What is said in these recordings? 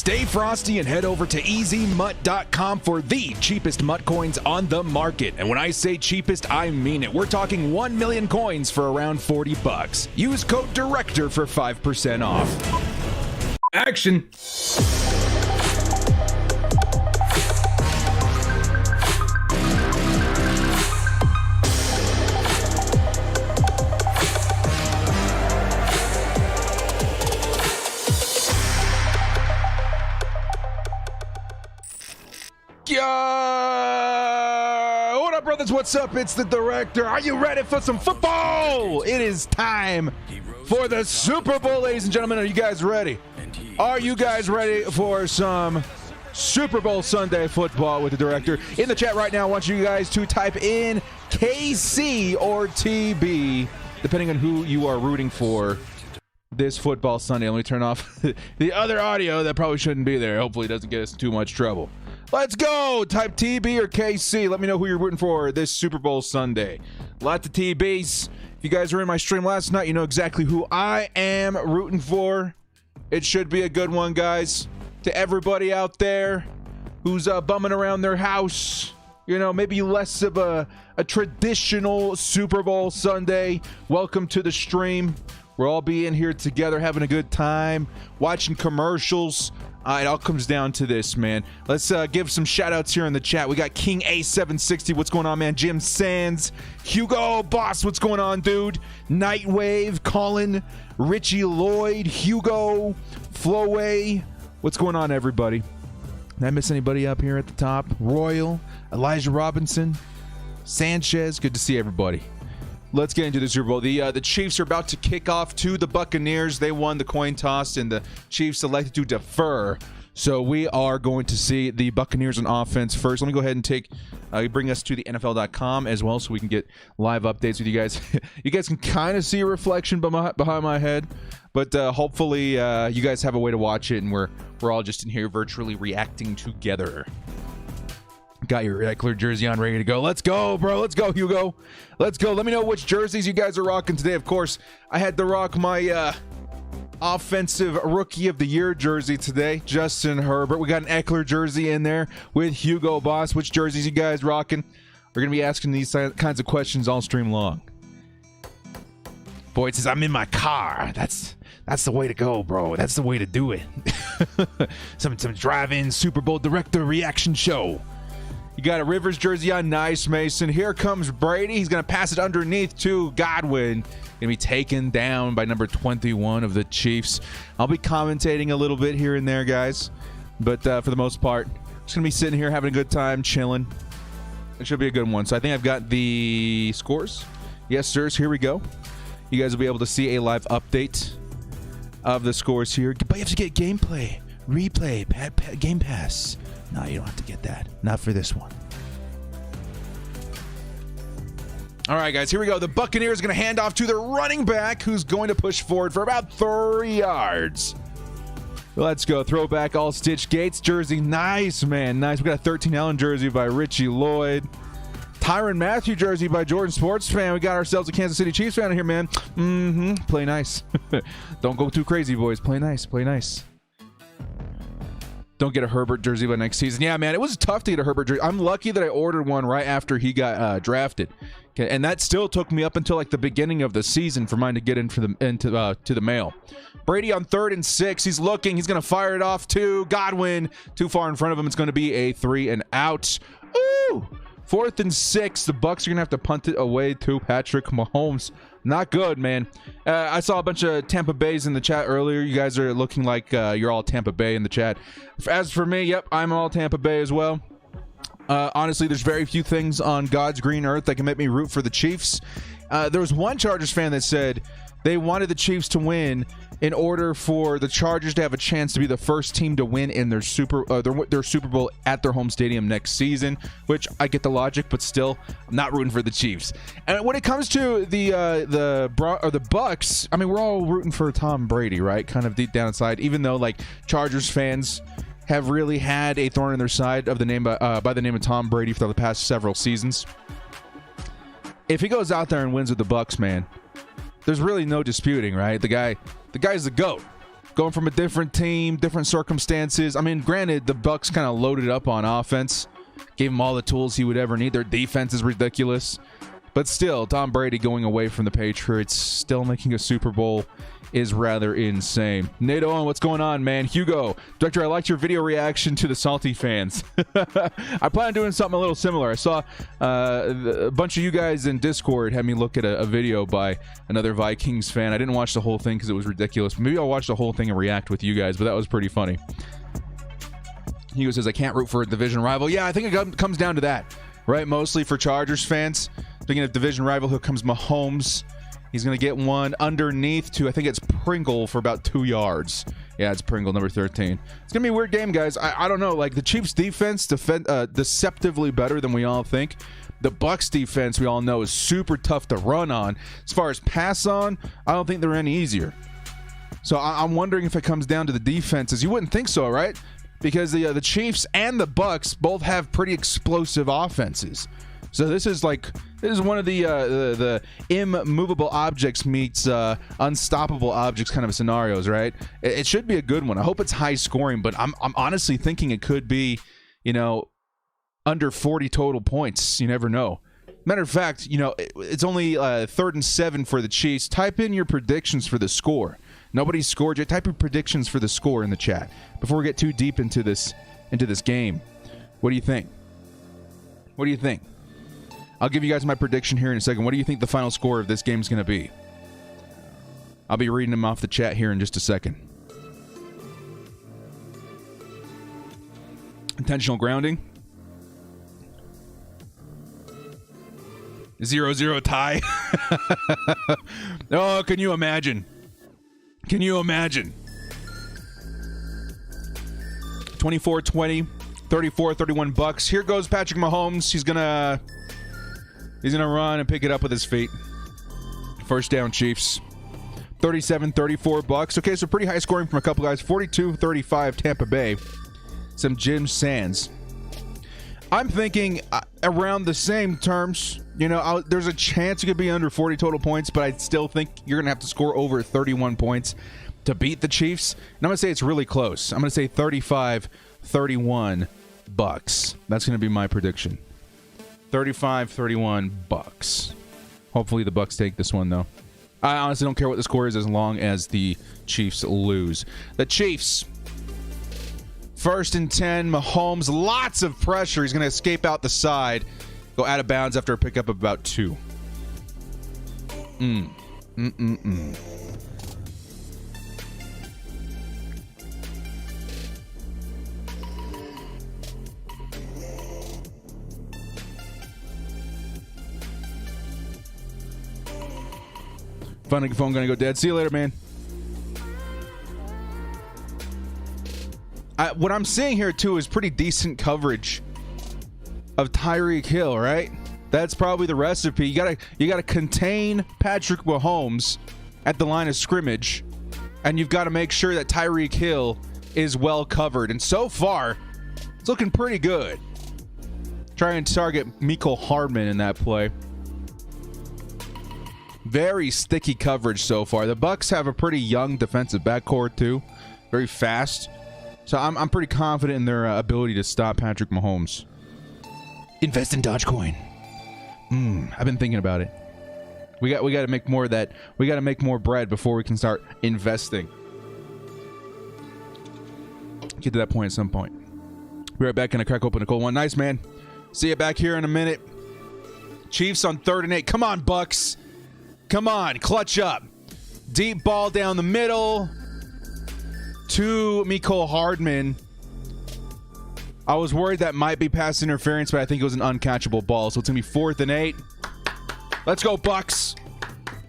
Stay frosty and head over to EasyMut.com for the cheapest MUT coins on the market. And when I say cheapest, I mean it. We're talking 1 million coins for around $40. Use code DIRECTOR for 5% off. Action! What up, brothers? What's up? It's the Director. Are you ready for some football? It is time for the Super Bowl, ladies and gentlemen. Are you guys ready? Are you guys ready for some Super Bowl Sunday football with the Director? In the chat right now, I want you guys to type in KC or TB, depending on who you are rooting for this football Sunday. Let me turn off the other audio that probably shouldn't be there. Hopefully it doesn't get us in too much trouble. Let's go. Type TB or KC. Let me know who you're rooting for this Super Bowl Sunday. Lots of TBs. If you guys were in my stream last night, you know exactly who I am rooting for. It should be a good one, guys. To everybody out there who's bumming around their house, you know, maybe less of a traditional Super Bowl Sunday. Welcome to the stream. We'll all be in here together having a good time, watching commercials. It all comes down to this, man. Let's give some shout-outs here in the chat. We got King A760. What's going on, man? Jim Sands. Hugo Boss. What's going on, dude? Nightwave. Colin. Richie Lloyd. Hugo. Floway. What's going on, everybody? Did I miss anybody up here at the top? Royal. Elijah Robinson. Sanchez. Good to see everybody. Let's get into the Super Bowl. The Chiefs are about to kick off to the Buccaneers. They won the coin toss, and the Chiefs elected to defer. So we are going to see the Buccaneers on offense first. Let me go ahead and bring us to the NFL.com as well, so we can get live updates with you guys. You guys can kind of see a reflection behind my head, but hopefully you guys have a way to watch it, and we're all just in here virtually reacting together. Got your Eckler jersey on, ready to go. Let's go, bro. Let's go, Hugo. Let's go. Let me know which jerseys you guys are rocking today. Of course, I had to rock my offensive rookie of the year jersey today, Justin Herbert. We got an Eckler jersey in there with Hugo Boss. Which jerseys you guys rocking? We're going to be asking these kinds of questions all stream long. Boyd says, I'm in my car. That's the way to go, bro. That's the way to do it. some drive-in Super Bowl Director reaction show. You got a Rivers jersey on. Nice, Mason. Here comes Brady. He's going to pass it underneath to Godwin. Going to be taken down by number 21 of the Chiefs. I'll be commentating a little bit here and there, guys. But for the most part, just going to be sitting here having a good time, chilling. It should be a good one. So I think I've got the scores. Yes, sirs. Here we go. You guys will be able to see a live update of the scores here. But you have to get gameplay, replay, Game Pass. No, you don't have to get that. Not for this one. All right, guys, here we go. The Buccaneers are going to hand off to the running back, who's going to push forward for about 3 yards. Let's go. Throwback all-stitch Gates jersey. Nice, man. Nice. We got a 13 Allen jersey by Richie Lloyd. Tyrann Mathieu jersey by Jordan Sports Fan. We got ourselves a Kansas City Chiefs fan here, man. Play nice. Don't go too crazy, boys. Play nice. Play nice. Don't get a Herbert jersey by next season. Yeah, man, it was tough to get a Herbert jersey. I'm lucky that I ordered one right after he got drafted. Okay, and that still took me up until like the beginning of the season for mine to get into the mail. Brady on 3rd and 6. He's looking. He's going to fire it off to Godwin. Too far in front of him. It's going to be a 3 and out. Ooh! 4th and 6. The Bucs are going to have to punt it away to Patrick Mahomes. Not good, man. I saw a bunch of Tampa Bays in the chat earlier. You guys are looking like you're all Tampa Bay in the chat. As for me, yep, I'm all Tampa Bay as well. Honestly, there's very few things on God's green earth that can make me root for the Chiefs. There was one Chargers fan that said they wanted the Chiefs to win in order for the Chargers to have a chance to be the first team to win in their Super Bowl at their home stadium next season, which I get the logic, but still, I'm not rooting for the Chiefs. And when it comes to the Bucs, I mean, we're all rooting for Tom Brady, right? Kind of deep down inside, even though like Chargers fans have really had a thorn in their side of the name by the name of Tom Brady for the past several seasons. If he goes out there and wins with the Bucs, man, there's really no disputing, right? The guy's the GOAT. going from a different team, different circumstances. I mean, granted, the Bucks kind of loaded up on offense, gave him all the tools he would ever need. Their defense is ridiculous. But still, Tom Brady going away from the Patriots, still making a Super Bowl, is rather insane. Nate Owen, what's going on, man? Hugo, Director, I liked your video reaction to the Salty fans. I plan on doing something a little similar. I saw a bunch of you guys in Discord had me look at a video by another Vikings fan. I didn't watch the whole thing because it was ridiculous. Maybe I'll watch the whole thing and react with you guys, but that was pretty funny. Hugo says, I can't root for a division rival. Yeah, I think it comes down to that, right? Mostly for Chargers fans. Speaking of division rival, here comes Mahomes. He's going to get one underneath to, I think it's Pringle for about 2 yards. Yeah, it's Pringle, number 13. It's going to be a weird game, guys. I don't know. Like, the Chiefs' defense, deceptively better than we all think. The Bucks' defense, we all know, is super tough to run on. As far as pass on, I don't think they're any easier. So I'm wondering if it comes down to the defenses. You wouldn't think so, right? Because the Chiefs and the Bucks both have pretty explosive offenses. So this is one of the immovable objects meets unstoppable objects kind of scenarios, right? It should be a good one. I hope it's high scoring, but I'm honestly thinking it could be, under 40 total points. You never know. Matter of fact, it's only 3rd and 7 for the Chiefs. Type in your predictions for the score. Nobody's scored yet. Type your predictions for the score in the chat before we get too deep into this game. What do you think? What do you think? I'll give you guys my prediction here in a second. What do you think the final score of this game is going to be? I'll be reading them off the chat here in just a second. Intentional grounding. 0-0 tie. Oh, can you imagine? Can you imagine? 24-20, 34-31 Bucks. Here goes Patrick Mahomes. He's gonna run and pick it up with his feet. First down, Chiefs. 37-34 Bucks. Okay, so pretty high scoring from a couple guys. 42-35 Tampa Bay. Some Jim Sands. I'm thinking around the same terms. There's a chance it could be under 40 total points, but I still think you're going to have to score over 31 points to beat the Chiefs. And I'm going to say it's really close. I'm going to say 35-31 Bucks. That's going to be my prediction. 35-31 Bucks. Hopefully the Bucks take this one, though. I honestly don't care what the score is as long as the Chiefs lose. The Chiefs, 1st and 10. Mahomes, lots of pressure. He's going to escape out the side. Go out of bounds after a pickup of about 2. Phone gonna go dead. See you later, man. What I'm seeing here too is pretty decent coverage of Tyreek Hill, right? That's probably the recipe. You gotta contain Patrick Mahomes at the line of scrimmage, and you've got to make sure that Tyreek Hill is well covered. And so far, it's looking pretty good. Try and target Mecole Hardman in that play. Very sticky coverage so far. The Bucks have a pretty young defensive backcourt too, very fast. So I'm pretty confident in their ability to stop Patrick Mahomes. Invest in Dogecoin. I've been thinking about it. We got to make more of that. We got to make more bread before we can start investing. Get to that point at some point. Be right back. Gonna crack open a cold one. Nice, man. See you back here in a minute. Chiefs on 3rd and 8. Come on, Bucks. Come on, clutch up. Deep ball down the middle to Mecole Hardman. I was worried that might be pass interference, but I think it was an uncatchable ball. So it's going to be 4th and 8. Let's go, Bucks.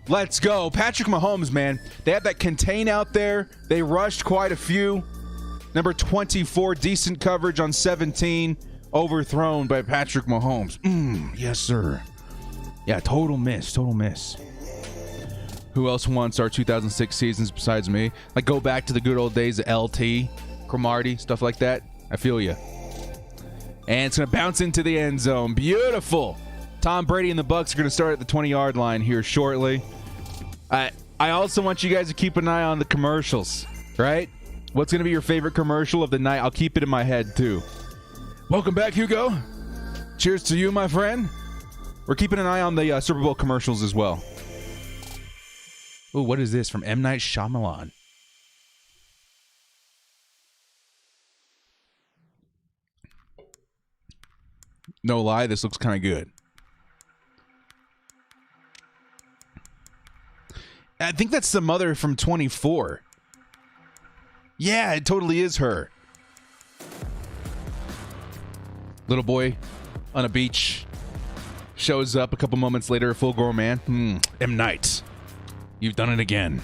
Let's go. Patrick Mahomes, man. They had that contain out there. They rushed quite a few. Number 24, decent coverage on 17. Overthrown by Patrick Mahomes. Yes, sir. Yeah, total miss. Total miss. Who else wants our 2006 seasons besides me? Like, go back to the good old days of LT, Cromartie, stuff like that. I feel you. And it's going to bounce into the end zone. Beautiful. Tom Brady and the Bucks are going to start at the 20-yard line here shortly. I also want you guys to keep an eye on the commercials. right? What's going to be your favorite commercial of the night? I'll keep it in my head, too. Welcome back, Hugo. Cheers to you, my friend. We're keeping an eye on the Super Bowl commercials as well. Ooh, what is this from M. Night Shyamalan? No lie, this looks kind of good. I think that's the mother from 24. Yeah, it totally is her. Little boy on a beach shows up a couple moments later, a full-grown man. M. Night, you've done it again.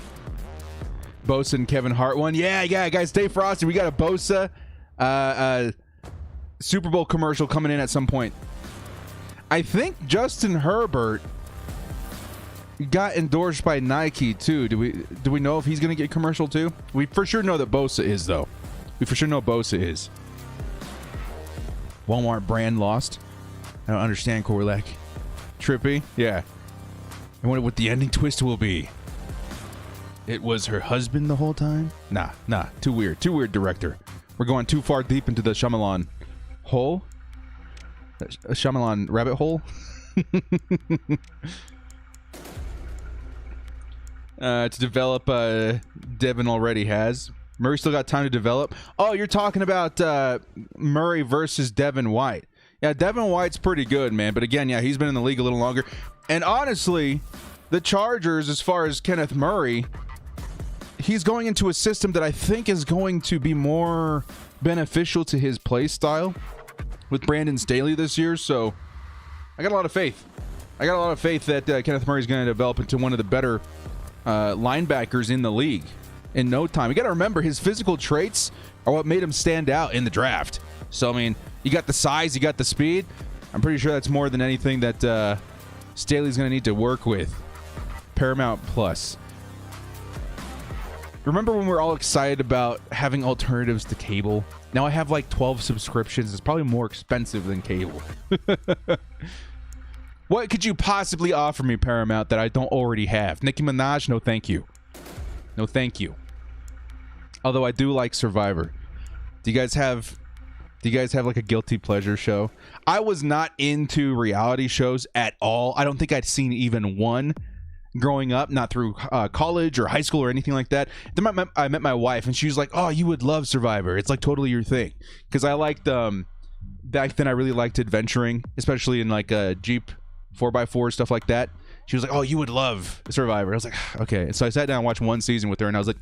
Bosa and Kevin Hart one. Yeah, guys, stay frosty. We got a Bosa Super Bowl commercial coming in at some point. I think Justin Herbert got endorsed by Nike too. Do we know if he's going to get commercial too? We for sure know that Bosa is, though. We for sure know Bosa is. Walmart brand lost. I don't understand, Korlek. Trippy? Yeah. I wonder what the ending twist will be. It was her husband the whole time? Nah. Too weird. Too weird, director. We're going too far deep into the Shyamalan hole. A Shyamalan rabbit hole? To develop, Devin already has. Murray still got time to develop. Oh, you're talking about Murray versus Devin White. Yeah, Devin White's pretty good, man. But again, yeah, he's been in the league a little longer. And honestly, the Chargers, as far as Kenneth Murray, he's going into a system that I think is going to be more beneficial to his play style with Brandon Staley this year. So I got a lot of faith. That Kenneth Murray is going to develop into one of the better linebackers in the league in no time. You got to remember, his physical traits are what made him stand out in the draft. So, I mean, you got the size, you got the speed. I'm pretty sure that's more than anything that Staley's going to need to work with. Paramount Plus. Remember when we were all excited about having alternatives to cable? Now I have like 12 subscriptions. It's probably more expensive than cable. What could you possibly offer me, Paramount, that I don't already have? Nicki Minaj? No, thank you. No, thank you. Although I do like Survivor. Do you guys have like a guilty pleasure show? I was not into reality shows at all. I don't think I'd seen even one growing up, not through college or high school or anything like that. Then I met my wife, and she was like, "Oh, you would love Survivor. It's like totally your thing." Because I liked back then I really liked adventuring, especially in like a Jeep 4x4, stuff like that. She was like, "Oh, you would love Survivor." I was like, "Okay." And so I sat down and watched one season with her, and I was like,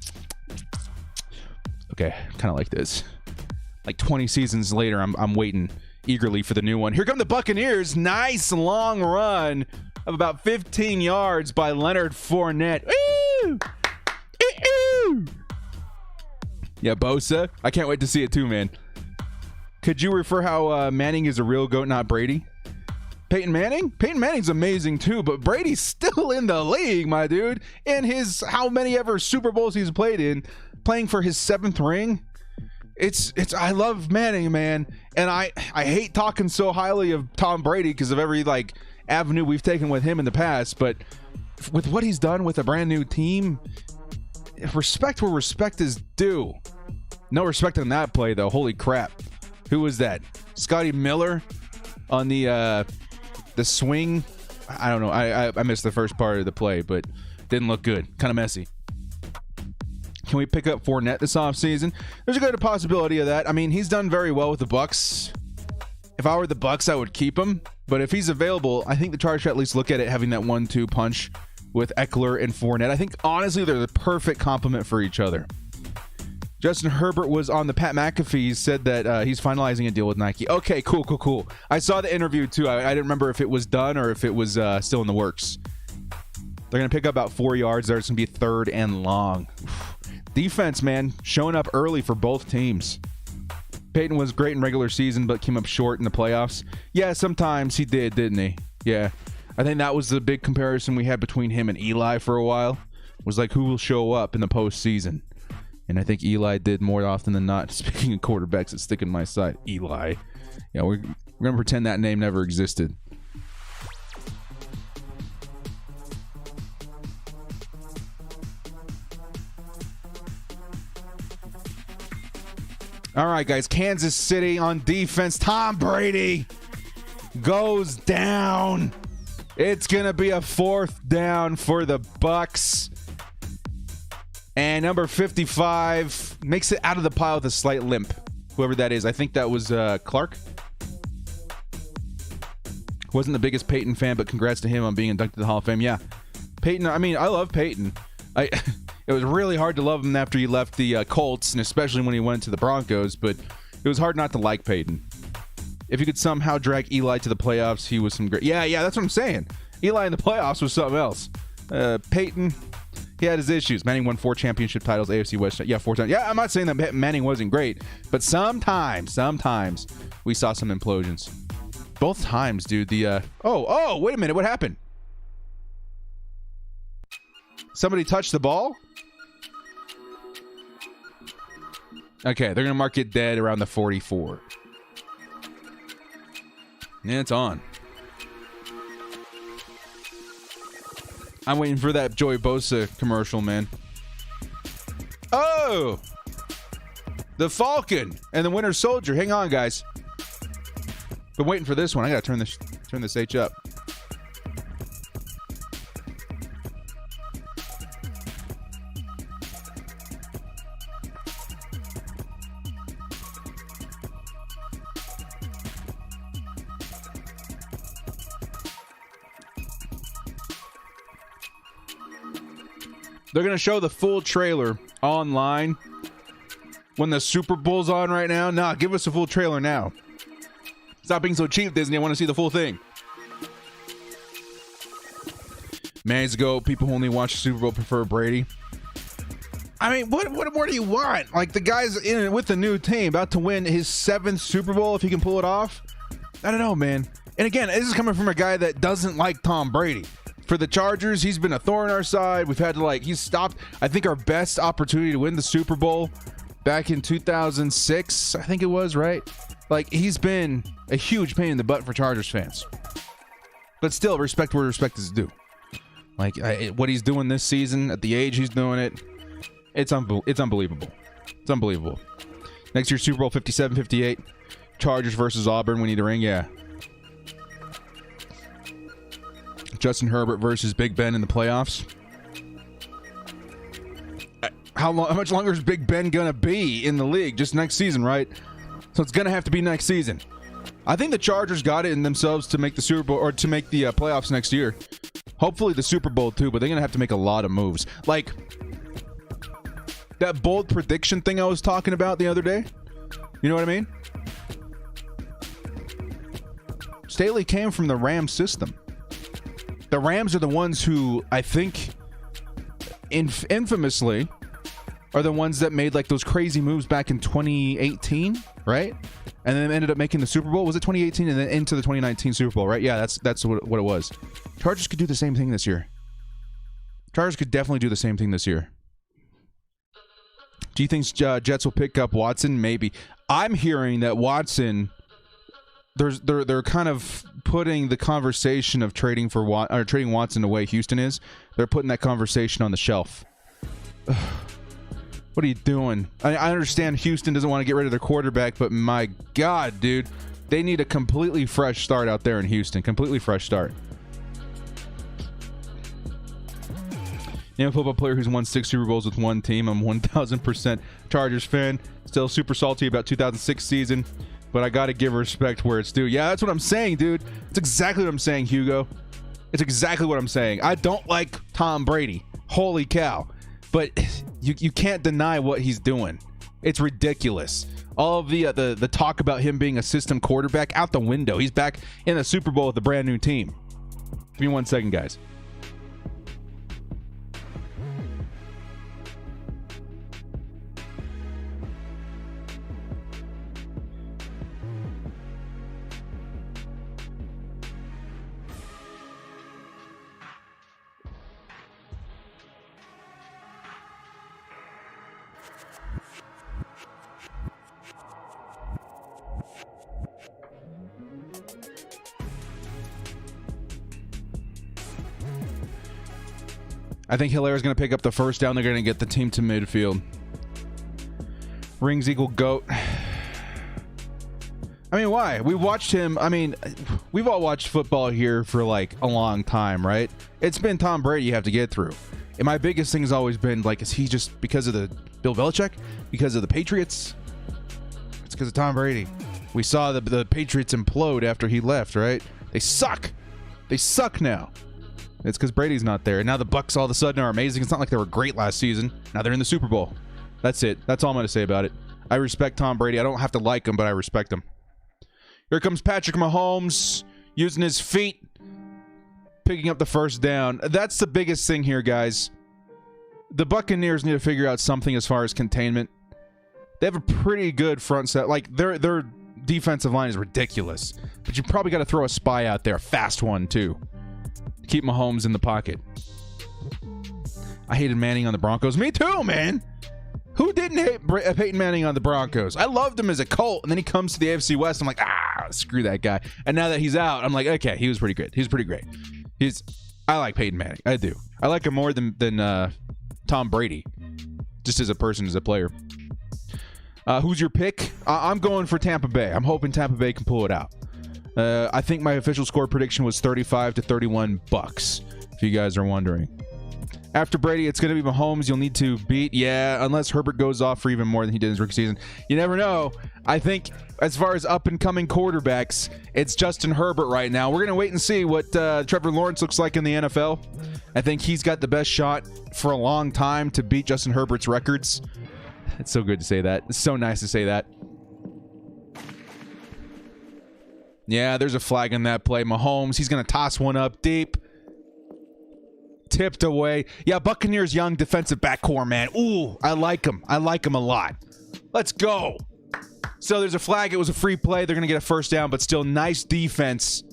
"Okay, kind of like this." Like 20 seasons later, I'm waiting eagerly for the new one. Here come the Buccaneers. Nice long run of about 15 yards by Leonard Fournette. Woo! Ooh! Yeah, Bosa. I can't wait to see it too, man. Could you refer how Manning is a real GOAT, not Brady? Peyton Manning? Peyton Manning's amazing too, but Brady's still in the league, my dude. In his how many ever Super Bowls he's played in, playing for his 7th ring. It's I love Manning, man. And I hate talking so highly of Tom Brady because of every like avenue we've taken with him in the past, but with what he's done with a brand new team, respect where respect is due. No respect on that play though. Holy crap. Who was that? Scotty Miller on the swing. I don't know. I missed the first part of the play, but didn't look good. Kind of messy. Can we pick up Fournette this offseason? There's a good possibility of that. I mean, he's done very well with the Bucs. If I were the Bucs, I would keep him. But if he's available, I think the Chargers should at least look at it having that 1-2 punch with Eckler and Fournette. I think, honestly, they're the perfect complement for each other. Justin Herbert was on the Pat McAfee, said that he's finalizing a deal with Nike. Okay, cool. I saw the interview, too. I didn't remember if it was done or if it was still in the works. They're going to pick up about 4 yards there. It's going to be 3rd and long. Defense, man, showing up early for both teams. Peyton was great in regular season, but came up short in the playoffs. Yeah, sometimes he did, didn't he? Yeah. I think that was the big comparison we had between him and Eli for a while. Was like, who will show up in the postseason? And I think Eli did more often than not. Speaking of quarterbacks that stick in my side, Eli. Yeah, we're going to pretend that name never existed. All right, guys. Kansas City on defense. Tom Brady goes down. It's going to be a 4th down for the Bucks. And number 55 makes it out of the pile with a slight limp. Whoever that is. I think that was Clark. Wasn't the biggest Peyton fan, but congrats to him on being inducted to the Hall of Fame. Yeah. Peyton, I mean, I love Peyton. It was really hard to love him after he left the Colts, and especially when he went to the Broncos, but it was hard not to like Peyton. If you could somehow drag Eli to the playoffs, he was some great... Yeah, that's what I'm saying. Eli in the playoffs was something else. Peyton, he had his issues. Manning won 4 championship titles, AFC West. Yeah, 4 times. Yeah, I'm not saying that Manning wasn't great, but sometimes we saw some implosions. Both times, dude. Oh, wait a minute. What happened? Somebody touched the ball? Okay, they're going to mark it dead around the 44. Yeah, it's on. I'm waiting for that Joey Bosa commercial, man. Oh! The Falcon and the Winter Soldier. Hang on, guys. Been waiting for this one. I got to turn this H up. They're going to show the full trailer online when the Super Bowl's on right now. Nah, give us a full trailer now. Stop being so cheap, Disney. I want to see the full thing. Man's ago, people who only watch the Super Bowl prefer Brady. I mean, what more do you want? Like, the guy's in it with the new team, about to win his 7th Super Bowl if he can pull it off. I don't know, man. And again, this is coming from a guy that doesn't like Tom Brady. For the Chargers, he's been a thorn in our side. We've had to, he's stopped, I think, our best opportunity to win the Super Bowl back in 2006, I think it was, right? He's been a huge pain in the butt for Chargers fans. But still, respect where respect is due. What he's doing this season, at the age he's doing it, it's unbelievable. It's unbelievable. Next year, Super Bowl 57-58. Chargers versus Auburn. We need a ring, yeah. Justin Herbert versus Big Ben in the playoffs. How much longer is Big Ben gonna be in the league? Just next season, right? So it's gonna have to be next season. I think the Chargers got it in themselves to make the Super Bowl or to make the playoffs next year. Hopefully the Super Bowl too, but they're gonna have to make a lot of moves. Like that bold prediction thing I was talking about the other day. You know what I mean? Staley came from the Rams system. The Rams are the ones who, I think, infamously, are the ones that made those crazy moves back in 2018, right? And then ended up making the Super Bowl. Was it 2018 and then into the 2019 Super Bowl, right? Yeah, that's what it was. Chargers could do the same thing this year. Chargers could definitely do the same thing this year. Do you think Jets will pick up Watson? Maybe. I'm hearing that Watson... They're kind of putting the conversation of trading Watson the way Houston is. They're putting that conversation on the shelf. What are you doing? I understand Houston doesn't want to get rid of their quarterback, but my God, dude, they need a completely fresh start out there in Houston. Completely fresh start. A football player who's won 6 Super Bowls with one team. I'm 1,000% Chargers fan. Still super salty about 2006 season. But I got to give respect where it's due. Yeah, that's what I'm saying, dude. It's exactly what I'm saying, Hugo. It's exactly what I'm saying. I don't like Tom Brady. Holy cow. But you can't deny what he's doing. It's ridiculous. All of the talk about him being a system quarterback out the window. He's back in the Super Bowl with a brand new team. Give me 1 second, guys. I think Hilaire's going to pick up the first down. They're going to get the team to midfield. Rings equal GOAT. I mean, why? We watched him. I mean, we've all watched football here for like a long time, right? It's been Tom Brady you have to get through. And my biggest thing has always been like, is he just because of the Bill Belichick? Because of the Patriots? It's because of Tom Brady. We saw the Patriots implode after he left, right? They suck. They suck now. It's because Brady's not there. And now the Bucs all of a sudden are amazing. It's not like they were great last season. Now they're in the Super Bowl. That's it. That's all I'm going to say about it. I respect Tom Brady. I don't have to like him, but I respect him. Here comes Patrick Mahomes using his feet, picking up the first down. That's the biggest thing here, guys. The Buccaneers need to figure out something as far as containment. They have a pretty good front set. Like, their defensive line is ridiculous. But you probably got to throw a spy out there, a fast one, too. Keep Mahomes in the pocket. I hated Manning on the Broncos. Me too, man. Who didn't hate Peyton Manning on the Broncos? I loved him as a Colt, and then he comes to the AFC West. I'm like, screw that guy. And now that he's out, I'm like, okay, he was pretty good. He was pretty great. I like Peyton Manning. I do. I like him more than Tom Brady, just as a person, as a player. Who's your pick? I'm going for Tampa Bay. I'm hoping Tampa Bay can pull it out. I think my official score prediction was 35-31 Bucks, if you guys are wondering. After Brady, it's going to be Mahomes you'll need to beat. Yeah, unless Herbert goes off for even more than he did in his rookie season. You never know. I think as far as up-and-coming quarterbacks, it's Justin Herbert right now. We're going to wait and see what Trevor Lawrence looks like in the NFL. I think he's got the best shot for a long time to beat Justin Herbert's records. It's so good to say that. It's so nice to say that. Yeah, there's a flag in that play. Mahomes, he's going to toss one up deep. Tipped away. Yeah, Buccaneers young defensive backcourt, man. Ooh, I like him. I like him a lot. Let's go. So there's a flag. It was a free play. They're going to get a first down, but still nice defense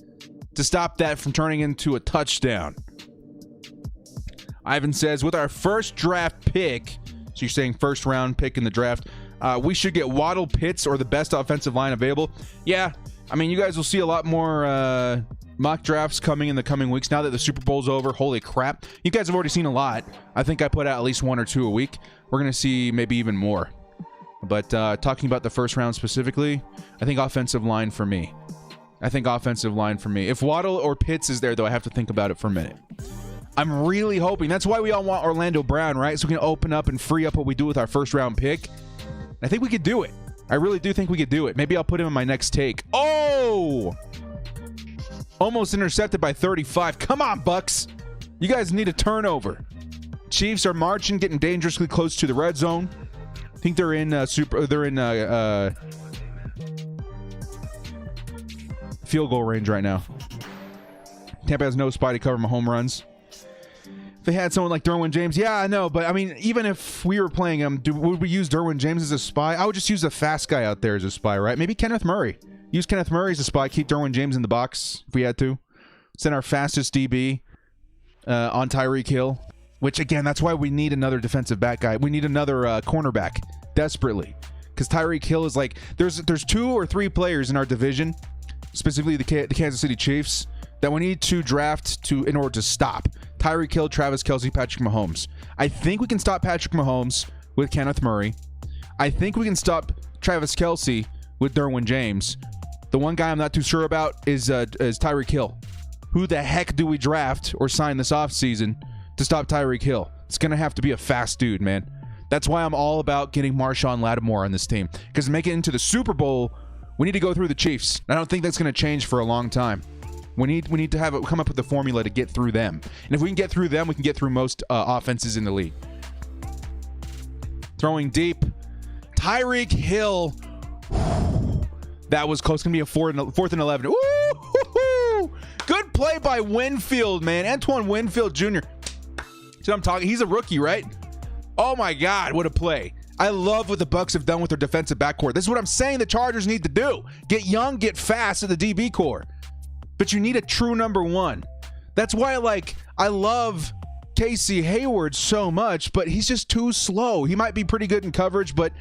to stop that from turning into a touchdown. Ivan says, with our first draft pick, so you're saying first round pick in the draft, we should get Waddle, Pitts, or the best offensive line available. Yeah, I mean, you guys will see a lot more mock drafts coming in the coming weeks. Now that the Super Bowl's over, holy crap. You guys have already seen a lot. I think I put out at least 1 or 2 a week. We're going to see maybe even more. But talking about the first round specifically, I think offensive line for me. If Waddle or Pitts is there, though, I have to think about it for a minute. I'm really hoping. That's why we all want Orlando Brown, right? So we can open up and free up what we do with our first round pick. I think we could do it. I really do think we could do it. Maybe I'll put him in my next take. Oh! Almost intercepted by 35. Come on, Bucks. You guys need a turnover. Chiefs are marching, getting dangerously close to the red zone. I think they're in field goal range right now. Tampa has no spy to cover my home runs. If they had someone like Derwin James, yeah, I know, but I mean, even if we were playing him, would we use Derwin James as a spy? I would just use a fast guy out there as a spy, right? Maybe Kenneth Murray. Use Kenneth Murray as a spy. Keep Derwin James in the box if we had to. Send our fastest DB on Tyreek Hill. Which, again, that's why we need another defensive back guy. We need another cornerback desperately. Because Tyreek Hill is like... There's 2 or 3 players in our division, specifically the Kansas City Chiefs, that we need to draft in order to stop. Tyreek Hill, Travis Kelce, Patrick Mahomes. I think we can stop Patrick Mahomes with Kenneth Murray. I think we can stop Travis Kelce with Derwin James. The one guy I'm not too sure about is Tyreek Hill. Who the heck do we draft or sign this offseason to stop Tyreek Hill? It's going to have to be a fast dude, man. That's why I'm all about getting Marshawn Lattimore on this team. Because to make it into the Super Bowl, we need to go through the Chiefs. I don't think that's going to change for a long time. We need to come up with a formula to get through them. And if we can get through them, we can get through most offenses in the league. Throwing deep. Tyreek Hill. That was close. Going to be a 4th and 11. Woo! Good play by Winfield, man. Antoine Winfield Jr. See what I'm talking? He's a rookie, right? Oh, my God. What a play. I love what the Bucs have done with their defensive backcourt. This is what I'm saying the Chargers need to do. Get young, get fast at the DB core. But you need a true number 1. That's why, I love Casey Hayward so much, but he's just too slow. He might be pretty good in coverage, but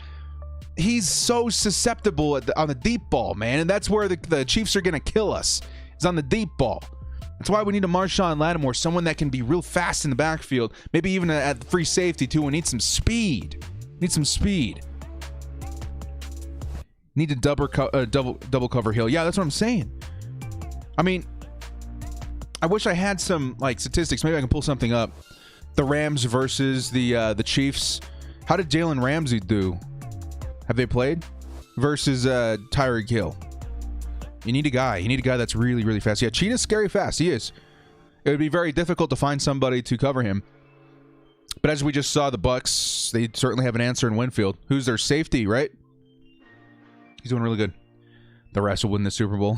he's so susceptible on the deep ball, man. And that's where the Chiefs are going to kill us, is on the deep ball. That's why we need a Marshawn Lattimore, someone that can be real fast in the backfield, maybe even at free safety, too. We need some speed. Need to double cover Hill. Yeah, that's what I'm saying. I mean, I wish I had some like statistics. Maybe I can pull something up. The Rams versus the Chiefs. How did Jalen Ramsey do? Have they played? Versus Tyreek Hill. You need a guy. You need a guy that's really, really fast. Yeah, Cheetah's scary fast. He is. It would be very difficult to find somebody to cover him. But as we just saw, the Bucks, they certainly have an answer in Winfield. Who's their safety, right? He's doing really good. The rest will win the Super Bowl.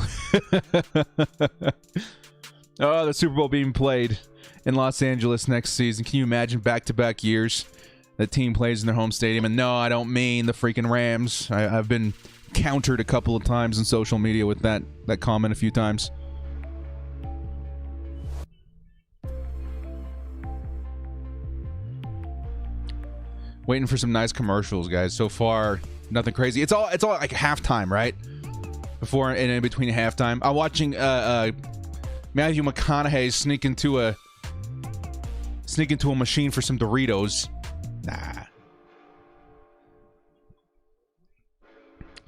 Oh, the Super Bowl being played in Los Angeles next season. Can you imagine back-to-back years the team plays in their home stadium? And no, I don't mean the freaking Rams. I've been countered a couple of times on social media with that comment a few times. Waiting for some nice commercials, guys. So far, nothing crazy. It's all like halftime, right? Before and in between halftime. I'm watching Matthew McConaughey sneak into a machine for some Doritos. Nah.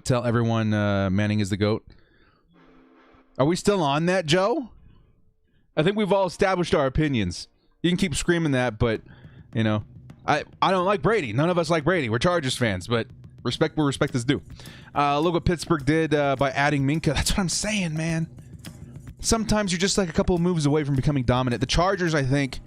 Tell everyone Manning is the GOAT. Are we still on that, Joe? I think we've all established our opinions. You can keep screaming that, but you know, I don't like Brady. None of us like Brady. We're Chargers fans, but respect where respect is due. Look what Pittsburgh did by adding Minka. That's what I'm saying, man. Sometimes you're just like a couple of moves away from becoming dominant. The Chargers, I think,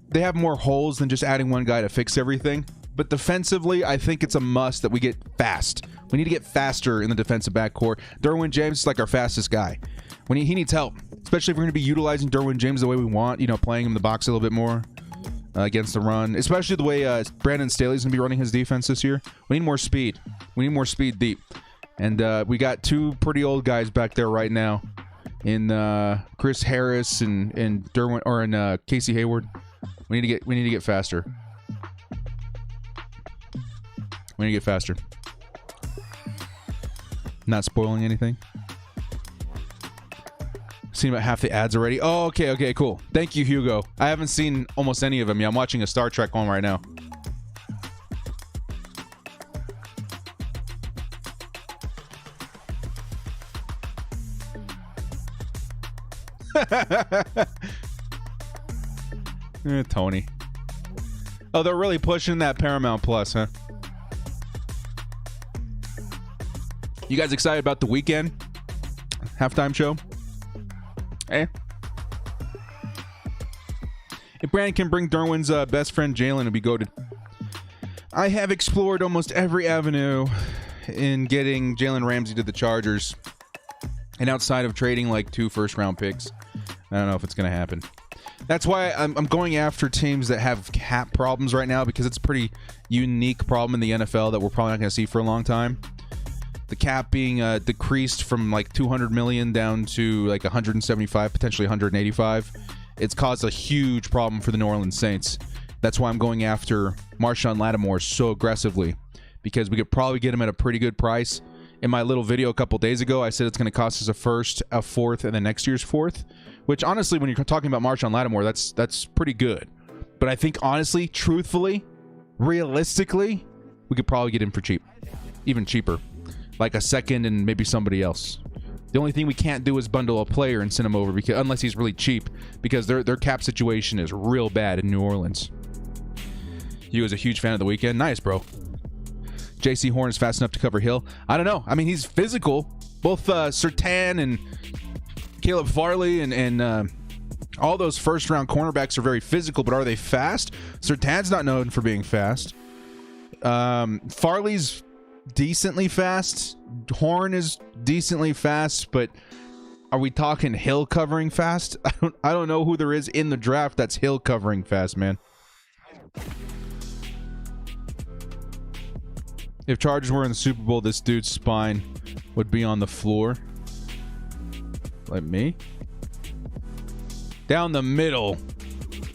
they have more holes than just adding one guy to fix everything. But defensively, I think it's a must that we get fast. We need to get faster in the defensive backcourt. Derwin James is like our fastest guy. He needs help, especially if we're going to be utilizing Derwin James the way we want, playing him in the box a little bit more against the run, especially the way Brandon Staley's going to be running his defense this year. We need more speed. We need more speed deep. And we got two pretty old guys back there right now in Chris Harris and Derwin, or in Casey Hayward. We need to get faster. We need to get faster. Not spoiling anything. Seen about half the ads already. Oh, okay, cool. Thank you, Hugo. I haven't seen almost any of them. Yeah, I'm watching a Star Trek one right now. Tony. Oh, they're really pushing that Paramount Plus, huh? You guys excited about the weekend halftime show? Hey. If Brandon can bring Derwin's best friend Jalen to be goated. I have explored almost every avenue in getting Jalen Ramsey to the Chargers. And outside of trading like 2 first-round picks, I don't know if it's going to happen. That's why I'm going after teams that have cap problems right now, because it's a pretty unique problem in the NFL that we're probably not going to see for a long time. The cap being decreased from like 200 million down to like 175, potentially 185. It's caused a huge problem for the New Orleans Saints. That's why I'm going after Marshawn Lattimore so aggressively, because we could probably get him at a pretty good price. In my little video a couple days ago, I said it's going to cost us a first, a fourth, and then next year's fourth. Which honestly, when you're talking about Marshawn Lattimore, that's pretty good. But I think honestly, truthfully, realistically, we could probably get him for cheap, even cheaper. Like a second and maybe somebody else. The only thing we can't do is bundle a player and send him over, because unless he's really cheap, because their cap situation is real bad in New Orleans. You was a huge fan of the weekend. Nice, bro. JC Horn is fast enough to cover Hill. I don't know. I mean, he's physical. Both Surtain and Caleb Farley and all those first-round cornerbacks are very physical, but are they fast? Surtain's not known for being fast. Farley's decently fast. Horn is decently fast, but are we talking Hill covering fast? I don't know who there is in the draft that's Hill covering fast, man. If Chargers were in the Super Bowl, this dude's spine would be on the floor. Like me? Down the middle.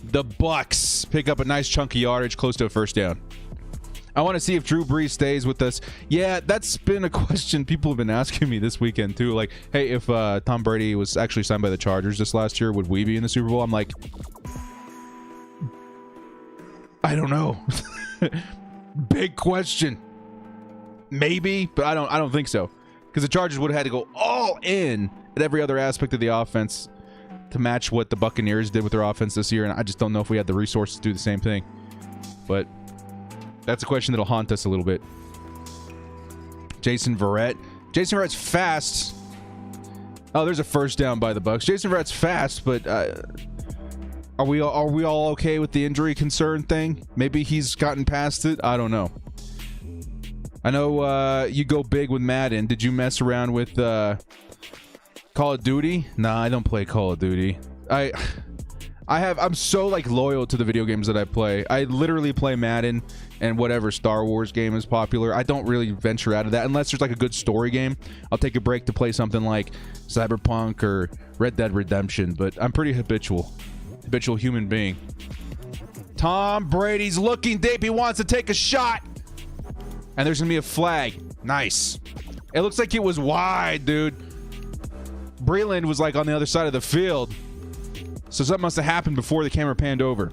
The Bucks pick up a nice chunk of yardage, close to a first down. I want to see if Drew Brees stays with us. Yeah, that's been a question people have been asking me this weekend too. Like, hey, if Tom Brady was actually signed by the Chargers this last year, would we be in the Super Bowl? I'm like, I don't know. Big question. Maybe, but I don't think so. Because the Chargers would have had to go all in at every other aspect of the offense to match what the Buccaneers did with their offense this year, and I just don't know if we had the resources to do the same thing. But that's a question that'll haunt us a little bit. Jason Verrett. Jason Verrett's fast. Oh, there's a first down by the Bucs. Jason Verrett's fast, but are we all okay with the injury concern thing? Maybe he's gotten past it. I don't know. I know you go big with Madden. Did you mess around with Call of Duty? Nah, I don't play Call of Duty. I'm so like loyal to the video games that I play. I literally play Madden and whatever Star Wars game is popular. I don't really venture out of that unless there's like a good story game. I'll take a break to play something like Cyberpunk or Red Dead Redemption, but I'm pretty habitual human being. Tom Brady's looking deep. He wants to take a shot. And there's going to be a flag. Nice. It looks like it was wide, dude. Breland was like on the other side of the field. So something must have happened before the camera panned over.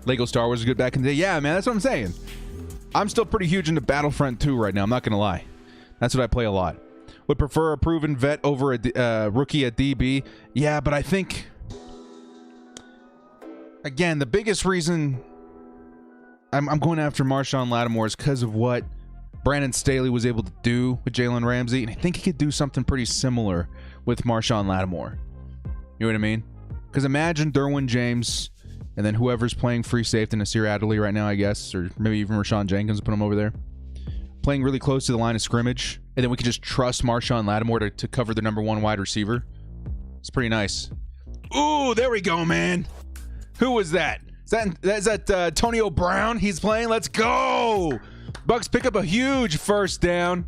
Lego Star Wars was good back in the day. Yeah, man, that's what I'm saying. I'm still pretty huge into Battlefront 2 right now. I'm not going to lie. That's what I play a lot. Would prefer a proven vet over a rookie at DB. Yeah, but I think, again, the biggest reason I'm going after Marshawn Lattimore is because of what Brandon Staley was able to do with Jalen Ramsey, and I think he could do something pretty similar with Marshawn Lattimore. You know what I mean? Because imagine Derwin James and then whoever's playing free safety, Nasir Adderley right now, I guess, or maybe even Rashawn Jenkins, put him over there, playing really close to the line of scrimmage, and then we can just trust Marshawn Lattimore to cover the number one wide receiver. It's pretty nice. Ooh, there we go, man. Who was that? Is that Antonio Brown? He's playing. Let's go. Bucks pick up a huge first down.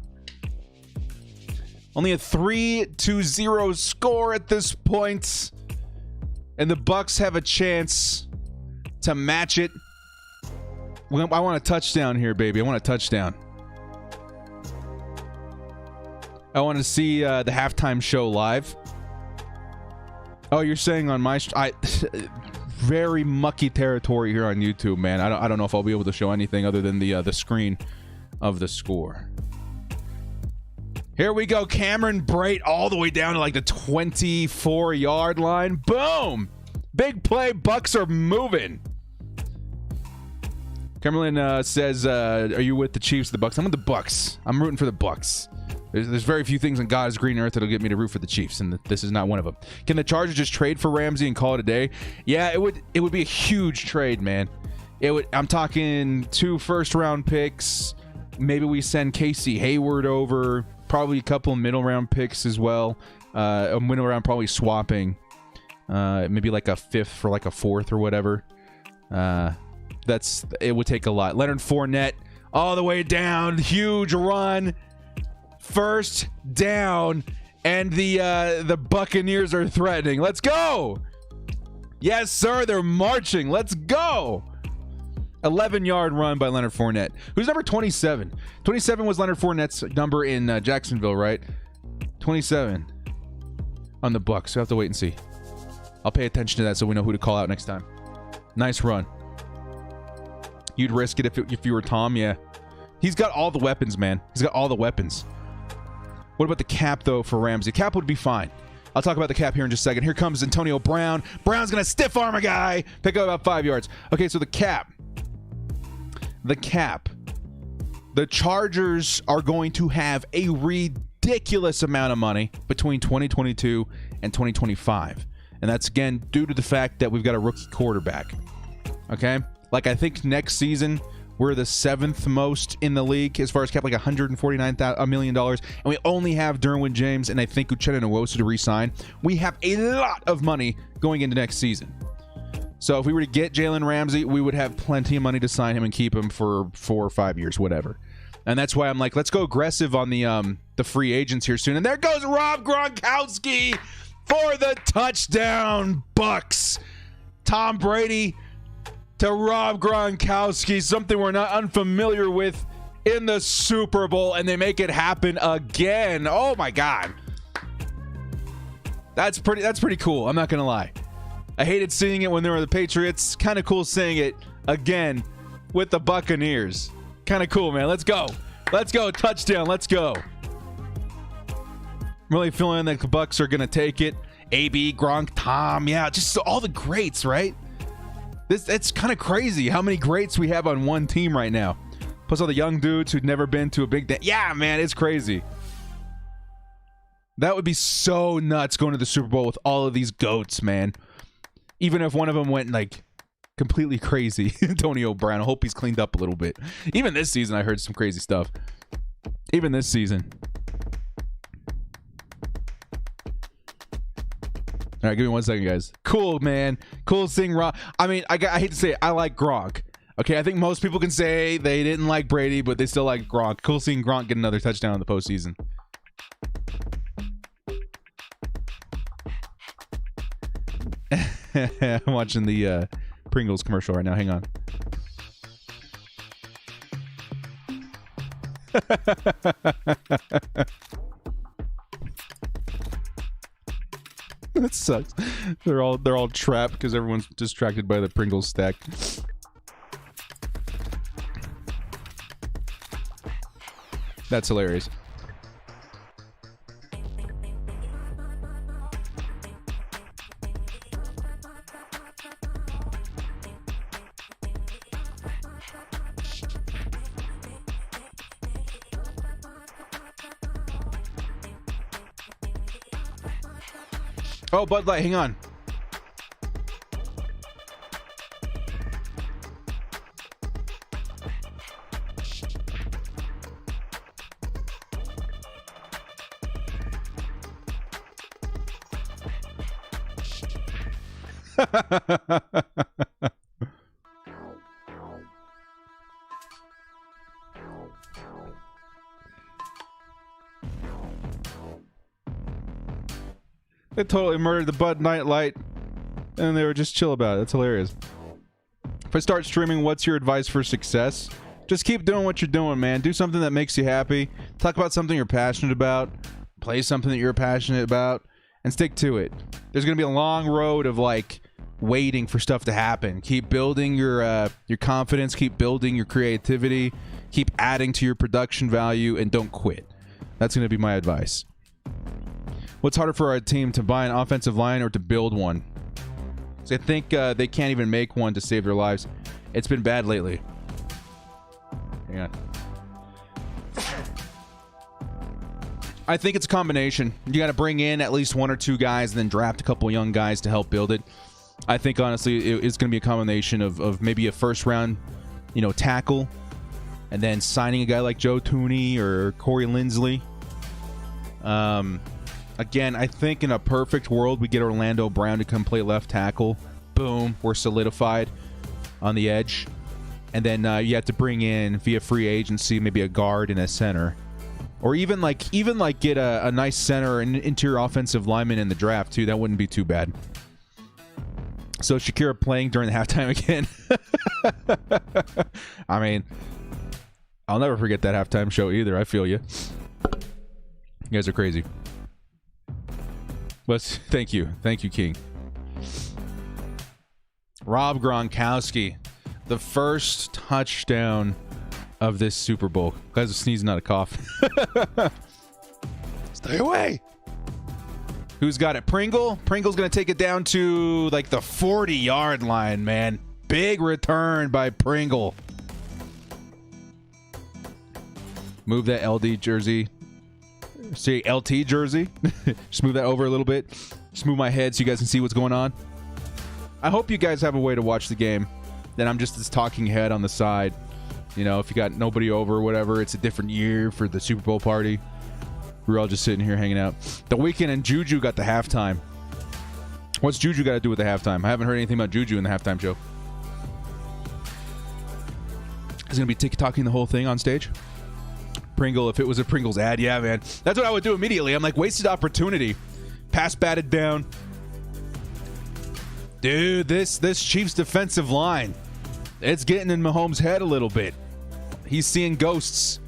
Only a 3-0 score at this point. And the Bucks have a chance to match it. I want a touchdown here, baby. I want a touchdown. I want to see the halftime show live. Oh, you're saying on my... very mucky territory here on YouTube, man. I don't know if I'll be able to show anything other than the screen of the score. Here we go. Cameron Brate all the way down to like the 24-yard line. Boom! Big play. Bucks are moving. Cameron says, are you with the Chiefs or the Bucks? I'm with the Bucks. I'm rooting for the Bucks. There's very few things on God's green earth that'll get me to root for the Chiefs, and this is not one of them. Can the Chargers just trade for Ramsey and call it a day? Yeah, it would be a huge trade, man. I'm talking 2 first-round picks. Maybe we send Casey Hayward over. Probably a couple middle-round picks as well. A middle-round probably swapping. Maybe like a 5th for like a 4th or whatever. It would take a lot. Leonard Fournette all the way down. Huge run. First down, and the Buccaneers are threatening. Let's go. Yes, sir. They're marching. Let's go. 11-yard run by Leonard Fournette. Who's number 27? 27 was Leonard Fournette's number in Jacksonville, right? 27 on the Bucs. So I have to wait and see. I'll pay attention to that so we know who to call out next time. Nice run. You'd risk it if you were Tom, yeah. He's got all the weapons, man. He's got all the weapons. What about the cap, though, for Ramsey? Cap would be fine. I'll talk about the cap here in just a second. Here comes Antonio Brown. Brown's going to stiff arm a guy. Pick up about 5 yards. Okay, so the cap. The cap. The Chargers are going to have a ridiculous amount of money between 2022 and 2025. And that's, again, due to the fact that we've got a rookie quarterback. Okay? Like, I think next season... we're the 7th most in the league as far as cap, like $149 million. And we only have Derwin James and I think Uchenna Nwosu to re-sign. We have a lot of money going into next season. So if we were to get Jalen Ramsey, we would have plenty of money to sign him and keep him for 4 or 5 years, whatever. And that's why I'm like, let's go aggressive on the free agents here soon. And there goes Rob Gronkowski for the touchdown, Bucks. Tom Brady to Rob Gronkowski, something we're not unfamiliar with in the Super Bowl, and they make it happen again. Oh my God. That's pretty cool. I'm not gonna lie. I hated seeing it when they were the Patriots. Kind of cool seeing it again with the Buccaneers. Kind of cool, man. Let's go. Let's go. Touchdown. Let's go. Really feeling that the Bucks are going to take it. AB, Gronk, Tom. Yeah, just all the greats, right? It's kind of crazy how many greats we have on one team right now. Plus all the young dudes who'd never been to a big day. Yeah, man, it's crazy. That would be so nuts going to the Super Bowl with all of these GOATs, man. Even if one of them went, like, completely crazy. Antonio Brown. I hope he's cleaned up a little bit. Even this season, I heard some crazy stuff. Even this season. All right, give me 1 second, guys. Cool, man. Cool seeing Rob. I mean, I hate to say it, I like Gronk. Okay, I think most people can say they didn't like Brady, but they still like Gronk. Cool seeing Gronk get another touchdown in the postseason. I'm watching the Pringles commercial right now. Hang on. That sucks. They're all trapped because everyone's distracted by the Pringles stack. That's hilarious. Oh, Bud Light, hang on. They totally murdered the Bud Light, and they were just chill about it. That's hilarious. If I start streaming, what's your advice for success? Just keep doing what you're doing, man. Do something that makes you happy. Talk about something you're passionate about. Play something that you're passionate about, and stick to it. There's gonna be a long road of like waiting for stuff to happen. Keep building your confidence. Keep building your creativity. Keep adding to your production value, and don't quit. That's gonna be my advice. What's harder for our team, to buy an offensive line or to build one? So I think they can't even make one to save their lives. It's been bad lately. Hang on. I think it's a combination. You got to bring in at least 1 or 2 guys and then draft a couple young guys to help build it. I think, honestly, it's going to be a combination of maybe a first-round, tackle, and then signing a guy like Joe Thuney or Corey Linsley. Again, I think in a perfect world, we get Orlando Brown to come play left tackle. Boom, we're solidified on the edge. And then you have to bring in, via free agency, maybe a guard and a center. Or even get a nice center and interior offensive lineman in the draft, too. That wouldn't be too bad. So Shakira playing during the halftime again. I mean, I'll never forget that halftime show either. I feel you. You guys are crazy. But thank you, King. Rob Gronkowski, the first touchdown of this Super Bowl. Guys are sneezing, not a cough. Stay away. Who's got it? Pringle. Pringle's gonna take it down to like the 40-yard line, man. Big return by Pringle. Move that LD jersey. See, LT jersey. Just move that over a little bit. Just move my head so you guys can see what's going on. I hope you guys have a way to watch the game. Then I'm just this talking head on the side. If you got nobody over or whatever, it's a different year for the Super Bowl party. We're all just sitting here hanging out. The Weeknd and Juju got the halftime. What's Juju got to do with the halftime? I haven't heard anything about Juju in the halftime show. He's going to be TikToking the whole thing on stage? Pringle, if it was a Pringles ad, yeah, man. That's what I would do immediately. I'm like, wasted opportunity. Pass batted down. Dude, this Chiefs defensive line, it's getting in Mahomes' head a little bit. He's seeing ghosts.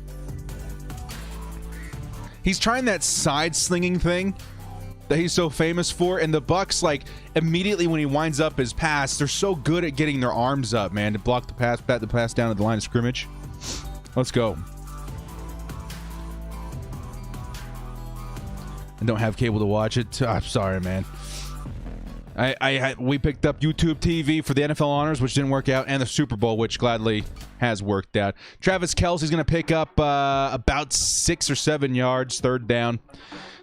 He's trying that side slinging thing that he's so famous for, and the Bucks, like, immediately when he winds up his pass, they're so good at getting their arms up, man, to block the pass, bat the pass down at the line of scrimmage. Let's go. and don't have cable to watch it, I'm sorry, man. We picked up YouTube TV for the NFL Honors, which didn't work out, and the Super Bowl, which gladly has worked out. Travis Kelce's going to pick up about 6 or 7 yards, third down.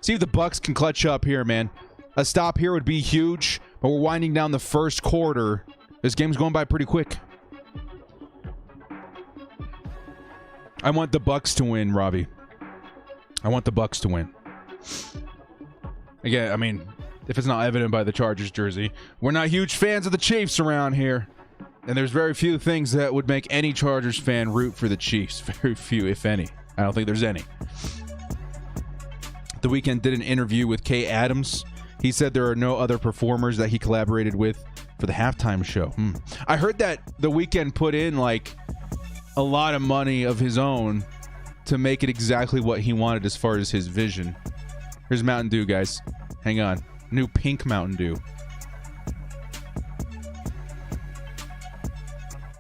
See if the Bucs can clutch up here, man. A stop here would be huge, but we're winding down the first quarter. This game's going by pretty quick. I want the Bucs to win, Robbie. I want the Bucs to win. Again, I mean, if it's not evident by the Chargers jersey, we're not huge fans of the Chiefs around here. And there's very few things that would make any Chargers fan root for the Chiefs. Very few, if any. I don't think there's any. The Weeknd did an interview with Kay Adams. He said there are no other performers that he collaborated with for the halftime show. I heard that The Weeknd put in like a lot of money of his own to make it exactly what he wanted as far as his vision. Here's Mountain Dew, guys. Hang on. New pink Mountain Dew.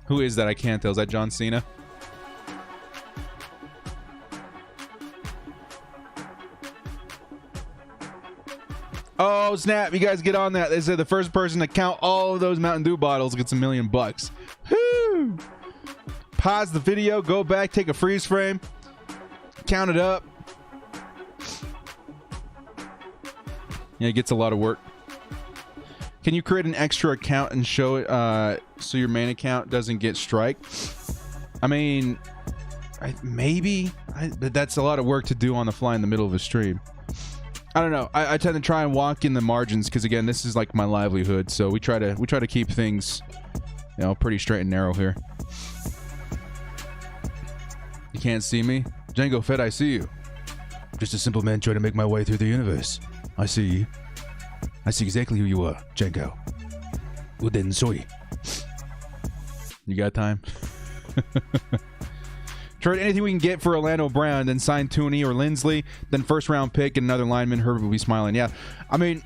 Who is that? I can't tell. Is that John Cena? Oh, snap. You guys get on that. They said the first person to count all of those Mountain Dew bottles gets $1 million. Whoo! Pause the video, go back, take a freeze frame, count it up. Yeah, it gets a lot of work. Can you create an extra account and show it so your main account doesn't get striked? I mean, maybe. But that's a lot of work to do on the fly in the middle of a stream. I don't know. I tend to try and walk in the margins because, again, this is like my livelihood. So we try to keep things, pretty straight and narrow here. You can't see me? Django Fett, I see you. Just a simple man trying to make my way through the universe. I see you. I see exactly who you are, Django. Uden soy. You got time? Trade anything we can get for Orlando Brown, then sign Tooney or Lindsley, then first round pick and another lineman. Herbert will be smiling. Yeah, I mean,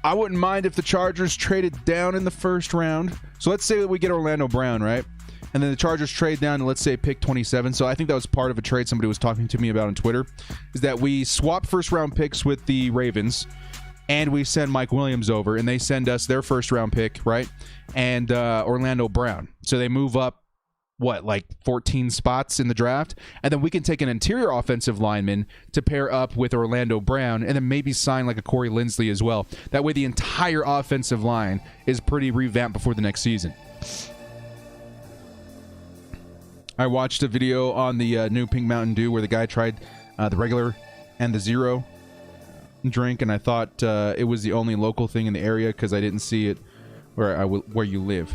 I wouldn't mind if the Chargers traded down in the first round. So let's say that we get Orlando Brown, right? And then the Chargers trade down to, let's say, pick 27. So I think that was part of a trade somebody was talking to me about on Twitter, is that we swap first-round picks with the Ravens, and we send Mike Williams over, and they send us their first-round pick, right? And Orlando Brown. So they move up, like 14 spots in the draft? And then we can take an interior offensive lineman to pair up with Orlando Brown, and then maybe sign like a Corey Lindsley as well. That way the entire offensive line is pretty revamped before the next season. I watched a video on the new Pink Mountain Dew where the guy tried the regular and the zero drink, and I thought it was the only local thing in the area because I didn't see it where you live.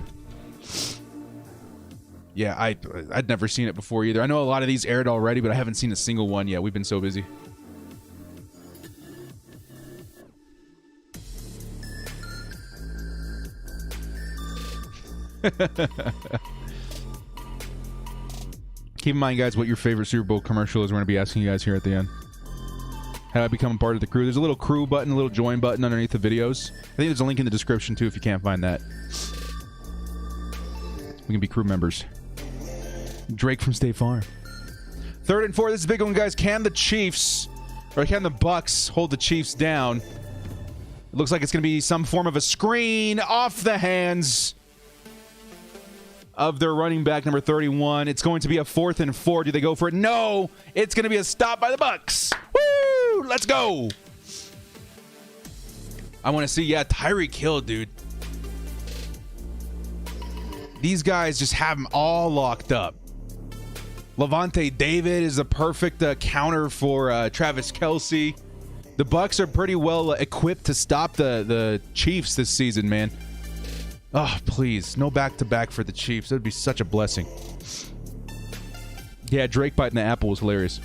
Yeah, I'd never seen it before either. I know a lot of these aired already, but I haven't seen a single one yet. We've been so busy. Keep in mind, guys, what your favorite Super Bowl commercial is. We're going to be asking you guys here at the end. How do I become a part of the crew? There's a little crew button, a little join button underneath the videos. I think there's a link in the description, too, if you can't find that. We can be crew members. Drake from State Farm. 3rd and 4. This is a big one, guys. Can the Bucs hold the Chiefs down? It looks like it's going to be some form of a screen off the hands of their running back, number 31. It's going to be a 4th and 4. Do they go for it? No! It's going to be a stop by the Bucs. Woo! Let's go! I want to see, Tyreek Hill, dude. These guys just have them all locked up. Levante David is a perfect counter for Travis Kelce. The Bucs are pretty well equipped to stop the Chiefs this season, man. Oh, please. No back-to-back for the Chiefs. That would be such a blessing. Yeah, Drake biting the apple was hilarious.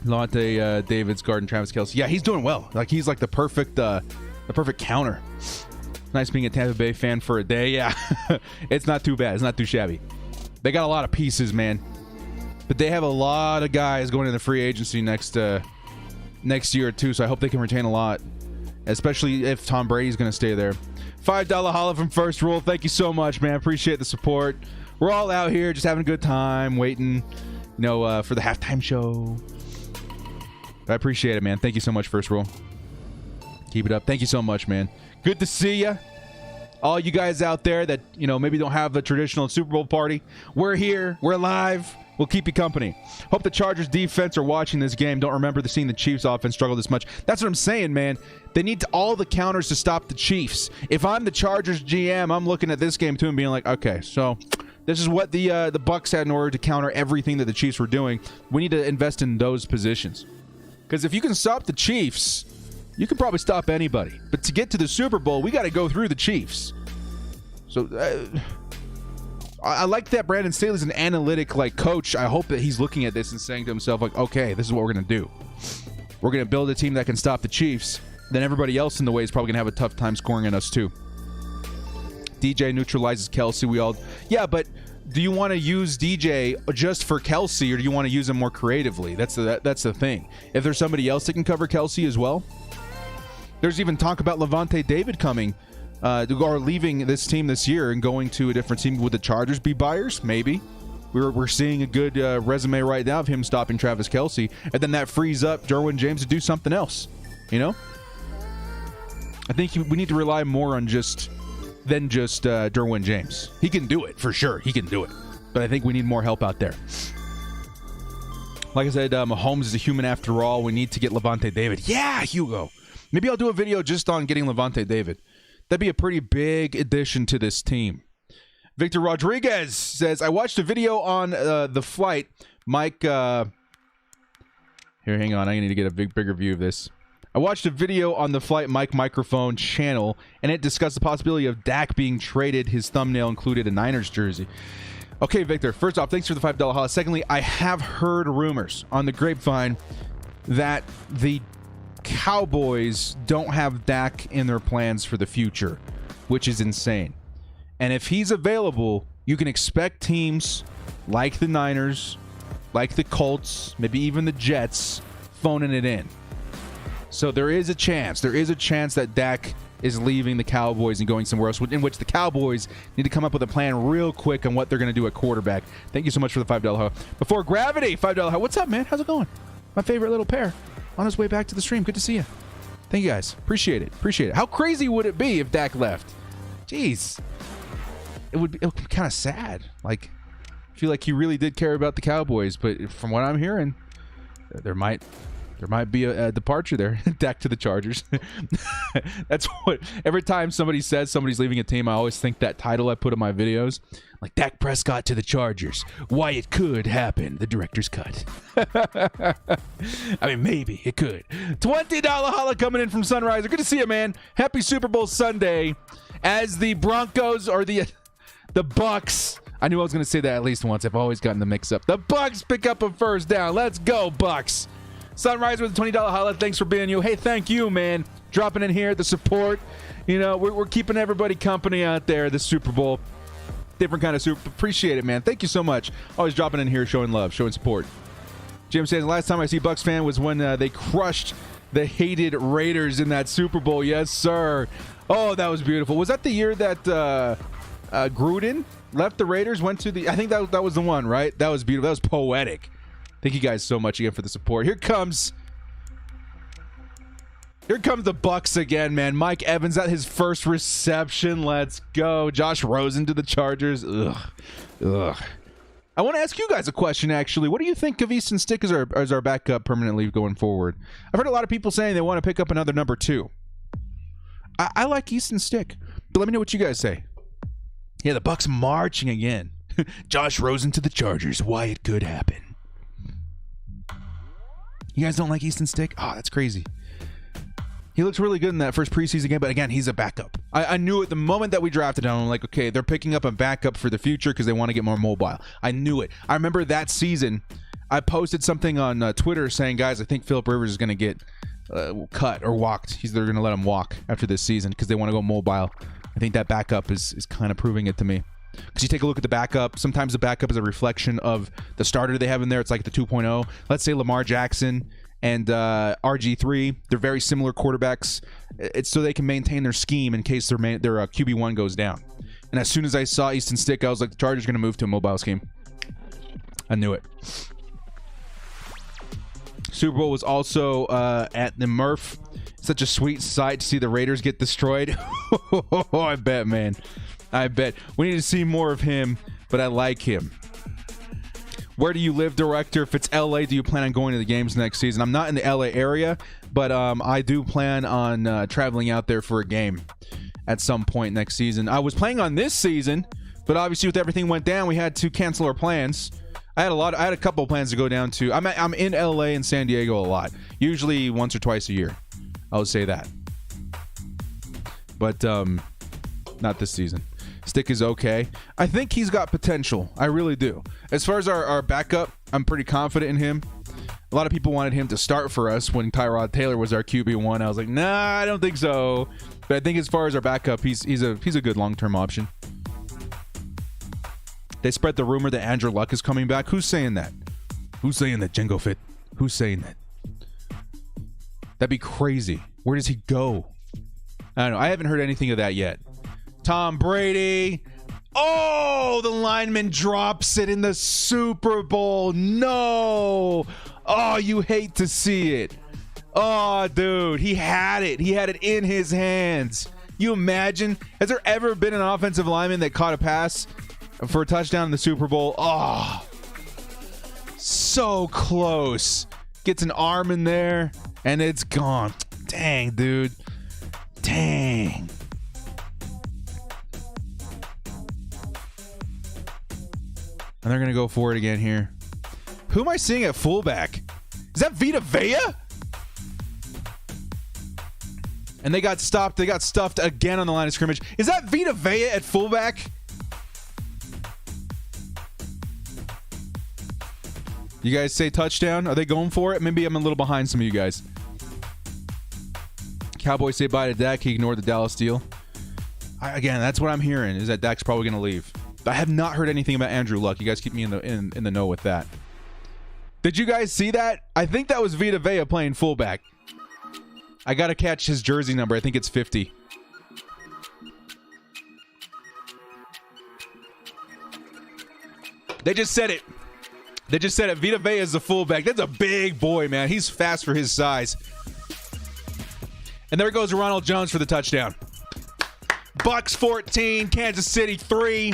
Levante David's guarding Travis Kelce. Yeah, he's doing well. Like, he's like the perfect counter. Nice being a Tampa Bay fan for a day. Yeah, it's not too bad. It's not too shabby. They got a lot of pieces, man. But they have a lot of guys going into free agency next year or two, so I hope they can retain a lot, especially if Tom Brady's going to stay there. $5 holla from First Rule. Thank you so much, man. Appreciate the support. We're all out here just having a good time, waiting, for the halftime show. I appreciate it, man. Thank you so much, First Rule. Keep it up. Thank you so much, man. Good to see you. All you guys out there that, you know, maybe don't have the traditional Super Bowl party. We're here. We're live. We'll keep you company. Hope the Chargers defense are watching this game. Don't remember seeing the Chiefs offense struggle this much. That's what I'm saying, man. They need all the counters to stop the Chiefs. If I'm the Chargers GM, I'm looking at this game too and being like, okay, so this is what the Bucs had in order to counter everything that the Chiefs were doing. We need to invest in those positions. Because if you can stop the Chiefs, you can probably stop anybody. But to get to the Super Bowl, we got to go through the Chiefs. So I like that Brandon Staley's an analytic coach. I hope that he's looking at this and saying to himself, okay, this is what we're going to do. We're going to build a team that can stop the Chiefs. Then everybody else in the way is probably going to have a tough time scoring on us too. DJ neutralizes Kelsey. Yeah, but do you want to use DJ just for Kelsey, or do you want to use him more creatively? That's the thing. If there's somebody else that can cover Kelsey as well. There's even talk about Levante David coming or leaving this team this year and going to a different team. Would the Chargers be buyers? Maybe. We're seeing a good resume right now of him stopping Travis Kelsey, and then that frees up Derwin James to do something else. You know? I think we need to rely more on than just Derwin James. He can do it, for sure. He can do it. But I think we need more help out there. Like I said, Mahomes is a human after all. We need to get Levante David. Yeah, Hugo. Maybe I'll do a video just on getting Levante David. That'd be a pretty big addition to this team. Victor Rodriguez says, I watched a video on the flight. Mike, here, hang on. I need to get a bigger view of this. I watched a video on the Flight Mike microphone channel, and it discussed the possibility of Dak being traded. His thumbnail included a Niners jersey. Okay, Victor, first off, thanks for the $5 holla. Secondly, I have heard rumors on the grapevine that the Cowboys don't have Dak in their plans for the future, which is insane. And if he's available, you can expect teams like the Niners, like the Colts, maybe even the Jets, phoning it in. So there is a chance that Dak is leaving the Cowboys and going somewhere else, in which the Cowboys need to come up with a plan real quick on what they're going to do at quarterback. Thank you so much for the $5 ho. Before Gravity, $5 ho. What's up, man? How's it going? My favorite little pair. On his way back to the stream. Good to see you. Thank you, guys. Appreciate it. How crazy would it be if Dak left? Jeez. It would be kind of sad. I feel like he really did care about the Cowboys, but from what I'm hearing, there might be a departure there. Dak to the Chargers. That's what, every time somebody says somebody's leaving a team, I always think that title I put in my videos. Like, Dak Prescott to the Chargers. Why it could happen. The director's cut. I mean, maybe it could. $20 holla coming in from Sunriser. Good to see you, man. Happy Super Bowl Sunday. As the Broncos or the Bucks. I knew I was going to say that at least once. I've always gotten the mix up. The Bucks pick up a first down. Let's go, Bucks. Sunrise with a $20 holla. Thanks for being you. Hey, thank you, man. Dropping in here, the support. You know, we're keeping everybody company out there this Super Bowl. Different kind of super. Appreciate it, man. Thank you so much. Always dropping in here, showing love, showing support. Jim says, the last time I see Bucks fan was when they crushed the hated Raiders in that Super Bowl. Yes, sir. Oh, that was beautiful. Was that the year that Gruden left the Raiders, went to the... I think that was the one, right? That was beautiful. That was poetic. Thank you guys so much again for the support. Here comes the Bucks again, man. Mike Evans at his first reception. Let's go. Josh Rosen to the Chargers. Ugh. I want to ask you guys a question, actually. What do you think of Easton Stick as our backup permanently going forward? I've heard a lot of people saying they want to pick up another number 2. I like Easton Stick, but let me know what you guys say. Yeah, the Bucks marching again. Josh Rosen to the Chargers. Why it could happen. You guys don't like Easton Stick? Oh, that's crazy. He looks really good in that first preseason game, but again, he's a backup. I knew it the moment that we drafted him. I'm like, okay, they're picking up a backup for the future because they want to get more mobile. I knew it. I remember that season, I posted something on Twitter saying, guys, I think Phillip Rivers is going to get cut or walked. They're going to let him walk after this season because they want to go mobile. I think that backup is kind of proving it to me. Because you take a look at the backup, sometimes the backup is a reflection of the starter they have in there. It's like the 2.0. Let's say Lamar Jackson and RG3. They're very similar quarterbacks. It's so they can maintain their scheme in case their QB1 goes down. And as soon as I saw Easton Stick, I was like, the Chargers are going to move to a mobile scheme. I knew it. Super Bowl was also at the Murph. Such a sweet sight to see the Raiders get destroyed. I bet, man. I bet. We need to see more of him, but I like him. Where do you live, director? If it's LA, do you plan on going to the games next season? I'm not in the LA area, but I do plan on traveling out there for a game at some point next season. I was planning on this season, but obviously with everything went down, we had to cancel our plans. I had a couple of plans to go down to. I'm in LA and San Diego a lot, usually once or twice a year. I would say that, but not this season. Stick is okay. I think he's got potential. I really do. As far as our backup, I'm pretty confident in him. A lot of people wanted him to start for us when Tyrod Taylor was our QB1. I was like, nah, I don't think so. But I think as far as our backup, he's a good long-term option. They spread the rumor that Andrew Luck is coming back. Who's saying that? Who's saying that, Jingo Fit? Who's saying that? That'd be crazy. Where does he go? I don't know. I haven't heard anything of that yet. Tom Brady. Oh, the lineman drops it in the Super Bowl. No. Oh, you hate to see it. Oh, dude. He had it. He had it in his hands. You imagine? Has there ever been an offensive lineman that caught a pass for a touchdown in the Super Bowl? Oh, so close. Gets an arm in there, and it's gone. Dang, dude. Dang. And they're going to go for it again here. Who am I seeing at fullback? Is that Vita Vea? And they got stopped. They got stuffed again on the line of scrimmage. Is that Vita Vea at fullback? You guys say touchdown? Are they going for it? Maybe I'm a little behind some of you guys. Cowboys say bye to Dak. He ignored the Dallas deal. Again, that's what I'm hearing, is that Dak's probably going to leave. I have not heard anything about Andrew Luck. You guys keep me in the know with that. Did you guys see that? I think that was Vita Vea playing fullback. I got to catch his jersey number. I think it's 50. They just said it. They just said it. Vita Vea is the fullback. That's a big boy, man. He's fast for his size. And there goes Ronald Jones for the touchdown. Bucks 14, Kansas City 3.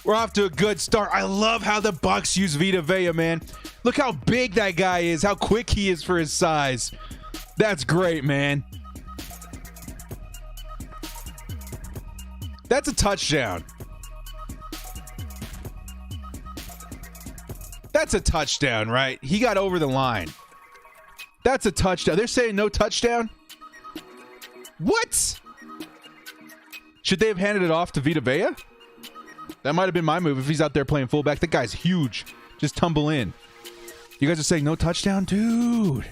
We're off to a good start. I love how the Bucks use Vita Vea, man. Look how big that guy is, how quick he is for his size. That's great, man. That's a touchdown. That's a touchdown, right? He got over the line. That's a touchdown. They're saying no touchdown? What? Should they have handed it off to Vita Vea? That might have been my move if he's out there playing fullback. That guy's huge. Just tumble in. You guys are saying no touchdown? Dude.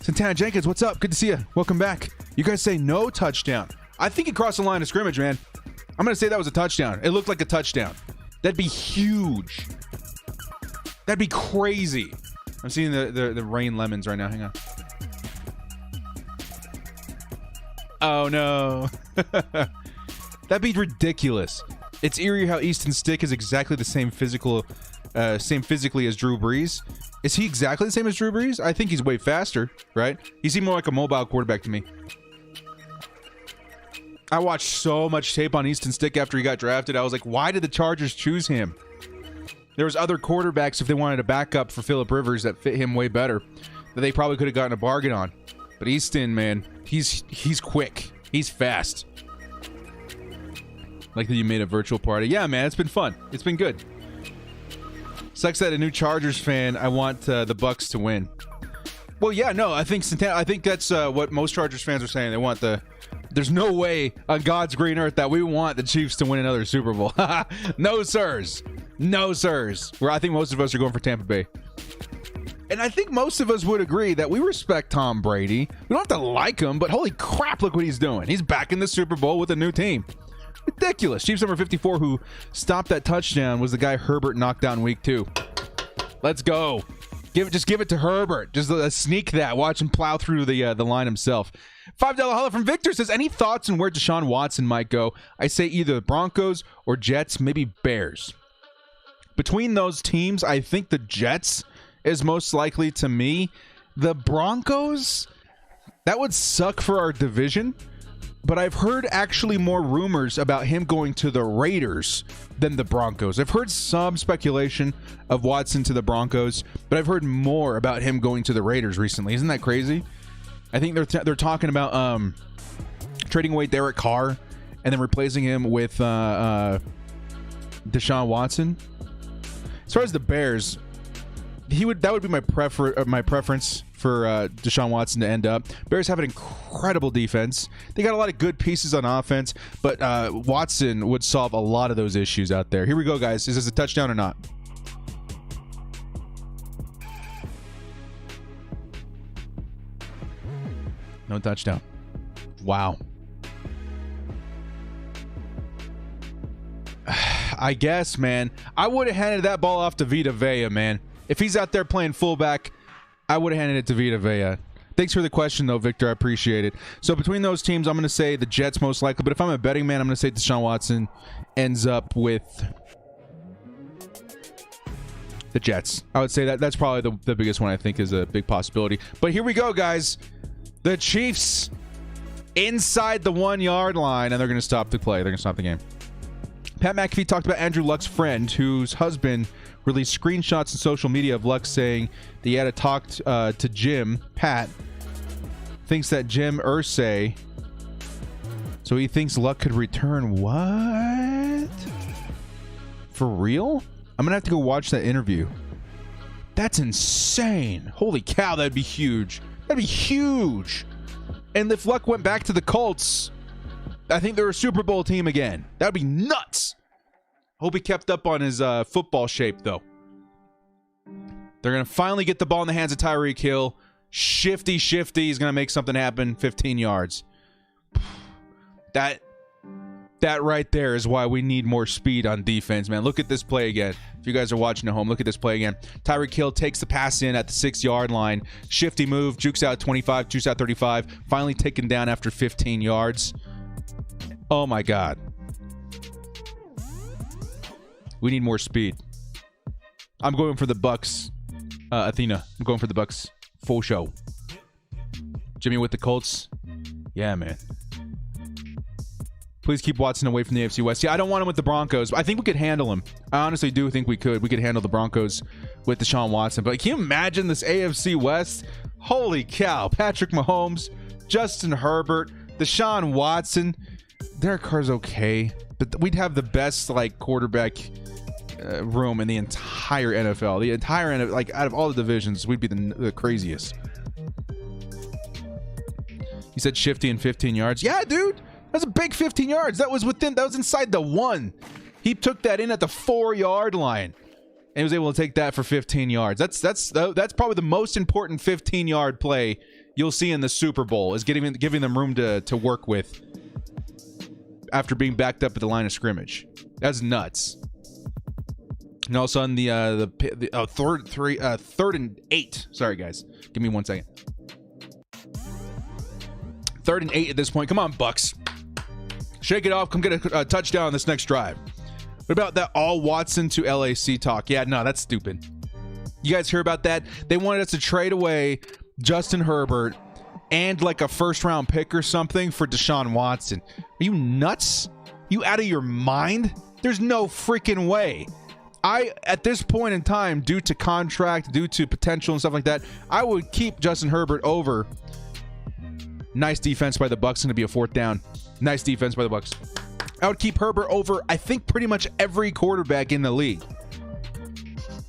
Santana Jenkins, what's up? Good to see you. Welcome back. You guys say no touchdown. I think he crossed the line of scrimmage, man. I'm going to say that was a touchdown. It looked like a touchdown. That'd be huge. That'd be crazy. I'm seeing the rain lemons right now. Hang on. Oh, no. That'd be ridiculous. It's eerie how Easton Stick is exactly the same physically as Drew Brees. Is he exactly the same as Drew Brees? I think he's way faster, right? He seemed more like a mobile quarterback to me. I watched so much tape on Easton Stick after he got drafted. I was like, why did the Chargers choose him? There was other quarterbacks if they wanted a backup for Phillip Rivers that fit him way better that they probably could have gotten a bargain on. But Easton, man, he's quick. He's fast. Like that you made a virtual party. Yeah, man, it's been fun. It's been good. Sucks that a new Chargers fan, I want the Bucks to win. Well, yeah, no, I think that's what most Chargers fans are saying. They want there's no way on God's green earth that we want the Chiefs to win another Super Bowl. No, sirs. No, sirs. Where I think most of us are going for Tampa Bay. And I think most of us would agree that we respect Tom Brady. We don't have to like him, but holy crap, look what he's doing. He's back in the Super Bowl with a new team. Ridiculous. Chiefs number 54 who stopped that touchdown was the guy Herbert knocked down week 2. Let's go. Just give it to Herbert. Just sneak that. Watch him plow through the line himself. $5 holler from Victor says, any thoughts on where Deshaun Watson might go? I say either the Broncos or Jets, maybe Bears. Between those teams, I think the Jets is most likely to me. The Broncos, that would suck for our division, but I've heard actually more rumors about him going to the Raiders than the Broncos. I've heard some speculation of Watson to the Broncos, but I've heard more about him going to the Raiders recently. Isn't that crazy? I think they're talking about trading away Derek Carr and then replacing him with Deshaun Watson. As far as the Bears, that would be my preference for Deshaun Watson to end up. Bears have an incredible defense. They got a lot of good pieces on offense, but Watson would solve a lot of those issues out there. Here we go, guys. Is this a touchdown or not? No touchdown. Wow. I guess, man. I would have handed that ball off to Vita Vea, man. If he's out there playing fullback, I would have handed it to Vita Vea. Thanks for the question, though, Victor. I appreciate it. So between those teams, I'm going to say the Jets most likely. But if I'm a betting man, I'm going to say Deshaun Watson ends up with the Jets. I would say that's probably the biggest one I think is a big possibility. But here we go, guys. The Chiefs inside the 1-yard line, and they're going to stop the play. They're going to stop the game. Pat McAfee talked about Andrew Luck's friend, whose husband released screenshots on social media of Luck saying that he had to talk to Jim. Pat thinks that Jim Irsay, so he thinks Luck could return. What? For real? I'm going to have to go watch that interview. That's insane. Holy cow, that'd be huge. That'd be huge. And if Luck went back to the Colts, I think they're a Super Bowl team again. That'd be nuts. Hope he kept up on his football shape, though. They're going to finally get the ball in the hands of Tyreek Hill. Shifty. He's going to make something happen. 15 yards. That right there is why we need more speed on defense, man. Look at this play again. If you guys are watching at home, look at this play again. Tyreek Hill takes the pass in at the 6-yard line. Shifty move. Jukes out 25. Jukes out 35. Finally taken down after 15 yards. Oh, my God. We need more speed. I'm going for the Bucks. Athena, I'm going for the Bucks. Full show. Jimmy with the Colts. Yeah, man. Please keep Watson away from the AFC West. Yeah, I don't want him with the Broncos. I think we could handle him. I honestly do think we could. We could handle the Broncos with Deshaun Watson. But can you imagine this AFC West? Holy cow. Patrick Mahomes, Justin Herbert, Deshaun Watson. Derek Carr's okay, but we'd have the best quarterback room in the entire NFL. The entire NFL, out of all the divisions, we'd be the craziest. He said shifty and 15 yards. Yeah, dude, that's a big 15 yards. That was inside the 1. He took that in at the 4-yard line and was able to take that for 15 yards. That's probably the most important 15-yard play you'll see in the Super Bowl, is giving them room to work with after being backed up at the line of scrimmage. That's nuts. And all of a sudden, third and 8. Sorry, guys. Give me 1 second. 3rd and 8 at this point. Come on, Bucks. Shake it off. Come get a touchdown on this next drive. What about that all Watson to LAC talk? Yeah, no, that's stupid. You guys hear about that? They wanted us to trade away Justin Herbert and a first-round pick or something for Deshaun Watson. Are you nuts? You out of your mind? There's no freaking way. At this point in time, due to contract, due to potential and stuff like that, I would keep Justin Herbert over. Nice defense by the Bucks. Going to be a 4th down. Nice defense by the Bucks. I would keep Herbert over, I think, pretty much every quarterback in the league.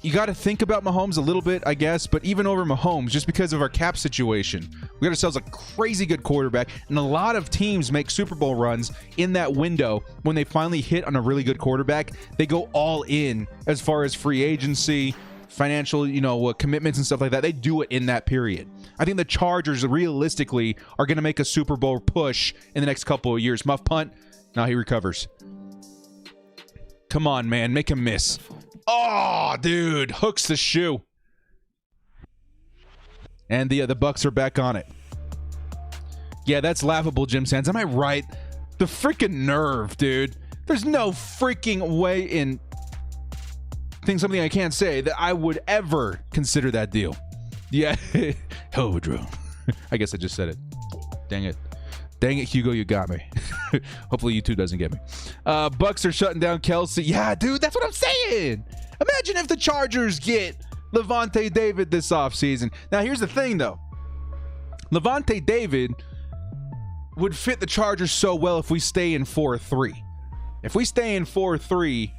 You got to think about Mahomes a little bit, I guess, but even over Mahomes, just because of our cap situation, we got ourselves a crazy good quarterback, and a lot of teams make Super Bowl runs in that window. When they finally hit on a really good quarterback, they go all in as far as free agency, financial, commitments and stuff like that. They do it in that period. I think the Chargers realistically are going to make a Super Bowl push in the next couple of years. Muff punt. Now he recovers. Come on, man. Make him miss. Oh, dude. Hooks the shoe. And the Bucks are back on it. Yeah, that's laughable, Jim Sands. Am I right? The freaking nerve, dude. There's no freaking way in... something I can't say, that I would ever consider that deal. Yeah. Hovedro. I guess I just said it. Dang it. Dang it, Hugo, you got me. Hopefully YouTube doesn't get me. Bucks are shutting down Kelsey. Yeah, dude, that's what I'm saying. Imagine if the Chargers get Levante David this offseason. Now, here's the thing, though. Levante David would fit the Chargers so well if we stay in 4-3. If we stay in 4-3,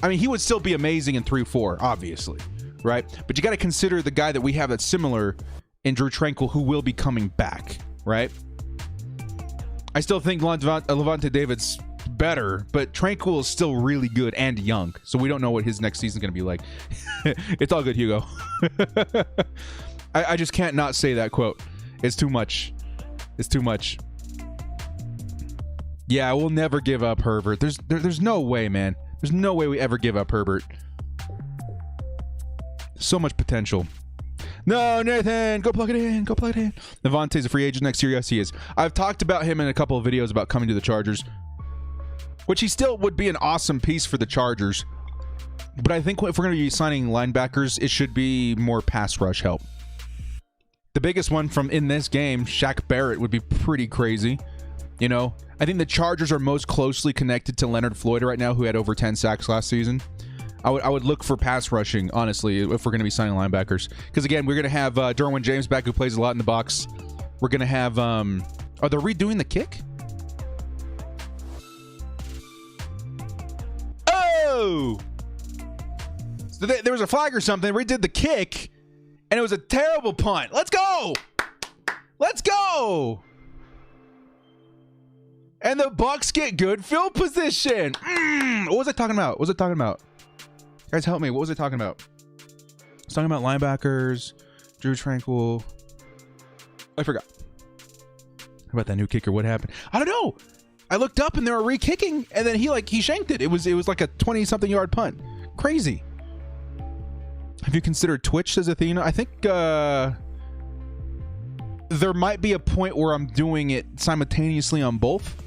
I mean, he would still be amazing in 3-4, obviously, right? But you got to consider the guy that we have that's similar in Drew Tranquil, who will be coming back, right? I still think Levante David's better, but Tranquil is still really good and young, so we don't know what his next season's going to be like. It's all good, Hugo. I just can't not say that quote. It's too much. It's too much. Yeah, we'll never give up Herbert. There's no way, man. There's no way we ever give up Herbert. So much potential. No, Nathan, go plug it in. Go plug it in. Levante's a free agent next year. Yes, he is. I've talked about him in a couple of videos about coming to the Chargers, which he still would be an awesome piece for the Chargers. But I think if we're going to be signing linebackers, it should be more pass rush help. The biggest one from in this game, Shaq Barrett, would be pretty crazy. You know, I think the Chargers are most closely connected to Leonard Floyd right now, who had over 10 sacks last season. I would look for pass rushing, honestly, if we're going to be signing linebackers. Because, again, we're going to have Derwin James back, who plays a lot in the box. We're going to have... are they redoing the kick? Oh! So there was a flag or something. Redid the kick, and it was a terrible punt. Let's go! Let's go! And the Bucks get good field position. What was I talking about? What was I talking about? Guys, help me. What was I talking about? I was talking about linebackers, Drew Tranquil. I forgot. How about that new kicker? What happened? I don't know. I looked up and they were re-kicking, and then he shanked it. It was like a 20-something yard punt. Crazy. Have you considered Twitch as a thing? I think there might be a point where I'm doing it simultaneously on both.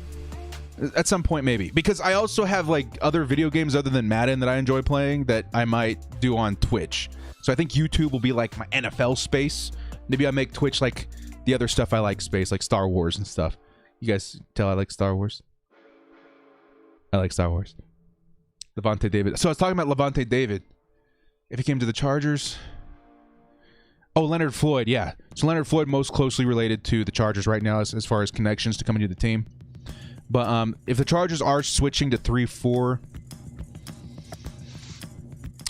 At some point, maybe. Because I also have like other video games other than Madden that I enjoy playing that I might do on Twitch. So I think YouTube will be like my NFL space. Maybe I make Twitch like the other stuff I like space, like Star Wars and stuff. You guys tell I like Star Wars? I like Star Wars. Levante David. So I was talking about Levante David. If he came to the Chargers... Oh, Leonard Floyd, yeah. So Leonard Floyd most closely related to the Chargers right now as far as connections to coming to the team. But if the Chargers are switching to 3-4,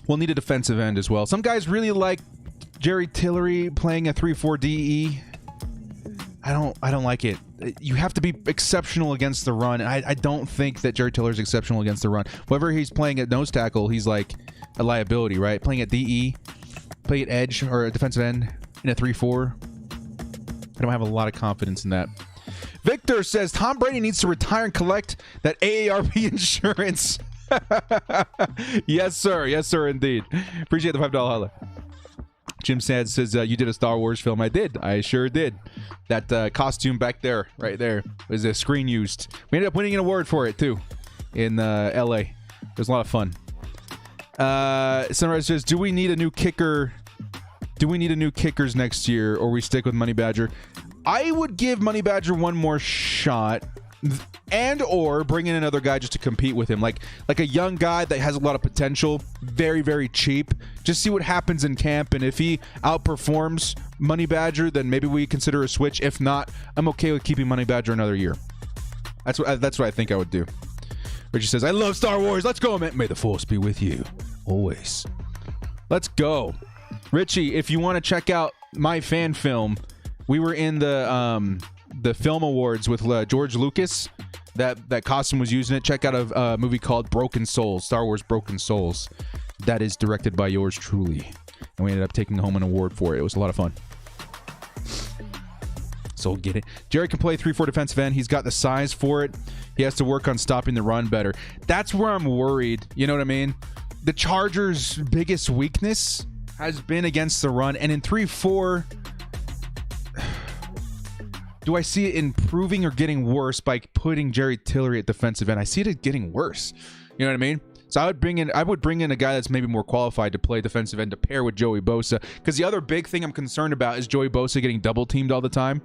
we'll need a defensive end as well. Some guys really like Jerry Tillery playing a 3-4 DE. I don't like it. You have to be exceptional against the run. I don't think that Jerry Tillery is exceptional against the run. Whenever he's playing at nose tackle, he's like a liability, right? Playing at DE, play at edge or a defensive end in a 3-4. I don't have a lot of confidence in that. Victor says Tom Brady needs to retire and collect that AARP insurance. Yes, sir. Yes, sir, indeed. Appreciate the $5 holla. Jim Sad says, you did a Star Wars film. I did. I sure did. That costume back there, right there, was a screen used. We ended up winning an award for it, too, in LA. It was a lot of fun. Sunrise says, do we need a new kicker? Do we need a new kickers next year, or we stick with Money Badger? I would give Money Badger one more shot, and or bring in another guy just to compete with him, like a young guy that has a lot of potential, very, very cheap. Just see what happens in camp, and if he outperforms Money Badger, then maybe we consider a switch. If not, I'm okay with keeping Money Badger another year. That's what I think I would do. Richie says, I love Star Wars. Let's go, man. May the Force be with you always. Let's go. Richie, if you want to check out my fan film, we were in the film awards with George Lucas. That costume was using it. Check out a movie called Broken Souls, Star Wars Broken Souls. That is directed by yours truly. And we ended up taking home an award for it. It was a lot of fun. So get it. Jerry can play 3-4 defensive end. He's got the size for it. He has to work on stopping the run better. That's where I'm worried. You know what I mean? The Chargers' biggest weakness has been against the run. And in 3-4... do I see it improving or getting worse by putting Jerry Tillery at defensive end? I see it getting worse. You know what I mean? So I would bring in a guy that's maybe more qualified to play defensive end to pair with Joey Bosa. Because the other big thing I'm concerned about is Joey Bosa getting double teamed all the time.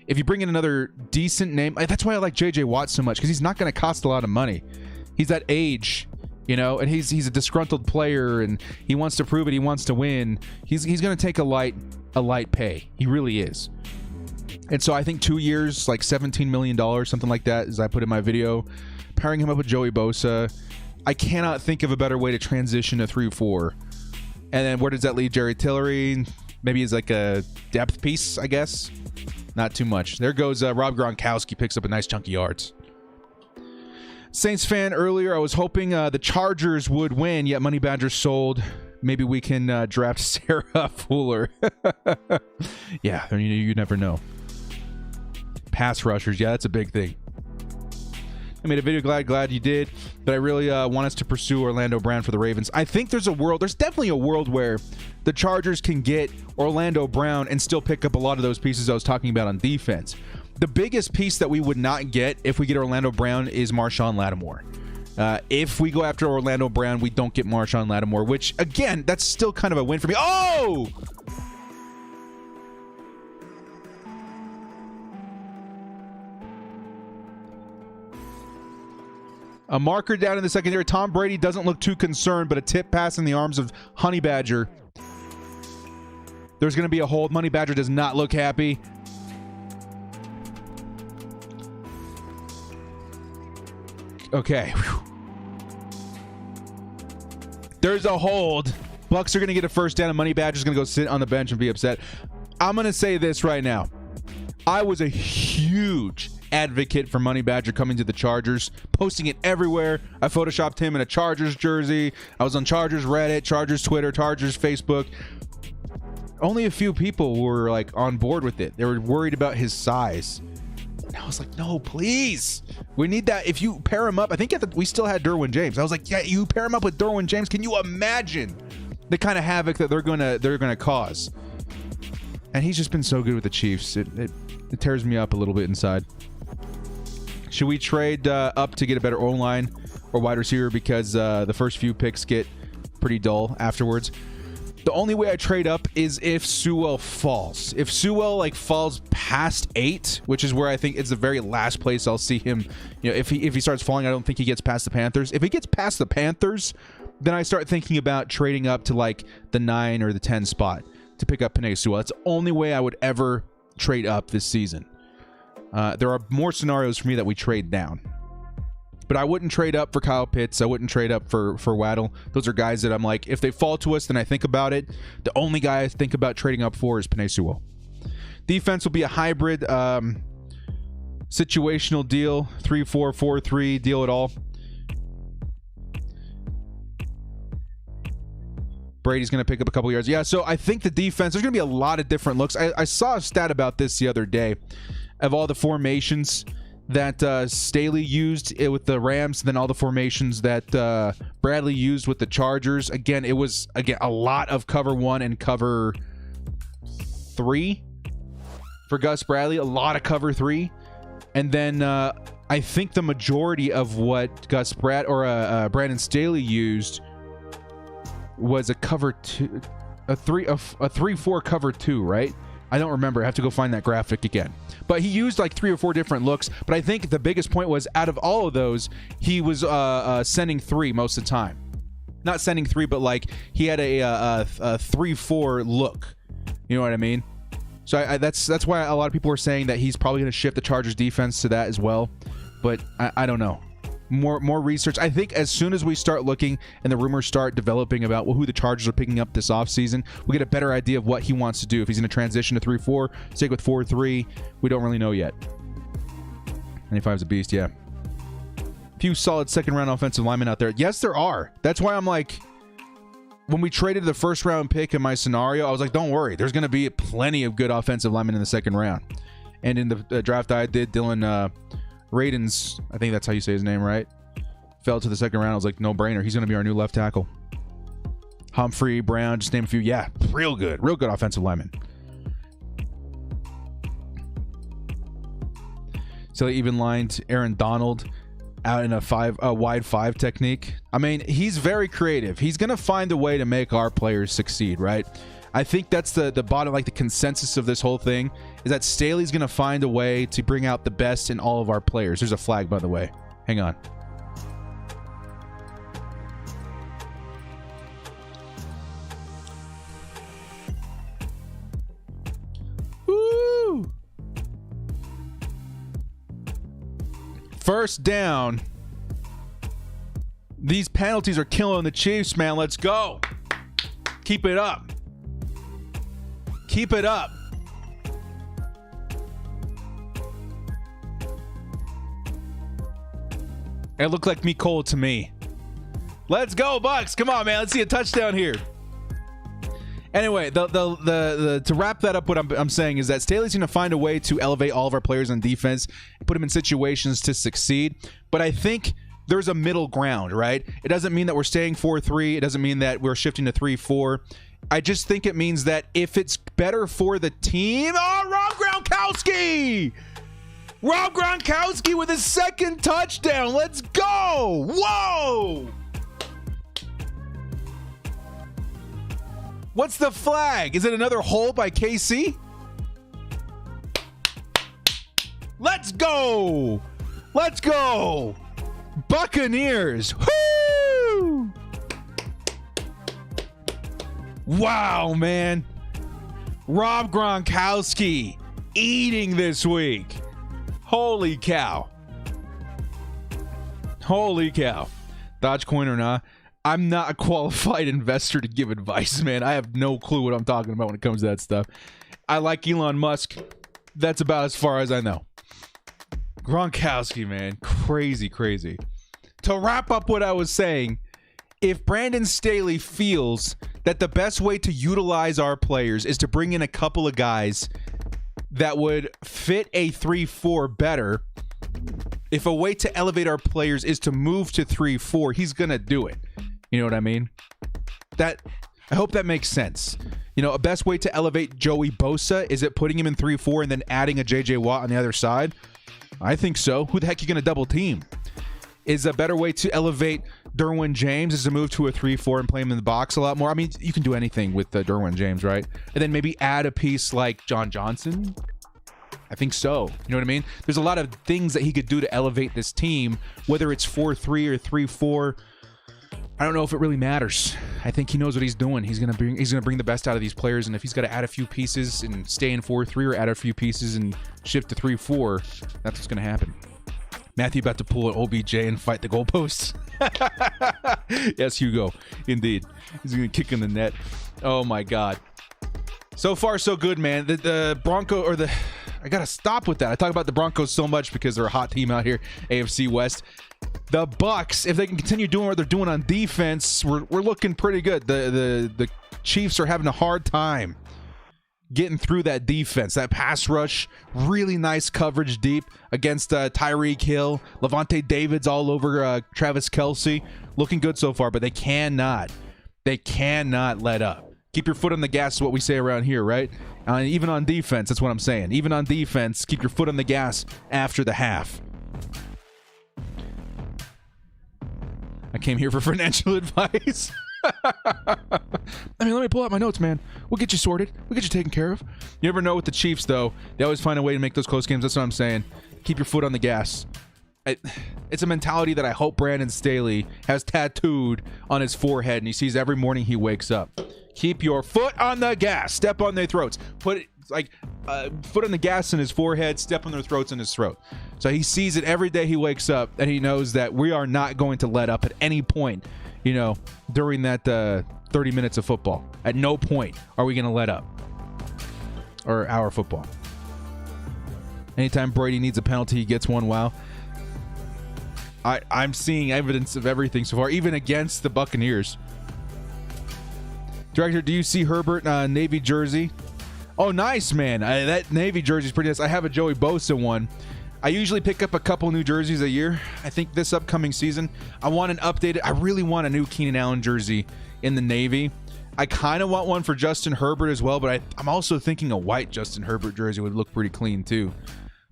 If you bring in another decent name, that's why I like J.J. Watt so much, because he's not going to cost a lot of money. He's that age, you know, and he's a disgruntled player, and he wants to prove it. He wants to win. He's going to take a light pay. He really is. And so I think 2 years, like $17 million, something like that, as I put in my video, pairing him up with Joey Bosa. I cannot think of a better way to transition to 3-4. And then where does that leave Jerry Tillery? Maybe he's like a depth piece, I guess. Not too much. There goes Rob Gronkowski, picks up a nice chunk of yards. Saints fan earlier, I was hoping the Chargers would win, yet Money Badger sold. Maybe we can draft Sarah Fuller. Yeah, you never know. Pass rushers, yeah, that's a big thing. I made a video, glad you did, but I really want us to pursue Orlando Brown for the Ravens. I think there's definitely a world where the Chargers can get Orlando Brown and still pick up a lot of those pieces I was talking about on defense. The biggest piece that we would not get if we get Orlando Brown is Marshawn Lattimore. If we go after Orlando Brown, we don't get Marshawn Lattimore, which, again, that's still kind of a win for me. Oh! A marker down in the secondary. Tom Brady doesn't look too concerned, but a tip pass in the arms of Honey Badger. There's going to be a hold. Money Badger does not look happy. Okay. Whew. There's a hold. Bucks are going to get a first down, and Money Badger's going to go sit on the bench and be upset. I'm going to say this right now. I was a huge advocate for Money Badger coming to the Chargers, posting it everywhere. I photoshopped him in a Chargers jersey. I was on Chargers Reddit, Chargers Twitter, Chargers Facebook. Only a few people were like on board with it. They were worried about his size. And I was like, no, please. We need that. If you pair him up, I think we still had Derwin James. I was like, yeah, you pair him up with Derwin James. Can you imagine the kind of havoc that they're gonna cause? And he's just been so good with the Chiefs. It tears me up a little bit inside. Should we trade up to get a better O-line or wide receiver, because the first few picks get pretty dull afterwards? The only way I trade up is if Sewell falls. If Sewell falls past 8, which is where I think it's the very last place I'll see him. You know, if he starts falling, I don't think he gets past the Panthers. If he gets past the Panthers, then I start thinking about trading up to like the 9 or the 10 spot to pick up Penei Sewell. That's the only way I would ever trade up this season. There are more scenarios for me that we trade down. But I wouldn't trade up for Kyle Pitts. I wouldn't trade up for Waddle. Those are guys that I'm like, if they fall to us, then I think about it. The only guy I think about trading up for is Penei Sewell. Defense will be a hybrid situational deal. 3-4, 4-3 deal at all. Brady's going to pick up a couple yards. Yeah, so I think the defense, there's going to be a lot of different looks. I saw a stat about this the other day of all the formations that Staley used with the Rams, then all the formations that Bradley used with the Chargers. Again, it was a lot of cover 1 and cover 3 for Gus Bradley. A lot of cover 3, and then I think the majority of what Brandon Staley used was a cover 2, a 3-4 cover 2, right? I don't remember. I have to go find that graphic again. But he used like 3 or 4 different looks. But I think the biggest point was, out of all of those, he was sending 3 most of the time. Not sending 3, but like he had a 3-4 look. You know what I mean? So that's why a lot of people are saying that he's probably going to shift the Chargers defense to that as well. But I don't know. More research. I think as soon as we start looking and the rumors start developing about who the Chargers are picking up this offseason, we'll get a better idea of what he wants to do. If he's going to transition to 3-4, stick with 4-3, we don't really know yet. 95 is a beast, yeah. Few solid second-round offensive linemen out there. Yes, there are. That's why I'm like, when we traded the first-round pick in my scenario, I was like, don't worry. There's going to be plenty of good offensive linemen in the second round. And in the draft I did, Dylan Radins, I think that's how you say his name, right? Fell to the second round. I was like, no brainer. He's going to be our new left tackle. Humphrey, Brown, just name a few. Yeah, real good offensive lineman. So they even lined Aaron Donald. out in a wide 5 technique. I mean, he's very creative. He's going to find a way to make our players succeed, right? I think that's the bottom, like the consensus of this whole thing, is that Staley's going to find a way to bring out the best in all of our players. There's a flag, by the way. Hang on. Woo! First down. These penalties are killing the Chiefs, man. Let's go. Keep it up. Keep it up. It looked like me cold to me. Let's go, Bucks. Come on, man. Let's see a touchdown here. Anyway, to wrap that up, what I'm saying is that Staley's going to find a way to elevate all of our players on defense and put them in situations to succeed. But I think there's a middle ground, right? It doesn't mean that we're staying 4-3. It doesn't mean that we're shifting to 3-4. I just think it means that if it's better for the team... Oh, Rob Gronkowski! Rob Gronkowski with his second touchdown. Let's go! Whoa! What's the flag? Is it another hole by KC? Let's go! Let's go! Buccaneers! Woo! Wow, man. Rob Gronkowski eating this week. Holy cow. Holy cow. Dogecoin or not, I'm not a qualified investor to give advice, man. I have no clue what I'm talking about when it comes to that stuff. I like Elon Musk. That's about as far as I know. Gronkowski, man. Crazy, crazy. To wrap up what I was saying, if Brandon Staley feels that the best way to utilize our players is to bring in a couple of guys that would fit a 3-4 better, if a way to elevate our players is to move to 3-4, he's going to do it. You know what I mean? I hope that makes sense. You know, a best way to elevate Joey Bosa, is it putting him in 3-4 and then adding a JJ Watt on the other side? I think so. Who the heck are you going to double team? Is a better way to elevate Derwin James is to move to a 3-4 and play him in the box a lot more. I mean, you can do anything with Derwin James, right? And then maybe add a piece like John Johnson. I think so. You know what I mean? There's a lot of things that he could do to elevate this team, whether it's 4-3 or 3-4. I don't know if it really matters. I think he knows what he's doing. He's gonna bring the best out of these players, and if he's got to add a few pieces and stay in 4-3 or add a few pieces and shift to 3-4, that's what's gonna happen. Matthew about to pull an OBJ and fight the goalposts. Yes, Hugo. Indeed. He's going to kick in the net. Oh, my God. So far, so good, man. The Bronco, or the... I got to stop with that. I talk about the Broncos so much because they're a hot team out here, AFC West. The Bucks, if they can continue doing what they're doing on defense, we're looking pretty good. The Chiefs are having a hard time getting through that defense, that pass rush. Really nice coverage deep against Tyreek Hill. Levante David's all over Travis Kelce. Looking good so far, but they cannot let up. Keep your foot on the gas is what we say around here, right? Even on defense, that's what I'm saying. Even on defense, keep your foot on the gas after the half. I came here for financial advice. I mean, let me pull out my notes, man. We'll get you sorted. We'll get you taken care of. You never know with the Chiefs, though. They always find a way to make those close games. That's what I'm saying. Keep your foot on the gas. It's a mentality that I hope Brandon Staley has tattooed on his forehead, and he sees every morning he wakes up. Keep your foot on the gas. Step on their throats. Put it like foot on the gas in his forehead, step on their throats in his throat. So he sees it every day he wakes up, and he knows that we are not going to let up at any point, you know, during that 30 minutes of football. At no point are we going to let up. Or our football. Anytime Brady needs a penalty, he gets one. Wow. I'm seeing evidence of everything so far, even against the Buccaneers. Director, do you see Herbert Navy jersey? Oh, nice, man. That Navy jersey is pretty nice. I have a Joey Bosa one. I usually pick up a couple new jerseys a year. I think this upcoming season, I want an updated. I really want a new Keenan Allen jersey in the Navy. I kind of want one for Justin Herbert as well, but I'm also thinking a white Justin Herbert jersey would look pretty clean too.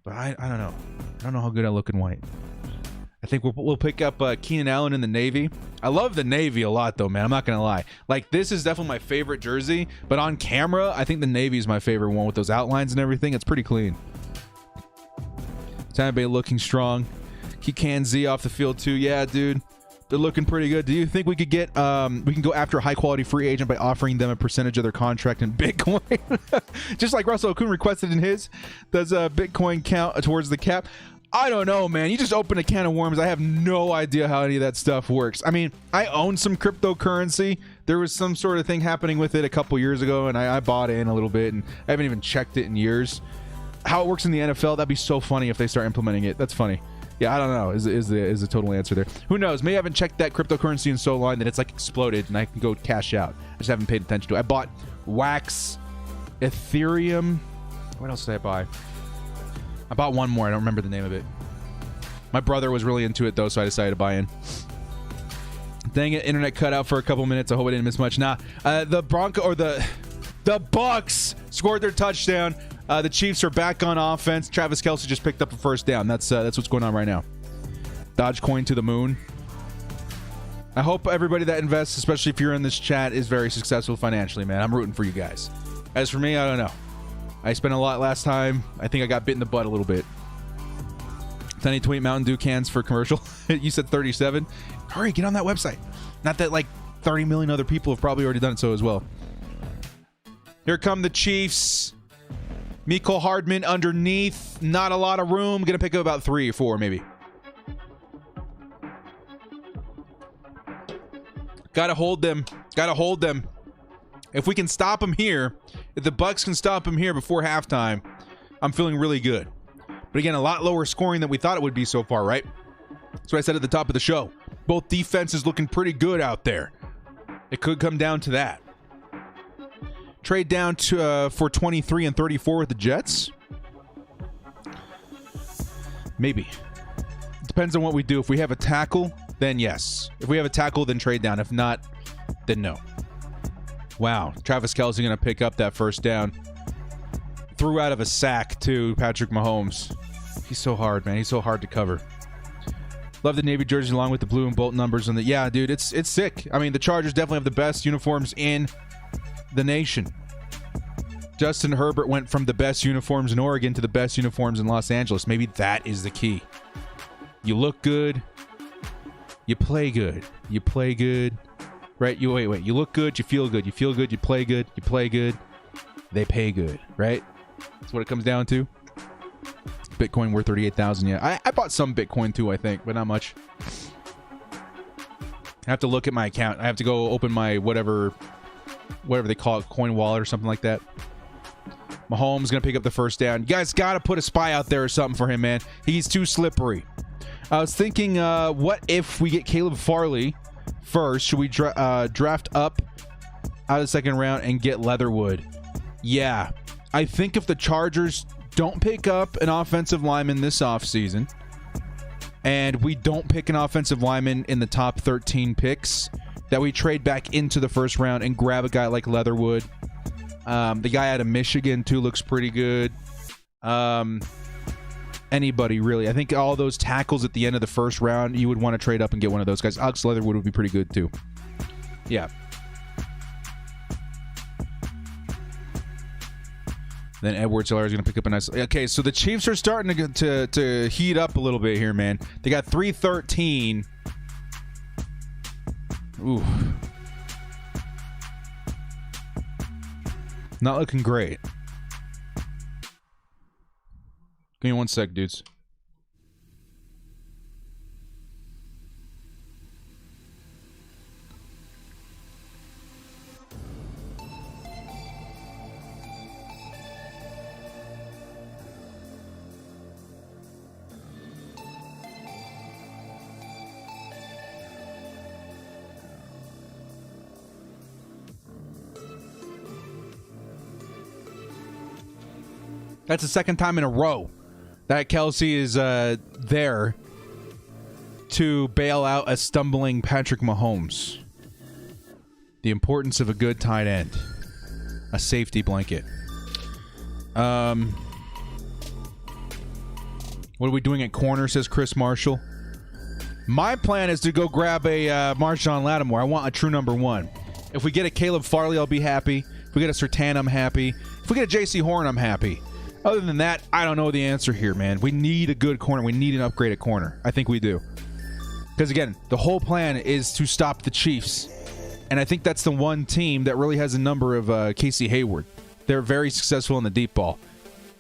But I don't know. I don't know how good I look in white. I think we'll pick up Keenan Allen in the Navy. I love the Navy a lot, though, man. I'm not going to lie. Like, this is definitely my favorite jersey, but on camera, I think the Navy is my favorite one with those outlines and everything. It's pretty clean. Tampa Bay looking strong. Keep Can Z off the field, too. Yeah, dude. They're looking pretty good. Do you think we could get, we can go after a high-quality free agent by offering them a percentage of their contract in Bitcoin? Just like Russell Okun requested in his. Does Bitcoin count towards the cap? I don't know, man. You just open a can of worms. I have no idea how any of that stuff works. I mean, I own some cryptocurrency. There was some sort of thing happening with it a couple years ago, and I bought in a little bit, and I haven't even checked it in years. How it works in the NFL, that'd be so funny if they start implementing it. That's funny. Yeah, I don't know. Is the total answer there? Who knows? Maybe I haven't checked that cryptocurrency in so long that it's like exploded, and I can go cash out. I just haven't paid attention to it. I bought Wax, Ethereum. What else did I buy? I bought one more. I don't remember the name of it. My brother was really into it, though, so I decided to buy in. Dang it, internet cut out for a couple minutes. I hope I didn't miss much. Nah, the Bucks scored their touchdown. The Chiefs are back on offense. Travis Kelce just picked up a first down. That's what's going on right now. Dogecoin to the moon. I hope everybody that invests, especially if you're in this chat, is very successful financially, man. I'm rooting for you guys. As for me, I don't know. I spent a lot last time. I think I got bit in the butt a little bit. Tiny tweet Mountain Dew cans for commercial. You said 37. Hurry, get on that website. Not that like 30 million other people have probably already done it so as well. Here come the Chiefs. Mecole Hardman underneath. Not a lot of room. Gonna pick up about 3 or 4 maybe. Gotta hold them. Gotta hold them. If we can stop them here, if the Bucks can stop them here before halftime, I'm feeling really good. But again, a lot lower scoring than we thought it would be so far, right? That's what I said at the top of the show. Both defenses looking pretty good out there. It could come down to that. Trade down to for 23 and 34 with the Jets? Maybe. Depends on what we do. If we have a tackle, then yes. If we have a tackle, then trade down. If not, then no. Wow. Travis Kelce going to pick up that first down. Threw out of a sack to Patrick Mahomes. He's so hard, man. He's so hard to cover. Love the Navy jersey along with the blue and bolt numbers. And yeah, dude, it's sick. I mean, the Chargers definitely have the best uniforms in the nation. Justin Herbert went from the best uniforms in Oregon to the best uniforms in Los Angeles. Maybe that is the key. You look good. You play good. You play good. Right? You wait. You look good. You feel good. You feel good. You play good. You play good. They pay good. Right? That's what it comes down to. Bitcoin worth 38,000. Yeah, I bought some Bitcoin too, I think, but not much. I have to look at my account. I have to go open my whatever they call it, coin wallet or something like that. Mahomes gonna pick up the first down. You guys gotta put a spy out there or something for him, man. He's too slippery. I was thinking, what if we get Caleb Farley first? Should we draft up out of the second round and get Leatherwood? Yeah. I think if the Chargers don't pick up an offensive lineman this offseason, and we don't pick an offensive lineman in the top 13 picks, that we trade back into the first round and grab a guy like Leatherwood. The guy out of Michigan, too, looks pretty good. Anybody, really. I think all those tackles at the end of the first round, you would want to trade up and get one of those guys. Alex Leatherwood would be pretty good, too. Yeah. Then Edwards-Helaire is going to pick up a nice... Okay, so the Chiefs are starting to heat up a little bit here, man. They got 313. Ooh. Not looking great. Give me 1 sec, dudes. That's the second time in a row that Kelce is there to bail out a stumbling Patrick Mahomes. The importance of a good tight end. A safety blanket. What are we doing at corner, says Chris Marshall. My plan is to go grab a Marshawn Lattimore. I want a true number one. If we get a Caleb Farley, I'll be happy. If we get a Surtain, I'm happy. If we get a J.C. Horn, I'm happy. Other than that, I don't know the answer here, man. We need a good corner. We need an upgraded corner. I think we do. Because, again, the whole plan is to stop the Chiefs. And I think that's the one team that really has a number of Casey Hayward. They're very successful in the deep ball,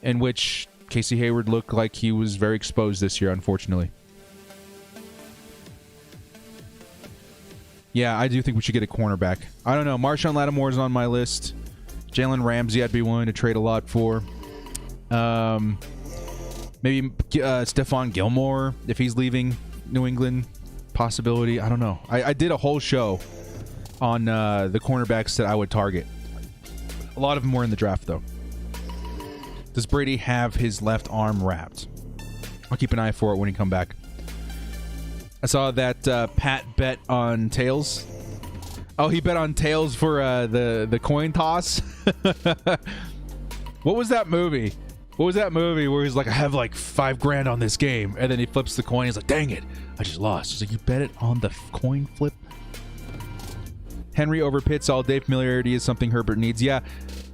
in which Casey Hayward looked like he was very exposed this year, unfortunately. Yeah, I do think we should get a cornerback. I don't know. Marshawn Lattimore is on my list. Jalen Ramsey I'd be willing to trade a lot for. Maybe Stephon Gilmore if he's leaving New England. Possibility. I don't know. I did a whole show on the cornerbacks that I would target. A lot of them were in the draft, though. Does Brady have his left arm wrapped? I'll keep an eye for it when he come back. I saw that Pat bet on tails. Oh, he bet on tails for the coin toss. What was that movie? What was that movie where he's like, I have like $5,000 on this game, and then he flips the coin. He's like, dang it, I just lost. He's like, you bet it on the coin flip? Henry over Pitts all day. Familiarity is something Herbert needs. Yeah,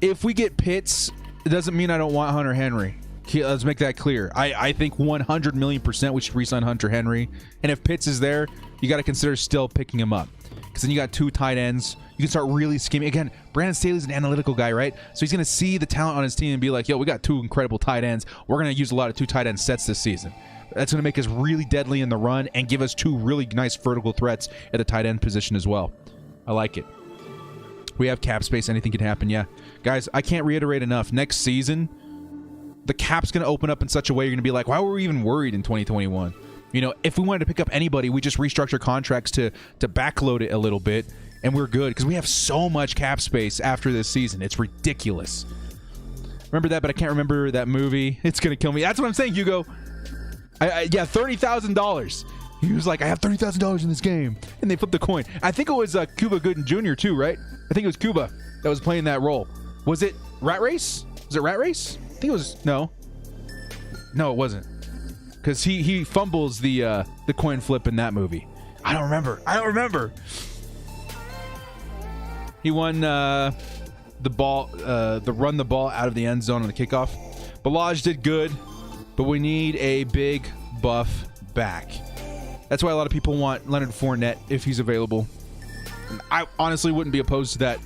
if we get Pitts, it doesn't mean I don't want Hunter Henry. Let's make that clear. I think 100 million% we should re-sign Hunter Henry. And if Pitts is there, you got to consider still picking him up. Because then you got two tight ends. You can start really scheming. Again, Brandon Staley's an analytical guy, right? So he's going to see the talent on his team and be like, yo, we got two incredible tight ends. We're going to use a lot of two tight end sets this season. That's going to make us really deadly in the run and give us two really nice vertical threats at the tight end position as well. I like it. We have cap space. Anything can happen, yeah. Guys, I can't reiterate enough. Next season, the cap's going to open up in such a way you're going to be like, why were we even worried in 2021? You know, if we wanted to pick up anybody, we just restructure contracts to backload it a little bit, and we're good because we have so much cap space after this season. It's ridiculous. Remember that, but I can't remember that movie. It's going to kill me. That's what I'm saying, Hugo. Yeah, $30,000. He was like, I have $30,000 in this game. And they flipped the coin. I think it was Cuba Gooding Jr. too, right? I think it was Cuba that was playing that role. Was it Rat Race? Was it Rat Race? I think it was. No, it wasn't. Because he fumbles the coin flip in that movie. I don't remember. He won the ball, run the ball out of the end zone on the kickoff. Balaj did good, but we need a big buff back. That's why a lot of people want Leonard Fournette if he's available. I honestly wouldn't be opposed to that.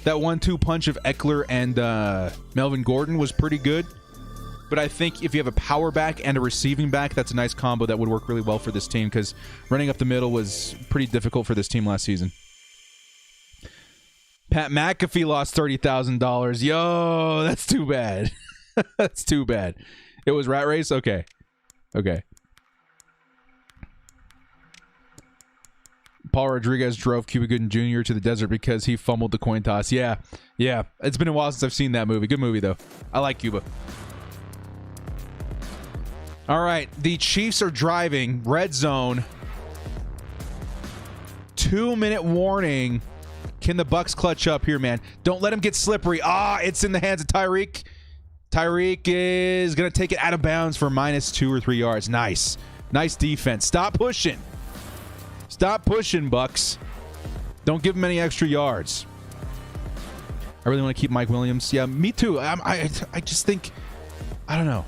That 1-2 punch of Eckler and Melvin Gordon was pretty good. But I think if you have a power back and a receiving back, that's a nice combo that would work really well for this team because running up the middle was pretty difficult for this team last season. Pat McAfee lost $30,000. Yo, that's too bad. That's too bad. It was Rat Race? Okay. Paul Rodriguez drove Cuba Gooding Jr. to the desert because he fumbled the coin toss. Yeah. It's been a while since I've seen that movie. Good movie, though. I like Cuba. All right. The Chiefs are driving. Red zone. 2-minute warning. Can the Bucks clutch up here, man? Don't let them get slippery. It's in the hands of Tyreek. Tyreek is going to take it out of bounds for -2 or 3 yards. Nice defense. Stop pushing. Bucks. Don't give him any extra yards. I really want to keep Mike Williams. Yeah, me too. I just think, I don't know.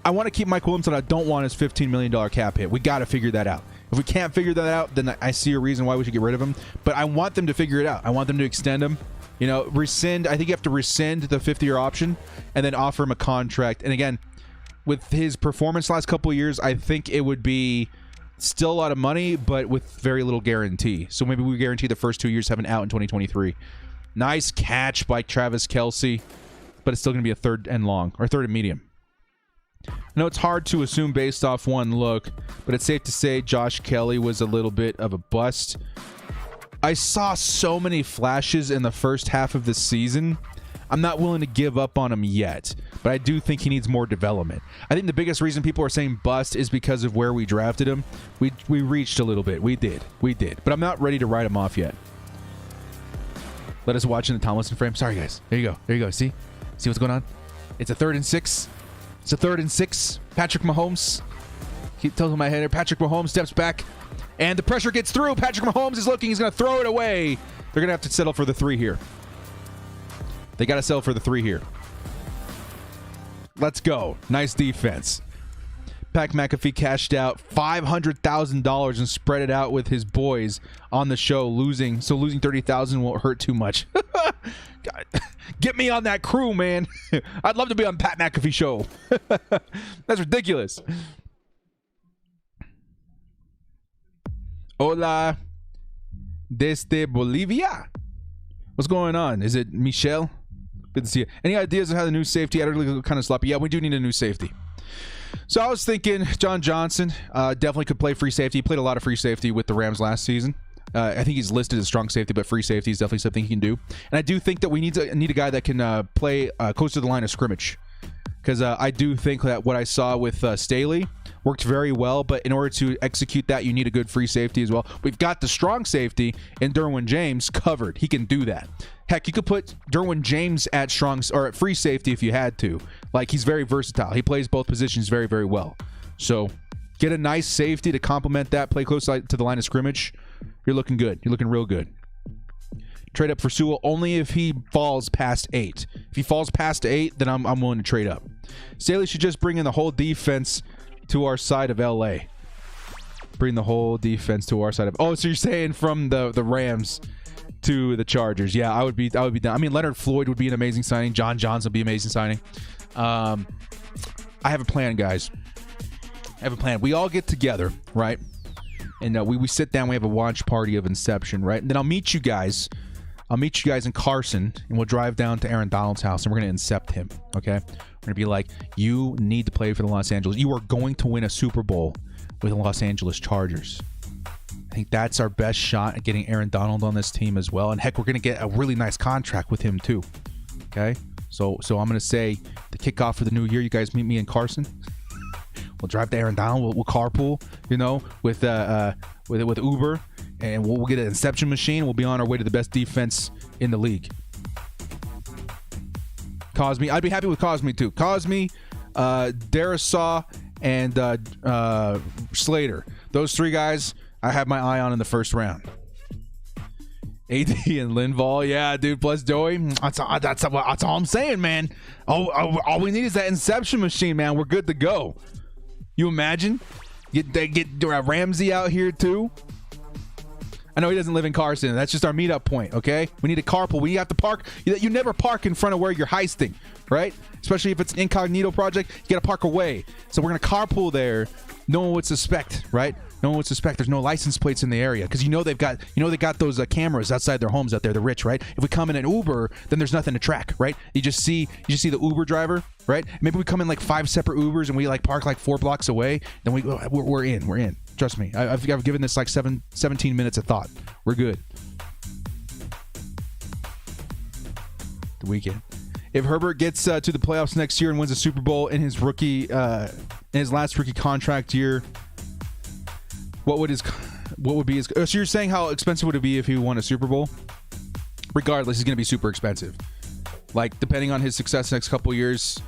I want to keep Mike Williams, and I don't want his $15 million cap hit. We got to figure that out. If we can't figure that out, then I see a reason why we should get rid of him. But I want them to figure it out. I want them to extend him. You know, rescind. I think you have to rescind the 50-year option and then offer him a contract. And again, with his performance last couple of years, I think it would be still a lot of money, but with very little guarantee. So maybe we guarantee the first 2 years have an out in 2023. Nice catch by Travis Kelce, but it's still going to be a third and long, or third and medium. I know it's hard to assume based off one look, but it's safe to say Josh Kelly was a little bit of a bust. I saw so many flashes in the first half of the season. I'm not willing to give up on him yet, but I do think he needs more development. I think the biggest reason people are saying bust is because of where we drafted him. We reached a little bit. We did. But I'm not ready to write him off yet. Let us watch in the Tomlinson frame. Sorry, guys. There you go. See what's going on? It's a 3rd and 6. Patrick Mahomes. Keep tilting my head here. Patrick Mahomes steps back, and the pressure gets through. Patrick Mahomes is looking. He's going to throw it away. They're going to have to settle for the 3 here. They got to settle for the 3 here. Let's go. Nice defense. Pat McAfee cashed out $500,000 and spread it out with his boys on the show, losing. So losing $30,000 won't hurt too much. God, get me on that crew, man. I'd love to be on Pat McAfee show. That's ridiculous. Hola, desde Bolivia. What's going on? Is it Michelle? Good to see you. Any ideas on how the new safety editor kind of sloppy? Yeah, we do need a new safety. So I was thinking John Johnson definitely could play free safety. He played a lot of free safety with the Rams last season. I think he's listed as strong safety, but free safety is definitely something he can do. And I do think that we need a guy that can play close to the line of scrimmage. Because I do think that what I saw with Staley worked very well, but in order to execute that, you need a good free safety as well. We've got the strong safety in Derwin James covered. He can do that. Heck, you could put Derwin James at strong or at free safety if you had to. Like, he's very versatile. He plays both positions very, very well. So get a nice safety to complement that. Play close to the line of scrimmage. You're looking good. You're looking real good. Trade up for Sewell only if he falls past 8. If he falls past 8, then I'm willing to trade up. Staley should just bring in the whole defense to our side of LA. Bring the whole defense to our side of. Oh, so you're saying from the Rams to the Chargers? Yeah, I would be down. I mean, Leonard Floyd would be an amazing signing. John Johnson would be an amazing signing. I have a plan, guys. I have a plan. We all get together, right? And we sit down. We have a watch party of Inception, right? And then I'll meet you guys in Carson, and we'll drive down to Aaron Donald's house, and we're going to incept him, okay? We're going to be like, you need to play for the Los Angeles. You are going to win a Super Bowl with the Los Angeles Chargers. I think that's our best shot at getting Aaron Donald on this team as well. And heck, we're going to get a really nice contract with him too, okay? So I'm going to say the kickoff for the new year, you guys meet me in Carson. We'll drive to Aaron Donald. We'll carpool, with Uber. And we'll get an Inception machine. We'll be on our way to the best defense in the league. Cosme, I'd be happy with Cosme too. Cosme, Darisaw, and Slater. Those 3 guys I have my eye on in the first round. AD and Linval, yeah, dude. Plus Joey. That's all I'm saying, man. All we need is that Inception machine, man. We're good to go. You imagine? Get Ramsey out here too. I know he doesn't live in Carson. That's just our meetup point, okay? We need a carpool. We have to park. You never park in front of where you're heisting, right? Especially if it's an incognito project, you got to park away. So we're going to carpool there. No one would suspect, right? No one would suspect. There's no license plates in the area because they got those cameras outside their homes out there. They're rich, right? If we come in an Uber, then there's nothing to track, right? You just see the Uber driver, right? Maybe we come in like 5 separate Ubers and we park like 4 blocks away. Then we're in. Trust me. I've given this like 17 minutes of thought. We're good. The weekend. If Herbert gets to the playoffs next year and wins a Super Bowl in his last rookie contract year, what would be his? So you're saying how expensive would it be if he won a Super Bowl? Regardless, he's going to be super expensive. Like, depending on his success next couple years,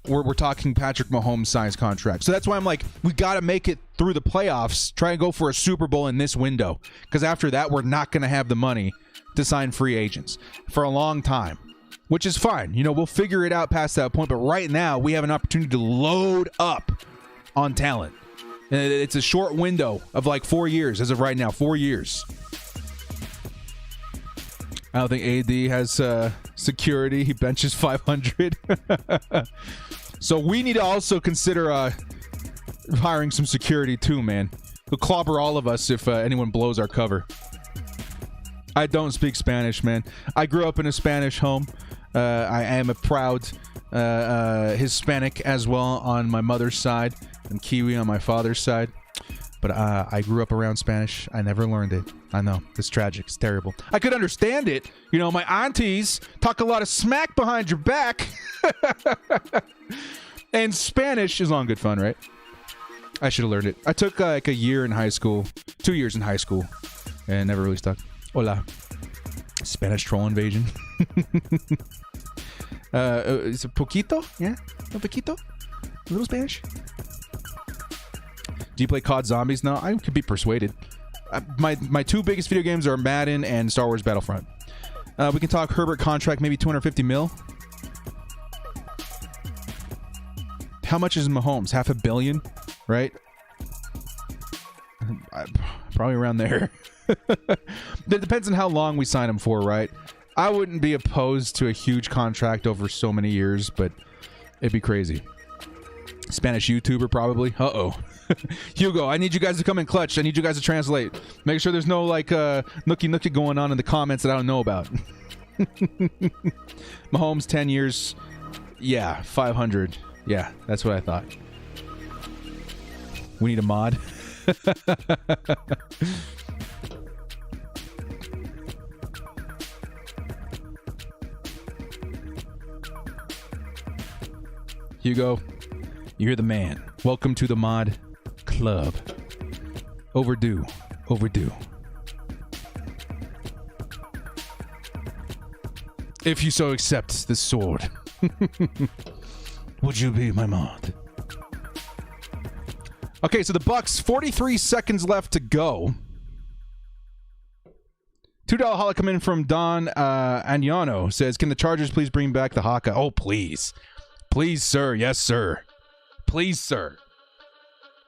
we're talking Patrick Mahomes size contract. So that's why I'm like, we got to make it through the playoffs, try and go for a Super Bowl in this window. Because after that, we're not going to have the money to sign free agents for a long time, which is fine. We'll figure it out past that point. But right now, we have an opportunity to load up on talent. And it's a short window of like 4 years as of right now. 4 years. I don't think AD has security. He benches 500. So we need to also consider hiring some security too, man. He'll clobber all of us if anyone blows our cover. I don't speak Spanish, man. I grew up in a Spanish home. I am a proud Hispanic as well on my mother's side and Kiwi on my father's side. But I grew up around Spanish. I never learned it. I know. It's tragic. It's terrible. I could understand it. My aunties talk a lot of smack behind your back. And Spanish is all good fun, right? I should have learned it. I took like a year in high school. 2 years in high school. And never really stuck. Hola. Spanish troll invasion. Is it poquito? Yeah? A poquito? A little Spanish? Do you play COD Zombies? No, I could be persuaded. My two biggest video games are Madden and Star Wars Battlefront. We can talk Herbert contract, maybe 250 mil. How much is Mahomes? $500 million, right? Probably around there. It depends on how long we sign him for, right? I wouldn't be opposed to a huge contract over so many years, but it'd be crazy. Spanish YouTuber, probably. Uh-oh. Hugo, I need you guys to come in clutch. I need you guys to translate. Make sure there's no, like, nookie going on in the comments that I don't know about. Mahomes, 10 years. Yeah, 500. Yeah, that's what I thought. We need a mod. Hugo, you're the man. Welcome to the mod club. Overdue. If you so accept this sword, would you be my mod? Okay, so the Bucks, 43 seconds left to go. $2 holla come in from Don Agnano. Says, can the Chargers please bring back the Haka? Oh, please. Please, sir. Yes, sir. Please, sir.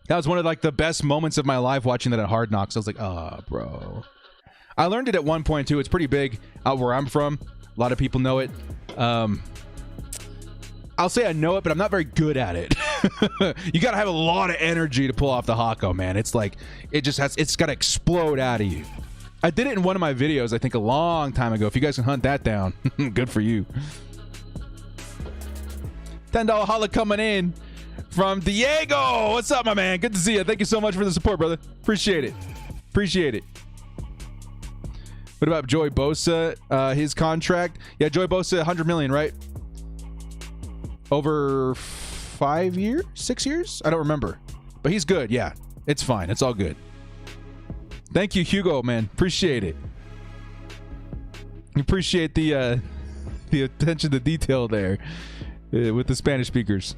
That was one of, like, the best moments of my life watching that at Hard Knocks. I was like, oh, bro. I learned it at one point, too. It's pretty big out where I'm from. A lot of people know it. I'll say I know it, but I'm not very good at it. You got to have a lot of energy to pull off the Hako, man. It's like, it's got to explode out of you. I did it in one of my videos, I think, a long time ago. If you guys can hunt that down, good for you. $10 holla coming in from Diego. What's up, my man? Good to see you. Thank you so much for the support, brother. Appreciate it. Appreciate it. What about Joey Bosa? His contract? Yeah, Joey Bosa, $100 million, right? Over 5 years? 6 years? I don't remember. But he's good, yeah. It's fine. It's all good. Thank you, Hugo, man. Appreciate it. Appreciate the attention to detail there with the Spanish speakers.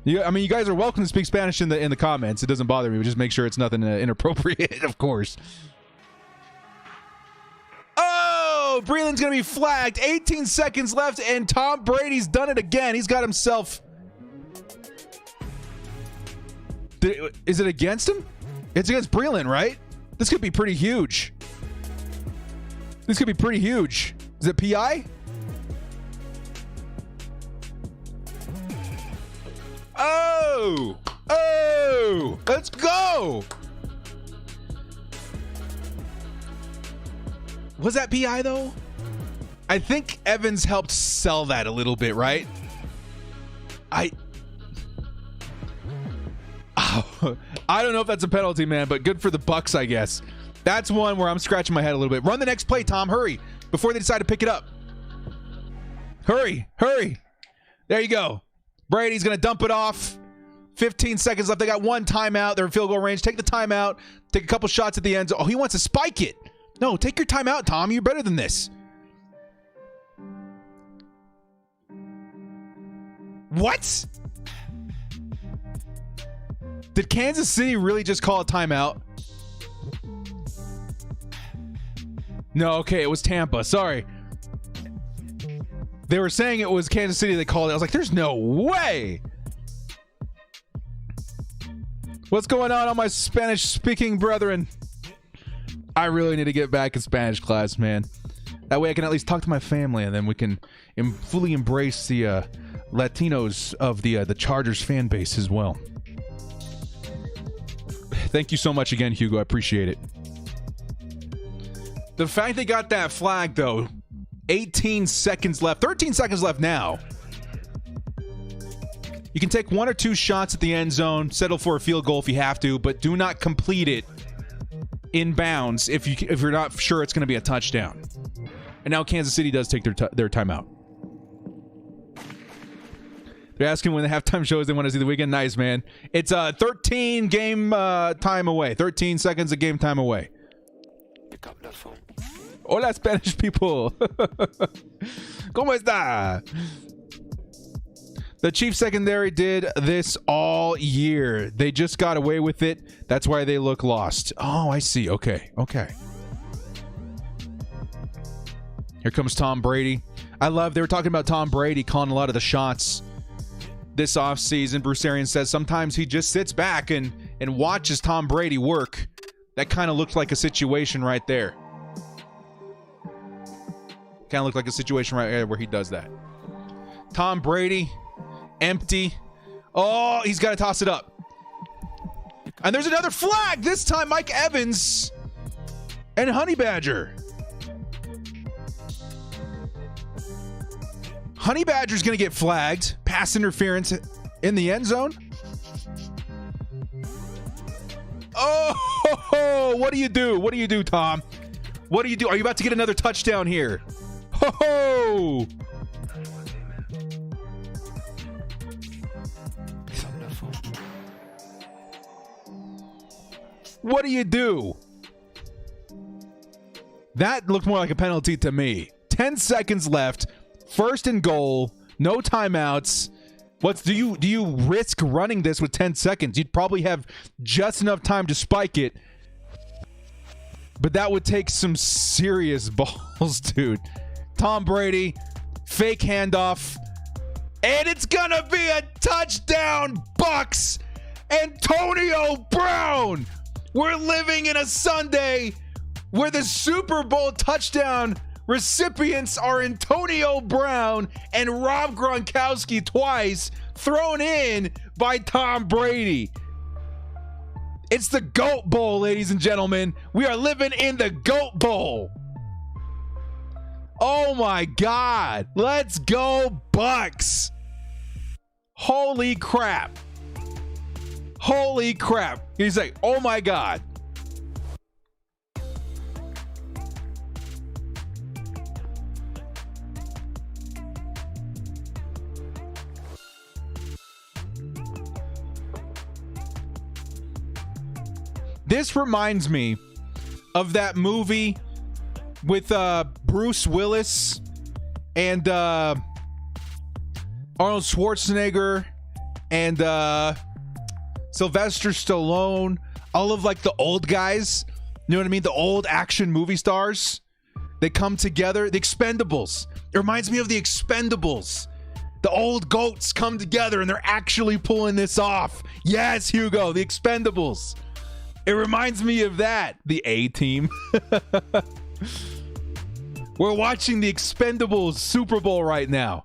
I mean, you guys are welcome to speak Spanish in the comments. It doesn't bother me. We just make sure it's nothing inappropriate, of course. Oh, Breland's going to be flagged. 18 seconds left, and Tom Brady's done it again. He's got himself... Is it against him? It's against Breland, right? This could be pretty huge. This could be pretty huge. Is it PI? Oh! Let's go! Was that PI, though? I think Evans helped sell that a little bit, right? I don't know if that's a penalty, man, but good for the Bucks, I guess. That's one where I'm scratching my head a little bit. Run the next play, Tom. Hurry. Before they decide to pick it up. Hurry. There you go. Brady's going to dump it off. 15 seconds left. They got one timeout. They're in field goal range. Take the timeout. Take a couple shots at the end. Oh, he wants to spike it. No, take your timeout, Tom. You're better than this. What? Did Kansas City really just call a timeout? No, okay, it was Tampa. Sorry. They were saying it was Kansas City they called it. I was like, there's no way. What's going on, all my Spanish-speaking brethren? I really need to get back in Spanish class, man. That way I can at least talk to my family, and then we can fully embrace the Latinos of the Chargers fan base as well. Thank you so much again, Hugo. I appreciate it. The fact they got that flag, though, 18 seconds left, 13 seconds left now. You can take one or two shots at the end zone, settle for a field goal if you have to, but do not complete it in bounds if you're not sure it's going to be a touchdown. And now Kansas City does take their timeout. They're asking when the halftime shows they want to see the weekend. Nice, man. It's 13 game time away. 13 seconds of game time away. Hola, Spanish people. ¿Cómo está? The Chiefs secondary did this all year. They just got away with it. That's why they look lost. Oh, I see. Okay. Here comes Tom Brady. They were talking about Tom Brady calling a lot of the shots this offseason. Bruce Arians says sometimes he just sits back and watches Tom Brady work. That kind of looked like a situation right there. Kind of looked like a situation right there where he does that. Tom Brady, empty. Oh, he's got to toss it up. And there's another flag. This time, Mike Evans and Honey Badger. Honey Badger's going to get flagged. Pass interference in the end zone. Oh, what do you do? What do you do, Tom? What do you do? Are you about to get another touchdown here? Ho! What do you do? That looked more like a penalty to me. 10 seconds left. First and goal. No timeouts. Do you risk running this with 10 seconds? You'd probably have just enough time to spike it. But that would take some serious balls, dude. Tom Brady, fake handoff. And it's gonna be a touchdown, Bucks. Antonio Brown. We're living in a Sunday where the Super Bowl touchdown recipients are Antonio Brown and Rob Gronkowski twice, thrown in by Tom Brady. It's the GOAT Bowl, ladies and gentlemen. We are living in the GOAT Bowl. Oh my God. Let's go, Bucks. Holy crap. Holy crap. He's like, oh my God. This reminds me of that movie with Bruce Willis and Arnold Schwarzenegger and Sylvester Stallone, all of like the old guys, you know what I mean? The old action movie stars. They come together. The Expendables. It reminds me of the Expendables. The old goats come together and they're actually pulling this off. Yes, Hugo, the Expendables. It reminds me of that. The A-Team. We're watching the Expendables Super Bowl right now.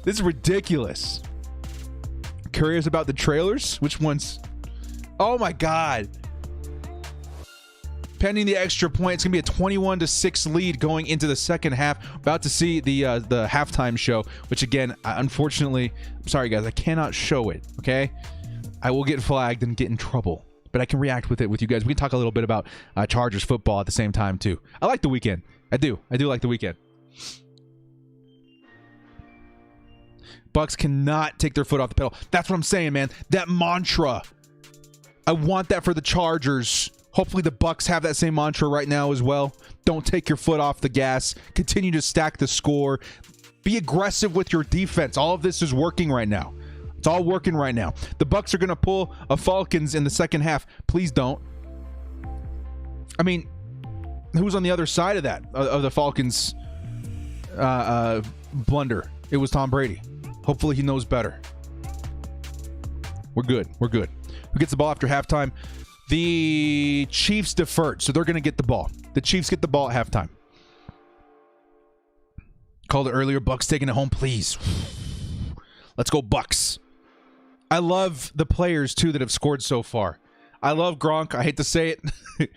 This is ridiculous. Curious about the trailers? Which ones? Oh my God. Pending the extra point, it's going to be a 21-6 lead going into the second half. About to see the halftime show, which again, unfortunately, I'm sorry guys, I cannot show it, okay? I will get flagged and get in trouble. But I can react with it with you guys. We can talk a little bit about Chargers football at the same time too. I like the weekend. I do like the weekend. Bucks cannot take their foot off the pedal. That's what I'm saying, man. That mantra. I want that for the Chargers. Hopefully the Bucks have that same mantra right now as well. Don't take your foot off the gas. Continue to stack the score. Be aggressive with your defense. All of this is working right now. It's all working right now. The Bucks are going to pull a Falcons in the second half. Please don't. I mean, who's on the other side of that, of the Falcons blunder? It was Tom Brady. Hopefully he knows better. We're good. Who gets the ball after halftime? The Chiefs deferred, so they're going to get the ball. The Chiefs get the ball at halftime. Called it earlier. Bucks taking it home, please. Let's go, Bucks. I love the players, too, that have scored so far. I love Gronk. I hate to say it.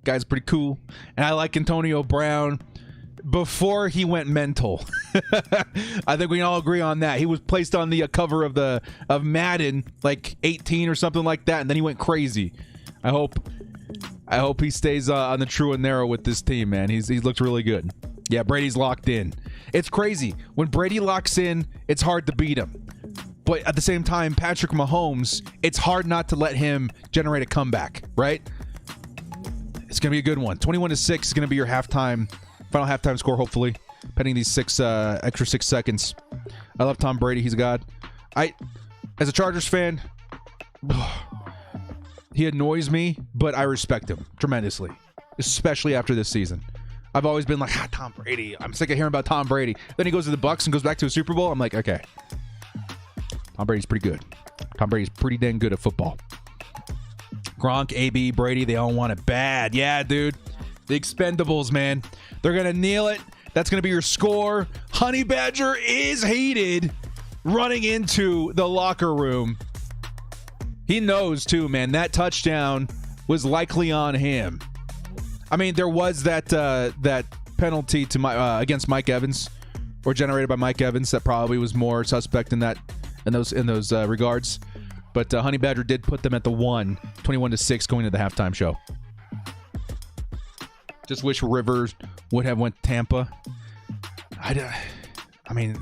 Guy's pretty cool. And I like Antonio Brown before he went mental. I think we can all agree on that. He was placed on the cover of Madden, like 18 or something like that, and then he went crazy. I hope he stays on the true and narrow with this team, man. He's looked really good. Yeah, Brady's locked in. It's crazy. When Brady locks in, it's hard to beat him. But at the same time, Patrick Mahomes, it's hard not to let him generate a comeback, right? It's going to be a good one. 21-6 is going to be your final halftime score, hopefully, pending these extra 6 seconds. I love Tom Brady. He's a god. As a Chargers fan, he annoys me, but I respect him tremendously, especially after this season. I've always been like, Tom Brady. I'm sick of hearing about Tom Brady. Then he goes to the Bucs and goes back to a Super Bowl. I'm like, okay, Tom Brady's pretty good. Tom Brady's pretty dang good at football. Gronk, AB, Brady, they all want it bad. Yeah, dude. The Expendables, man. They're going to kneel it. That's going to be your score. Honey Badger is heated running into the locker room. He knows, too, man. That touchdown was likely on him. I mean, there was that penalty to against Mike Evans, or generated by Mike Evans, that probably was more suspect in those regards. But Honey Badger did put them at the 21-6 going to the halftime show. Just wish Rivers would have went Tampa. I mean,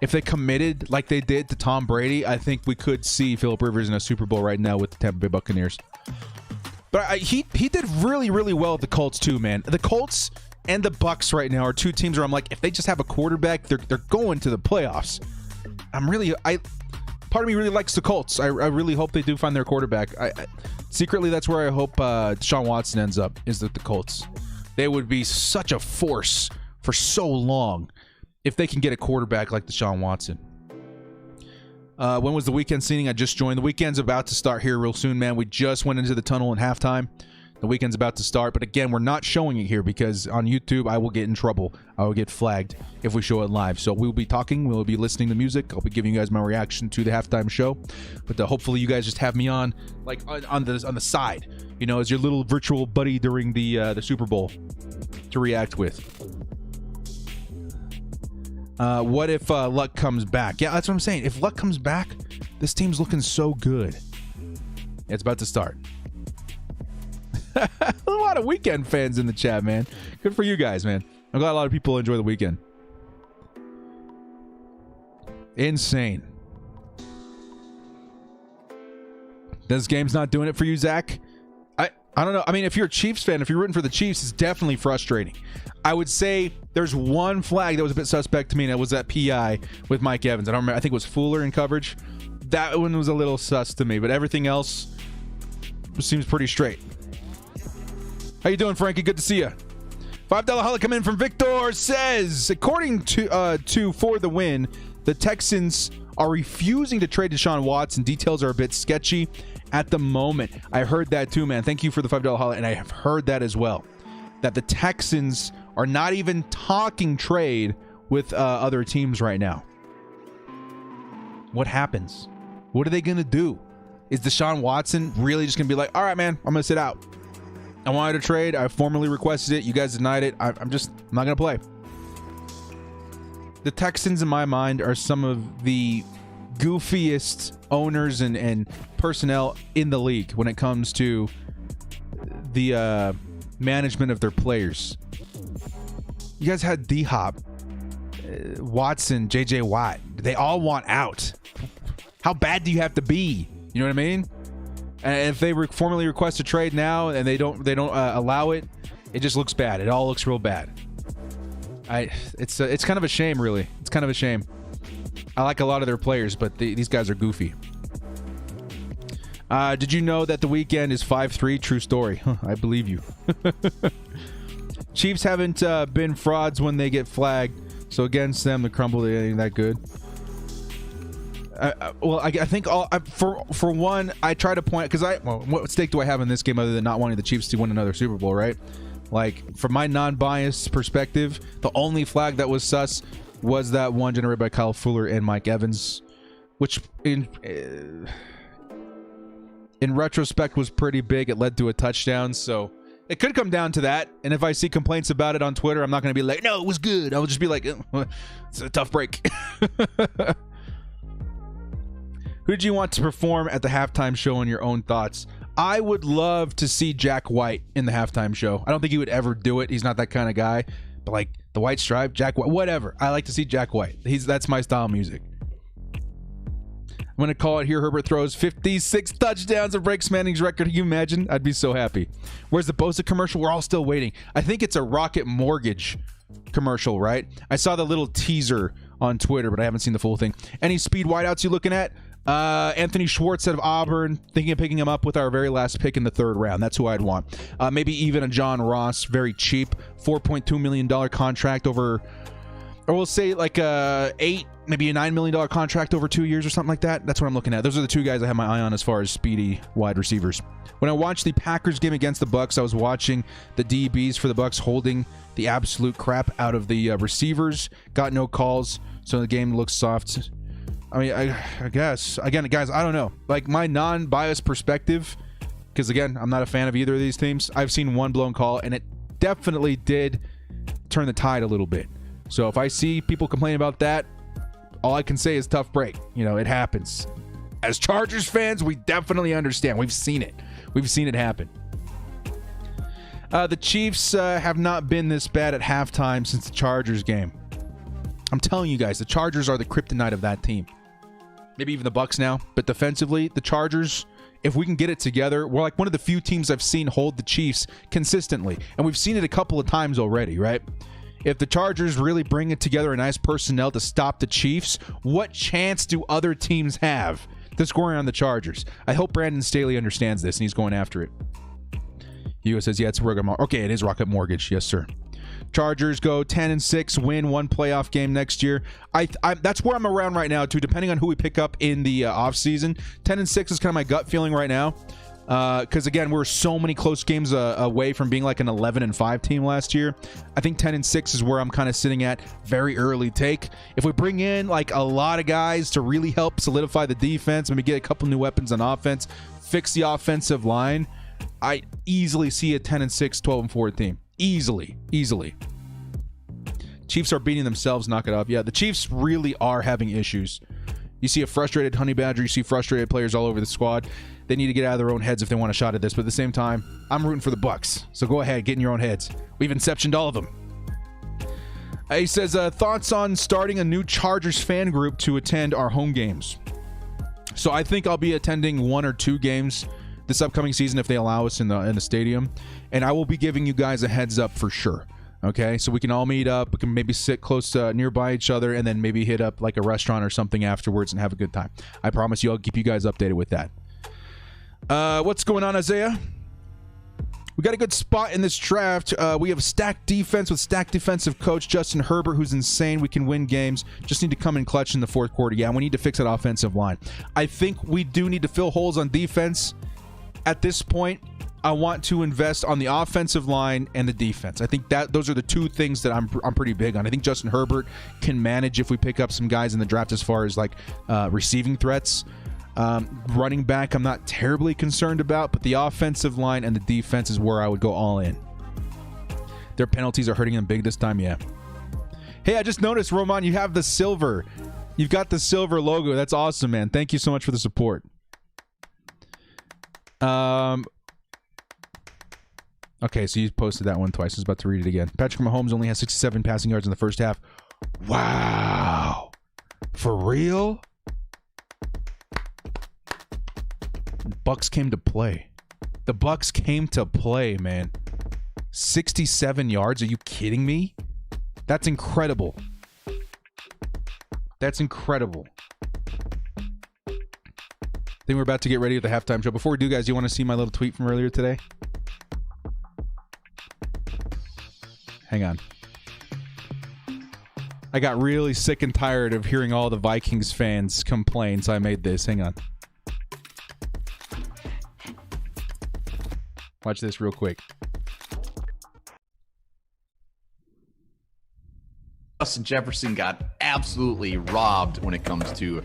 if they committed like they did to Tom Brady, I think we could see Phillip Rivers in a Super Bowl right now with the Tampa Bay Buccaneers. But he did really, really well at the Colts too, man. The Colts and the Bucs right now are two teams where I'm like, if they just have a quarterback, they're going to the playoffs. Part of me really likes the Colts. I really hope they do find their quarterback. Secretly, that's where I hope Deshaun Watson ends up, is at the Colts. They would be such a force for so long if they can get a quarterback like Deshaun Watson. When was the weekend seating? I just joined. The weekend's about to start here real soon, man. We just went into the tunnel in halftime. The weekend's about to start. But again, we're not showing it here because on YouTube, I will get in trouble. I will get flagged if we show it live. So we'll be talking. We'll be listening to music. I'll be giving you guys my reaction to the halftime show. But hopefully you guys just have me on like on the side, you know, as your little virtual buddy during the Super Bowl to react with. What if Luck comes back? Yeah, that's what I'm saying. If Luck comes back, this team's looking so good. It's about to start. A lot of weekend fans in the chat, man. Good for you guys, man. I'm glad a lot of people enjoy the weekend. Insane. This game's not doing it for you, Zach? I don't know. I mean, if you're a Chiefs fan, if you're rooting for the Chiefs, it's definitely frustrating. I would say there's one flag that was a bit suspect to me, and it was that PI with Mike Evans. I don't remember. I think it was Fuller in coverage. That one was a little sus to me, but everything else seems pretty straight. How you doing, Frankie? Good to see you. $5 holla come in from Victor says, according to For the Win, the Texans are refusing to trade Deshaun Watson. Details are a bit sketchy at the moment. I heard that too, man. Thank you for the $5 holla, and I have heard that as well. That the Texans are not even talking trade with other teams right now. What happens? What are they going to do? Is Deshaun Watson really just going to be like, all right, man, I'm going to sit out. I wanted to trade. I formally requested it. You guys denied it. I'm not going to play. The Texans, in my mind, are some of the goofiest owners and personnel in the league when it comes to the management of their players. You guys had D-Hop, Watson, J.J. Watt. They all want out. How bad do you have to be? You know what I mean? And if they formally request a trade now and they don't allow it, it just looks bad. It all looks real bad. It's kind of a shame, really. It's kind of a shame. I like a lot of their players, but these guys are goofy. Did you know that the weekend is 5-3? True story. I believe you. Chiefs haven't been frauds when they get flagged, so against them, the crumble, they ain't that good. Well, I think for one, I try to point because what stake do I have in this game other than not wanting the Chiefs to win another Super Bowl, right? Like, from my non-biased perspective, the only flag that was sus was that one generated by Kyle Fuller and Mike Evans, which in retrospect was pretty big. It led to a touchdown, so it could come down to that. And if I see complaints about it on Twitter, I'm not going to be like, no, it was good. I'll just be like, it's a tough break. Who did you want to perform at the halftime show in your own thoughts? I would love to see Jack White in the halftime show. I don't think he would ever do it. He's not that kind of guy. But like the White Stripe, Jack White, whatever. I like to see Jack White. That's my style of music. I'm going to call it here. Herbert throws 56 touchdowns and breaks Manning's record. Can you imagine? I'd be so happy. Where's the Bosa commercial? We're all still waiting. I think it's a Rocket Mortgage commercial, right? I saw the little teaser on Twitter, but I haven't seen the full thing. Any speed wideouts you looking at? Anthony Schwartz out of Auburn, thinking of picking him up with our very last pick in the 3rd round. That's who I'd want. Maybe even a John Ross, very cheap, $4.2 million contract over, or we'll say like maybe a $9 million contract over 2 years or something like that. That's what I'm looking at. Those are the 2 guys I have my eye on as far as speedy wide receivers. When I watched the Packers game against the Bucs, I was watching the DBs for the Bucs holding the absolute crap out of the receivers. Got no calls, so the game looks soft. I mean, I guess, again, guys, I don't know. Like, my non-biased perspective, because, again, I'm not a fan of either of these teams. I've seen one blown call, and it definitely did turn the tide a little bit. So if I see people complaining about that, all I can say is tough break. You know, it happens. As Chargers fans, we definitely understand. We've seen it. We've seen it happen. The Chiefs have not been this bad at halftime since the Chargers game. I'm telling you guys, the Chargers are the kryptonite of that team. Maybe even the Bucs now. But defensively, the Chargers, if we can get it together, we're like one of the few teams I've seen hold the Chiefs consistently. And we've seen it a couple of times already, right? If the Chargers really bring it together, a nice personnel to stop the Chiefs, what chance do other teams have to scoring on the Chargers? I hope Brandon Staley understands this and he's going after it. Hugo says, yeah, it's Rocket Mortgage. Okay, it is Rocket Mortgage. Yes, sir. Chargers go 10-6, win one playoff game next year. That's where I'm around right now, too, depending on who we pick up in the offseason. 10-6 is kind of my gut feeling right now. Because, again, we're so many close games away from being like an 11-5 team last year. I think 10-6 is where I'm kind of sitting at. Very early take. If we bring in like a lot of guys to really help solidify the defense, maybe get a couple new weapons on offense, fix the offensive line, I easily see a 10-6, 12-4 team. Easily. Chiefs are beating themselves, knock it off. Yeah, the Chiefs really are having issues. You see a frustrated Honey Badger. You see frustrated players all over the squad. They need to get out of their own heads if they want a shot at this. But at the same time, I'm rooting for the Bucs. So go ahead, get in your own heads. We've inceptioned all of them. He says, thoughts on starting a new Chargers fan group to attend our home games. So I think I'll be attending 1 or 2 games this upcoming season if they allow us in the stadium. And I will be giving you guys a heads up for sure. Okay, so we can all meet up. We can maybe sit close nearby each other and then maybe hit up like a restaurant or something afterwards and have a good time. I promise you I'll keep you guys updated with that. What's going on, Isaiah? We got a good spot in this draft. We have stacked defense with stacked defensive coach Justin Herbert, who's insane. We can win games. Just need to come in clutch in the 4th quarter. Yeah, we need to fix that offensive line. I think we do need to fill holes on defense. At this point, I want to invest on the offensive line and the defense. I think that those are the 2 things that I'm pretty big on. I think Justin Herbert can manage if we pick up some guys in the draft as far as like receiving threats. Running back, I'm not terribly concerned about, but the offensive line and the defense is where I would go all in. Their penalties are hurting them big this time, yeah. Hey, I just noticed, Roman, you have the silver. You've got the silver logo. That's awesome, man. Thank you so much for the support. Okay, so you posted that one twice. I was about to read it again. Patrick Mahomes only has 67 passing yards in the first half. Wow. For real? Bucks came to play. The Bucks came to play, man. 67 yards? Are you kidding me? That's incredible. That's incredible. I think we're about to get ready with the halftime show. Before we do, guys, do you want to see my little tweet from earlier today? Hang on. I got really sick and tired of hearing all the Vikings fans complain, so I made this. Hang on. Watch this real quick. Justin Jefferson got absolutely robbed when it comes to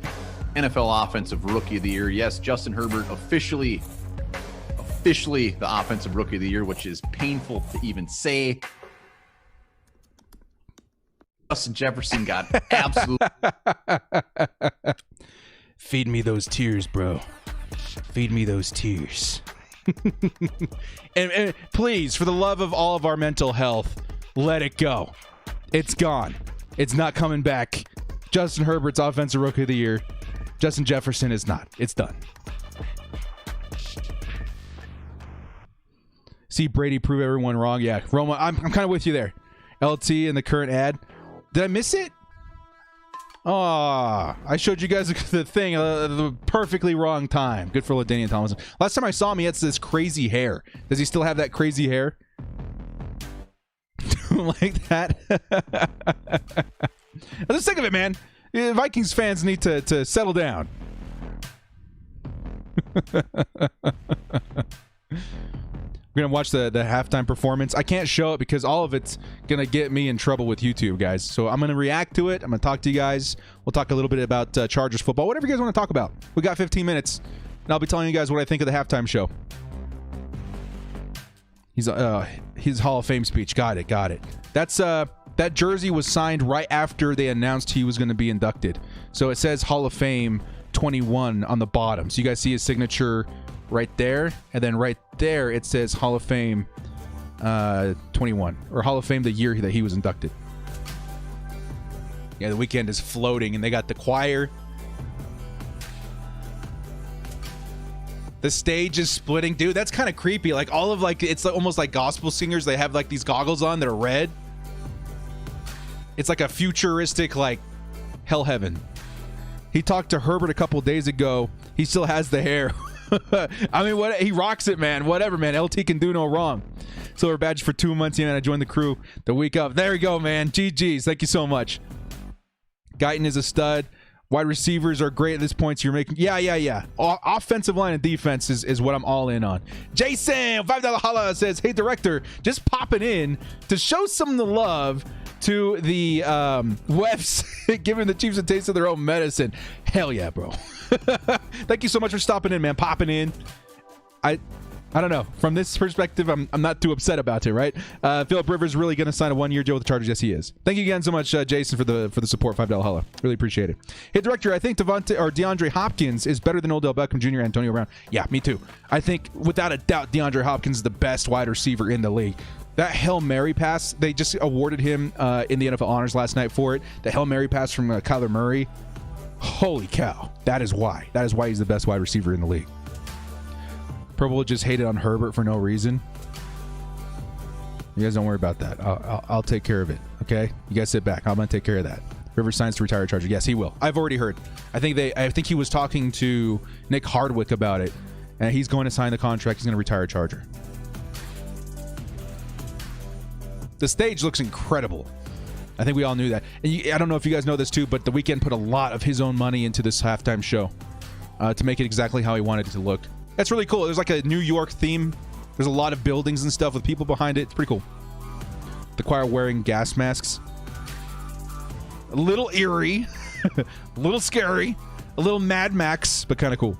NFL Offensive Rookie of the Year. Yes, Justin Herbert officially the Offensive Rookie of the Year, which is painful to even say. Justin Jefferson got absolutely... Feed me those tears, bro. Feed me those tears. and please, for the love of all of our mental health, let it go. It's gone. It's not coming back. Justin Herbert's Offensive Rookie of the Year. Justin Jefferson is not. It's done. See Brady prove everyone wrong. Yeah, Roma, I'm kind of with you there. LT and the current ad. Did I miss it? I showed you guys the thing the perfectly wrong time. Good for LaDainian Tomlinson. Last time I saw him, he had this crazy hair. Does he still have that crazy hair? Like that? I'm just sick of it, man. Vikings fans need to settle down. We're going to watch the halftime performance. I can't show it because all of it's going to get me in trouble with YouTube, guys. So I'm going to react to it. I'm going to talk to you guys. We'll talk a little bit about Chargers football. Whatever you guys want to talk about. We got 15 minutes. And I'll be telling you guys what I think of the halftime show. His Hall of Fame speech. Got it. That's that jersey was signed right after they announced he was going to be inducted. So it says Hall of Fame 21 on the bottom. So you guys see his signature right there, and then right there it says Hall of Fame 21, or Hall of Fame the year that he was inducted. Yeah, the weekend is floating, and they got the choir. The stage is splitting. Dude, that's kind of creepy. Like, all of, like, it's almost like gospel singers. They have, like, these goggles on that are red. It's like a futuristic, like, hell heaven. He talked to Herbert a couple days ago. He still has the hair. I mean, what? He rocks it, man. Whatever, man. LT can do no wrong. Silver badge for 2 months. Yeah, man. I joined the crew the week of. There we go, man. GG's. Thank you so much. Guyton is a stud. Wide receivers are great at this point. So you're making, yeah. Offensive line and defense is what I'm all in on. Jason, $5 holla says, "Hey, director, just popping in to show some of the love to the Webs, giving the Chiefs a taste of their own medicine." Hell yeah, bro. Thank you so much for stopping in, man. Popping in. I don't know. From this perspective, I'm not too upset about it, right? Philip Rivers really going to sign a 1-year deal with the Chargers. Yes, he is. Thank you again so much, Jason, for the support. $5 holla. Really appreciate it. Hey, director, I think DeAndre Hopkins is better than Odell Beckham Jr. and Antonio Brown. Yeah, me too. I think without a doubt, DeAndre Hopkins is the best wide receiver in the league. That Hail Mary pass, they just awarded him in the NFL Honors last night for it. The Hail Mary pass from Kyler Murray. Holy cow. That is why. That is why he's the best wide receiver in the league. Purple just hated on Herbert for no reason. You guys don't worry about that. I'll take care of it. Okay? You guys sit back. I'm going to take care of that. Rivers signs to retire Charger. Yes, he will. I've already heard. I think he was talking to Nick Hardwick about it, and he's going to sign the contract. He's going to retire Charger. The stage looks incredible. I think we all knew that. And I don't know if you guys know this too, but The Weeknd put a lot of his own money into this halftime show to make it exactly how he wanted it to look. That's really cool. There's like a New York theme. There's a lot of buildings and stuff with people behind it. It's pretty cool. The choir wearing gas masks. A little eerie. A little scary. A little Mad Max, but kind of cool.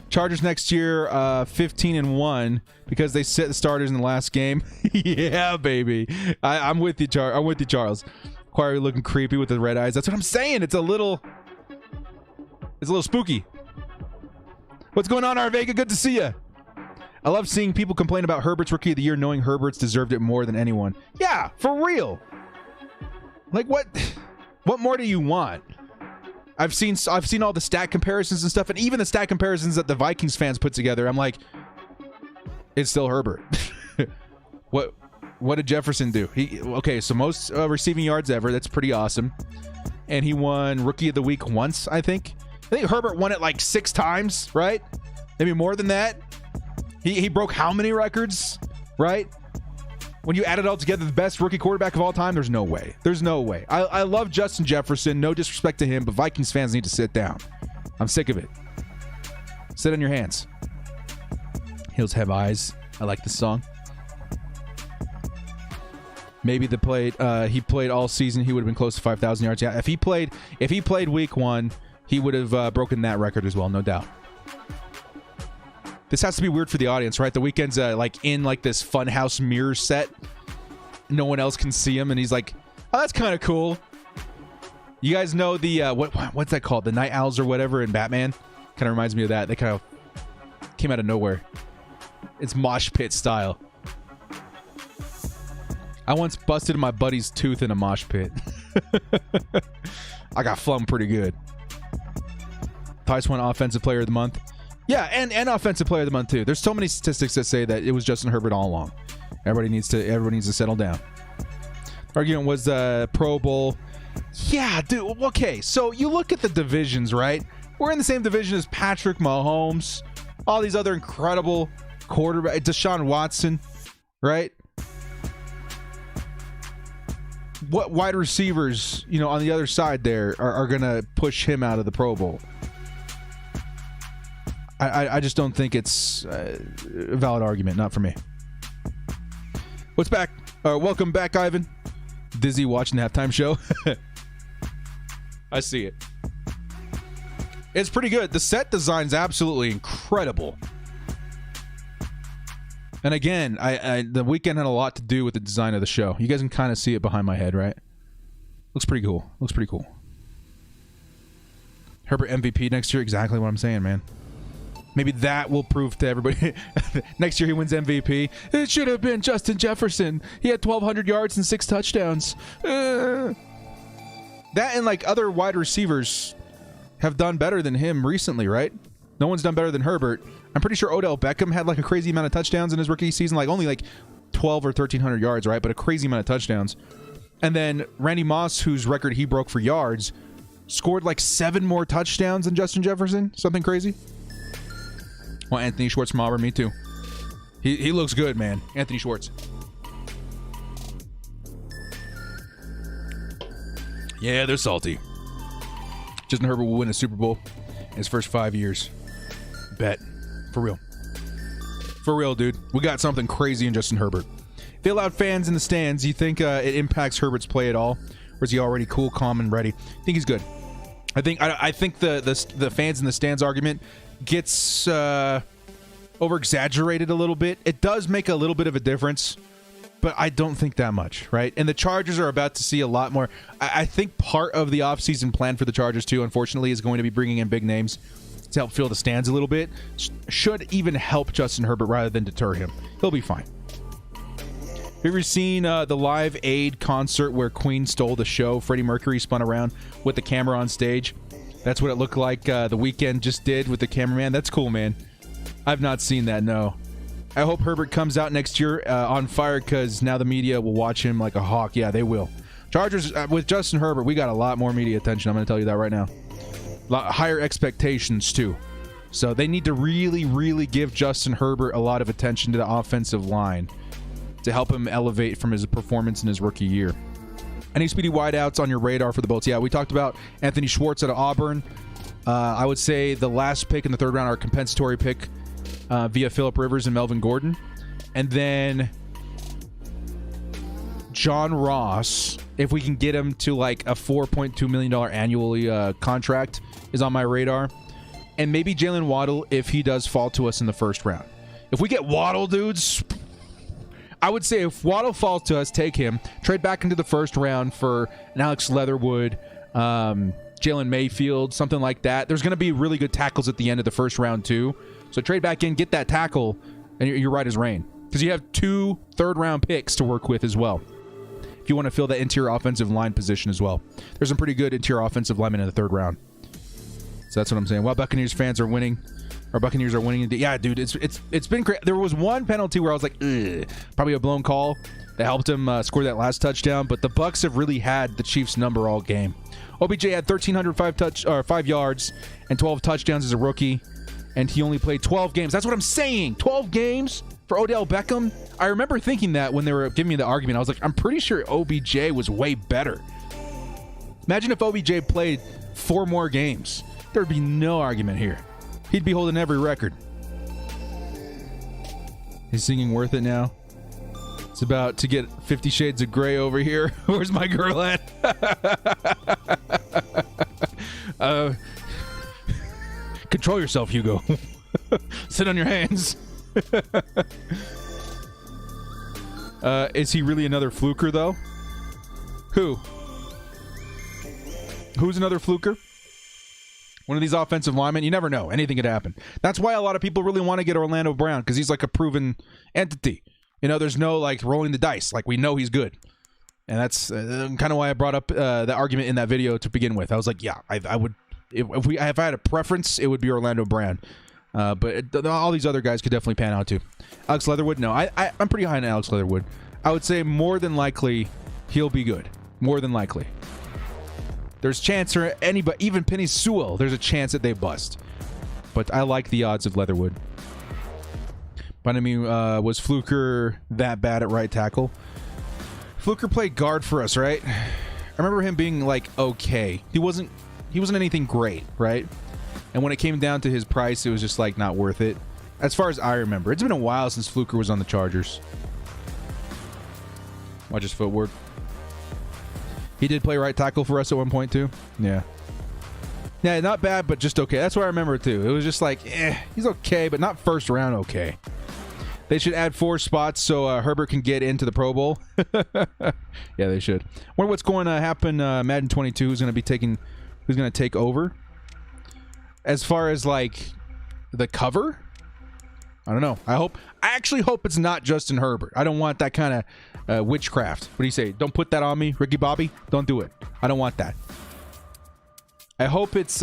Chargers next year, 15-1 because they set the starters in the last game. Yeah, baby. I'm with you, Charles. Choir looking creepy with the red eyes. That's what I'm saying. It's a little spooky. What's going on, R. Vega? Good to see you. I love seeing people complain about Herbert's Rookie of the Year, knowing Herbert's deserved it more than anyone. Yeah, for real. Like, what more do you want? I've seen all the stat comparisons and stuff, and even the stat comparisons that the Vikings fans put together. I'm like, it's still Herbert. What did Jefferson do? So most receiving yards ever. That's pretty awesome. And he won Rookie of the Week once, I think. I think Herbert won it like 6 times, right? Maybe more than that. He broke how many records, right? When you add it all together, the best rookie quarterback of all time, there's no way. There's no way. I love Justin Jefferson. No disrespect to him, but Vikings fans need to sit down. I'm sick of it. Sit on your hands. Hills have eyes. I like this song. Maybe he played all season, he would have been close to 5,000 yards. Yeah, if he played week 1, he would have broken that record as well, no doubt. This has to be weird for the audience, right? The Weeknd's like in like this funhouse mirror set. No one else can see him, and he's like, "Oh, that's kind of cool." You guys know the what's that called? The Night Owls or whatever in Batman. Kind of reminds me of that. They kind of came out of nowhere. It's mosh pit style. I once busted my buddy's tooth in a mosh pit. I got flummed pretty good. Tice won Offensive Player of the Month. Yeah, and Offensive Player of the Month too. There's so many statistics that say that it was Justin Herbert all along. Everybody needs to settle down. Argument was Pro Bowl. Yeah, dude. Okay, so you look at the divisions, right? We're in the same division as Patrick Mahomes, all these other incredible quarterbacks, Deshaun Watson, right? What wide receivers, on the other side there are going to push him out of the Pro Bowl? I just don't think it's a valid argument. Not for me. What's back? Welcome back, Ivan. Dizzy watching the halftime show. I see it. It's pretty good. The set design's absolutely incredible. And again, the weekend had a lot to do with the design of the show. You guys can kind of see it behind my head, right? Looks pretty cool. Looks pretty cool. Herbert MVP next year. Exactly what I'm saying, man. Maybe that will prove to everybody. Next year he wins MVP. It should have been Justin Jefferson. He had 1,200 yards and 6 touchdowns. That and like other wide receivers have done better than him recently, right? No one's done better than Herbert. I'm pretty sure Odell Beckham had like a crazy amount of touchdowns in his rookie season, like only like 12 or 1,300 yards, right? But a crazy amount of touchdowns. And then Randy Moss, whose record he broke for yards, scored like 7 more touchdowns than Justin Jefferson. Something crazy. Well, Anthony Schwartz from Auburn, me too. He looks good, man. Anthony Schwartz. Yeah, they're salty. Justin Herbert will win a Super Bowl in his first 5 years. Bet. For real. For real, dude. We got something crazy in Justin Herbert. If they allowed fans in the stands, you think it impacts Herbert's play at all? Or is he already cool, calm, and ready? I think he's good. I think the fans in the stands argument gets over-exaggerated a little bit. It does make a little bit of a difference, but I don't think that much, right? And the Chargers are about to see a lot more. I think part of the offseason plan for the Chargers, too, unfortunately, is going to be bringing in big names to help fill the stands a little bit. Should even help Justin Herbert rather than deter him. He'll be fine. Have you ever seen the Live Aid concert where Queen stole the show? Freddie Mercury spun around with the camera on stage. That's what it looked like The Weeknd just did with the cameraman. That's cool, man. I've not seen that, no. I hope Herbert comes out next year on fire because now the media will watch him like a hawk. Yeah, they will. Chargers, with Justin Herbert, we got a lot more media attention. I'm going to tell you that right now. A lot higher expectations, too. So they need to really, really give Justin Herbert a lot of attention to the offensive line to help him elevate from his performance in his rookie year. Any speedy wideouts on your radar for the Bolts? Yeah, we talked about Anthony Schwartz out of Auburn. I would say the last pick in the third round, our compensatory pick via Phillip Rivers and Melvin Gordon. And then John Ross, if we can get him to like a $4.2 million annually contract, is on my radar. And maybe Jalen Waddle if he does fall to us in the first round. If we get Waddle, dudes, I would say if Waddle falls to us, take him. Trade back into the first round for an Alex Leatherwood, Jalen Mayfield, something like that. There's going to be really good tackles at the end of the first round, too. So trade back in, get that tackle, and you're right as rain. Because you have 2 third-round picks to work with as well. If you want to fill that interior offensive line position as well. There's some pretty good interior offensive linemen in the third round. So that's what I'm saying. While Buccaneers fans are winning, or Buccaneers are winning. Yeah, dude, it's been great. There was one penalty where I was like, ugh, probably a blown call that helped him score that last touchdown. But the Bucs have really had the Chiefs' number all game. OBJ had 1,305 yards and 12 touchdowns as a rookie, and he only played 12 games. That's what I'm saying. 12 games for Odell Beckham. I remember thinking that when they were giving me the argument. I was like, I'm pretty sure OBJ was way better. Imagine if OBJ played 4 more games. There would be no argument here. He'd be holding every record. He's singing Worth It now. It's about to get 50 Shades of Grey over here. Where's my girl at? Control yourself, Hugo. Sit on your hands. Is he really another fluker, though? Who's another fluker? One of these offensive linemen, you never know. Anything could happen. That's why a lot of people really want to get Orlando Brown, because he's like a proven entity. You know, there's no like rolling the dice. Like, we know he's good. And that's kind of why I brought up the argument in that video to begin with. I was like, yeah, I would, if I had a preference, it would be Orlando Brown. But all these other guys could definitely pan out too. Alex Leatherwood, no. I'm pretty high on Alex Leatherwood. I would say more than likely he'll be good. More than likely. There's chance for anybody, even Penny Sewell, there's a chance that they bust. But I like the odds of Leatherwood. But I mean, was Fluker that bad at right tackle? Fluker played guard for us, right? I remember him being like okay. He wasn't anything great, right? And when it came down to his price, it was just like not worth it. As far as I remember. It's been a while since Fluker was on the Chargers. Watch his footwork. He did play right tackle for us at one point too. Yeah. Yeah, not bad, but just okay. That's what I remember too. It was just like, he's okay, but not first round okay. They should add 4 spots so Herbert can get into the Pro Bowl. Yeah, they should. Wonder what's going to happen. Madden 22 who's going to take over. As far as like the cover, I don't know. I actually hope it's not Justin Herbert. I don't want that kind of witchcraft. What do you say? Don't put that on me, Ricky Bobby. Don't do it. I don't want that. I hope it's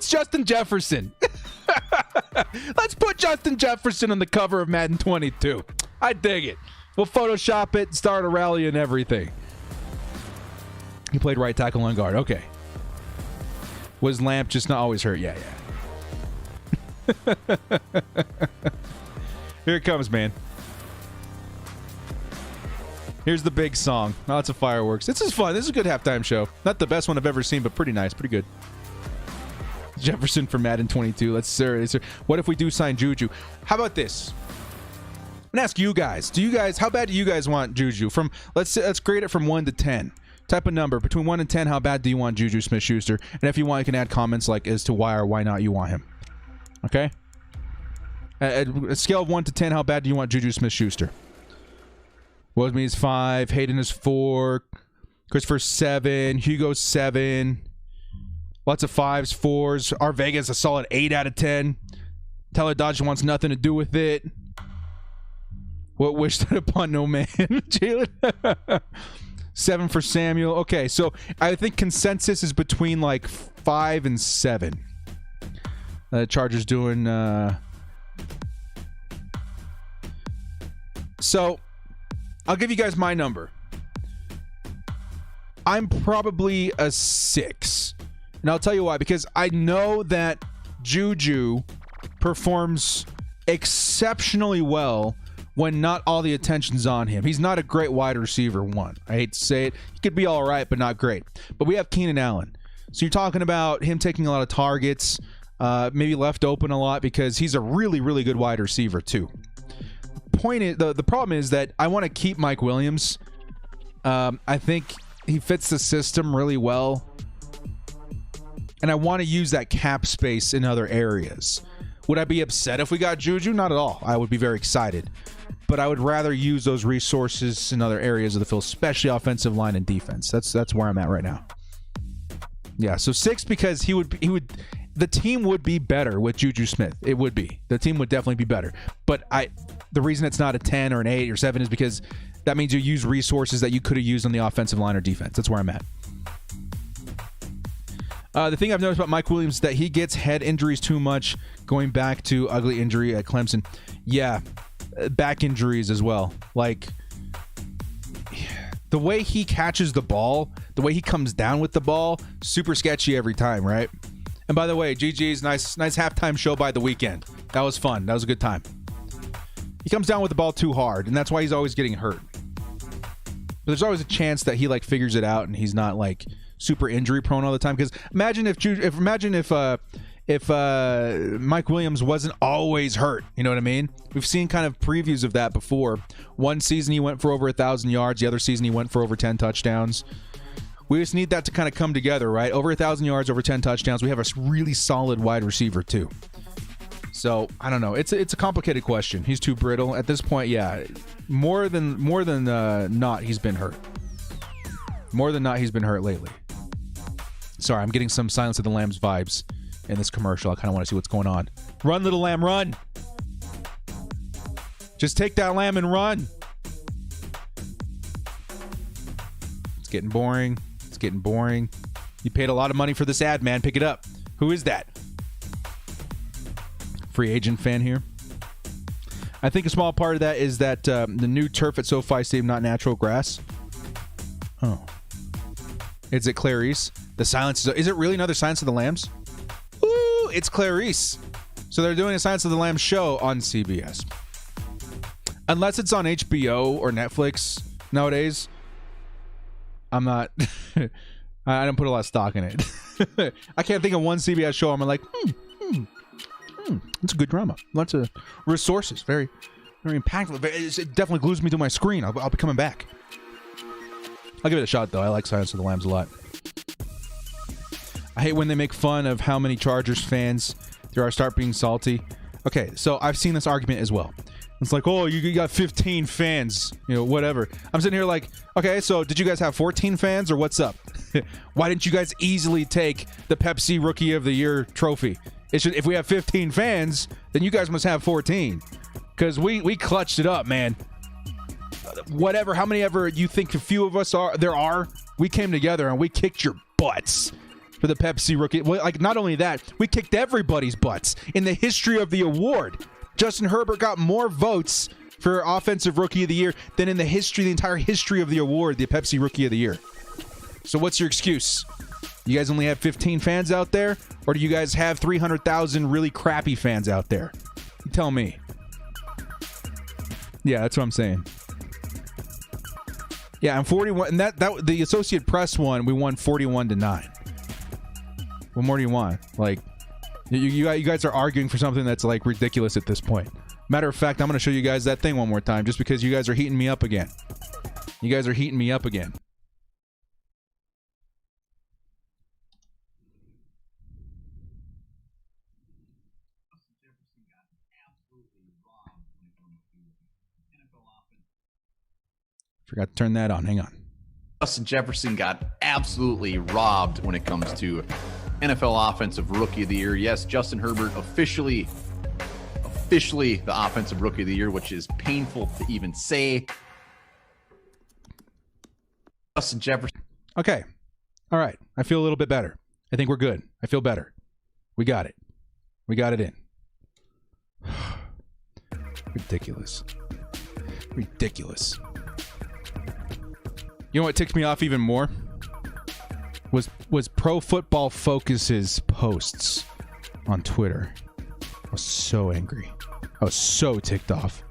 Justin Jefferson. Let's put Justin Jefferson on the cover of Madden 22. I dig it. We'll Photoshop it, start a rally and everything. He played right tackle on guard. Okay. Was Lamp just not always hurt? Yeah. Here it comes, man. Here's the big song. Lots of fireworks. This is fun. This is a good halftime show. Not the best one I've ever seen, but pretty nice. Pretty good. Jefferson for Madden 22. Let's what if we do sign Juju? How about this? I'm gonna ask you guys. How bad do you guys want Juju? Let's grade it from 1 to 10. Type a number between 1 and 10. How bad do you want Juju Smith-Schuster? And if you want, you can add comments like as to why or why not you want him. Okay. At a scale of 1 to 10, how bad do you want Juju Smith-Schuster? Wozmy is 5. Hayden is 4. Christopher 7. Hugo 7. Lots of 5s, 4s. Our Vegas a solid 8 out of 10. Tyler Dodge wants nothing to do with it. What wish that upon no man? Jalen. 7 for Samuel. Okay, so I think consensus is between like 5 and 7. Chargers doing. So I'll give you guys my number. I'm probably a 6. And I'll tell you why. Because I know that Juju performs exceptionally well when not all the attention's on him. He's not a great wide receiver, one. I hate to say it. He could be all right, but not great. But we have Keenan Allen. So you're talking about him taking a lot of targets, maybe left open a lot because he's a really, really good wide receiver too. The problem is that I want to keep Mike Williams. I think he fits the system really well. And I want to use that cap space in other areas. Would I be upset if we got Juju? Not at all. I would be very excited. But I would rather use those resources in other areas of the field, especially offensive line and defense. That's where I'm at right now. Yeah, so 6 because the team would be better with Juju Smith. It would be. The team would definitely be better. But the reason it's not a 10 or an 8 or 7 is because that means you use resources that you could have used on the offensive line or defense. That's where I'm at. The thing I've noticed about Mike Williams is that he gets head injuries too much, going back to ugly injury at Clemson. Yeah, back injuries as well. Like, the way he catches the ball, the way he comes down with the ball, super sketchy every time, right? And by the way, GG's nice halftime show by The Weeknd. That was fun. That was a good time. He comes down with the ball too hard, and that's why he's always getting hurt. But there's always a chance that he like figures it out and he's not like super injury prone all the time. Because imagine if Mike Williams wasn't always hurt. You know what I mean? We've seen kind of previews of that before. One season he went for over 1,000 yards. The other season he went for over 10 touchdowns. We just need that to kind of come together, right? Over 1,000 yards, over 10 touchdowns. We have a really solid wide receiver too. So I don't know. It's a complicated question. He's too brittle at this point. Yeah, more than not, he's been hurt. More than not, he's been hurt lately. Sorry, I'm getting some Silence of the Lambs vibes in this commercial. I kind of want to see what's going on. Run, little lamb, run. Just take that lamb and run. It's getting boring. It's getting boring. You paid a lot of money for this ad, man. Pick it up. Who is that? Free agent fan here. I think a small part of that is that the new turf at SoFi Stadium, not natural grass. Oh. Is it Clarice? The Silence is it really another Silence of the Lambs? Ooh, it's Clarice. So they're doing a Silence of the Lambs show on CBS. Unless it's on HBO or Netflix nowadays, I'm not. I don't put a lot of stock in it. I can't think of one CBS show I'm like, it's a good drama. Lots of resources. Very, very impactful. It definitely glues me to my screen. I'll be coming back. I'll give it a shot, though. I like Silence of the Lambs a lot. I hate when they make fun of how many Chargers fans there are, start being salty. Okay, so I've seen this argument as well. It's like, oh, you got 15 fans, whatever. I'm sitting here like, okay, so did you guys have 14 fans or what's up? Why didn't you guys easily take the Pepsi Rookie of the Year trophy? If we have 15 fans, then you guys must have 14. Because we clutched it up, man. Whatever, how many ever you think a few of us there are, we came together and we kicked your butts for the Pepsi Rookie. Well, like, not only that, we kicked everybody's butts in the history of the award. Justin Herbert got more votes for Offensive Rookie of the Year than in the entire history of the award, the Pepsi Rookie of the Year. So what's your excuse? You guys only have 15 fans out there? Or do you guys have 300,000 really crappy fans out there? You tell me. Yeah, that's what I'm saying. Yeah, I'm 41. And that the Associated Press one, we won 41-9. What more do you want? Like, you guys are arguing for something that's like ridiculous at this point. Matter of fact, I'm going to show you guys that thing one more time just because you guys are heating me up again. You guys are heating me up again. Forgot to turn that on. Hang on. Justin Jefferson got absolutely robbed when it comes to NFL Offensive Rookie of the Year. Yes, Justin Herbert officially the Offensive Rookie of the Year, which is painful to even say. Justin Jefferson. Okay. All right. I feel a little bit better. I think we're good. I feel better. We got it. We got it in. Ridiculous. Ridiculous. You know what ticked me off even more? Was Pro Football Focus's posts on Twitter. I was so angry. I was so ticked off.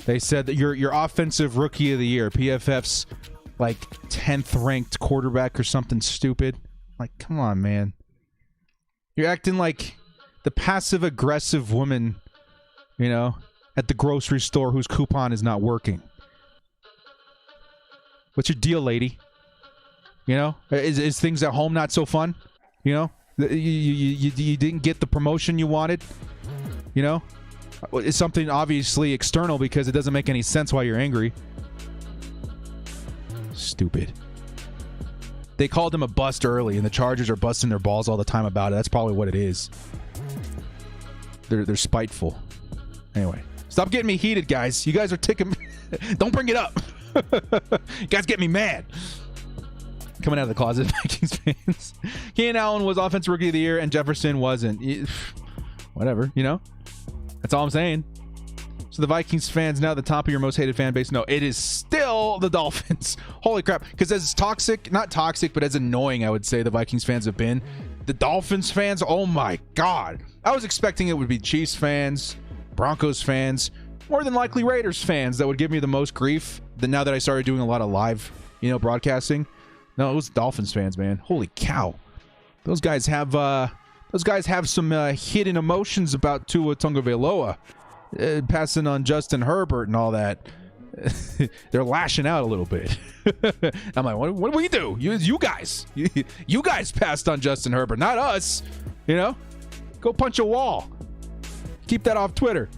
They said that your Offensive Rookie of the Year, PFF's like 10th ranked quarterback or something stupid. Like, come on, man. You're acting like the passive aggressive woman, at the grocery store whose coupon is not working. What's your deal, lady? Is things at home not so fun? You didn't get the promotion you wanted? It's something obviously external because it doesn't make any sense why you're angry. Stupid. They called him a bust early, and the Chargers are busting their balls all the time about it. That's probably what it is. They're spiteful. Anyway, stop getting me heated, guys. You guys are ticking. Don't bring it up. You guys get me mad. Coming out of the closet, Vikings fans. Keenan Allen was Offensive Rookie of the Year, and Jefferson wasn't. Whatever, That's all I'm saying. So the Vikings fans now at the top of your most hated fan base. No, it is still the Dolphins. Holy crap. Because as toxic, not toxic, but as annoying, I would say the Vikings fans have been. The Dolphins fans, oh my God. I was expecting it would be Chiefs fans, Broncos fans, more than likely Raiders fans that would give me the most grief. Now that I started doing a lot of live, broadcasting. No, it was Dolphins fans, man. Holy cow. Those guys have some hidden emotions about Tua Tagovailoa. Passing on Justin Herbert and all that. They're lashing out a little bit. I'm like, what do we do? You guys. You guys passed on Justin Herbert, not us. Go punch a wall. Keep that off Twitter.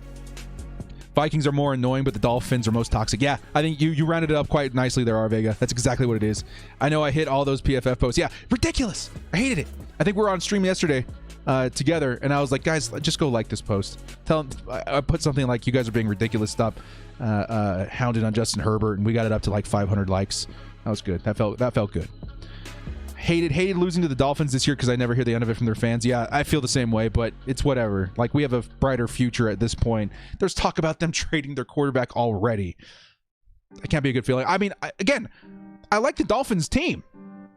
Vikings are more annoying, but the Dolphins are most toxic. Yeah, I think you rounded it up quite nicely there, Vega. That's exactly what it is. I know I hit all those PFF posts. Yeah, ridiculous. I hated it. I think we were on stream yesterday together, and I was like, guys, just go like this post. I put something like, you guys are being ridiculous. Stop hounding on Justin Herbert, and we got it up to like 500 likes. That was good. That felt good. Hated losing to the Dolphins this year because I never hear the end of it from their fans. Yeah, I feel the same way, but it's whatever. Like, we have a brighter future at this point. There's talk about them trading their quarterback already. That can't be a good feeling. I mean, I like the Dolphins team.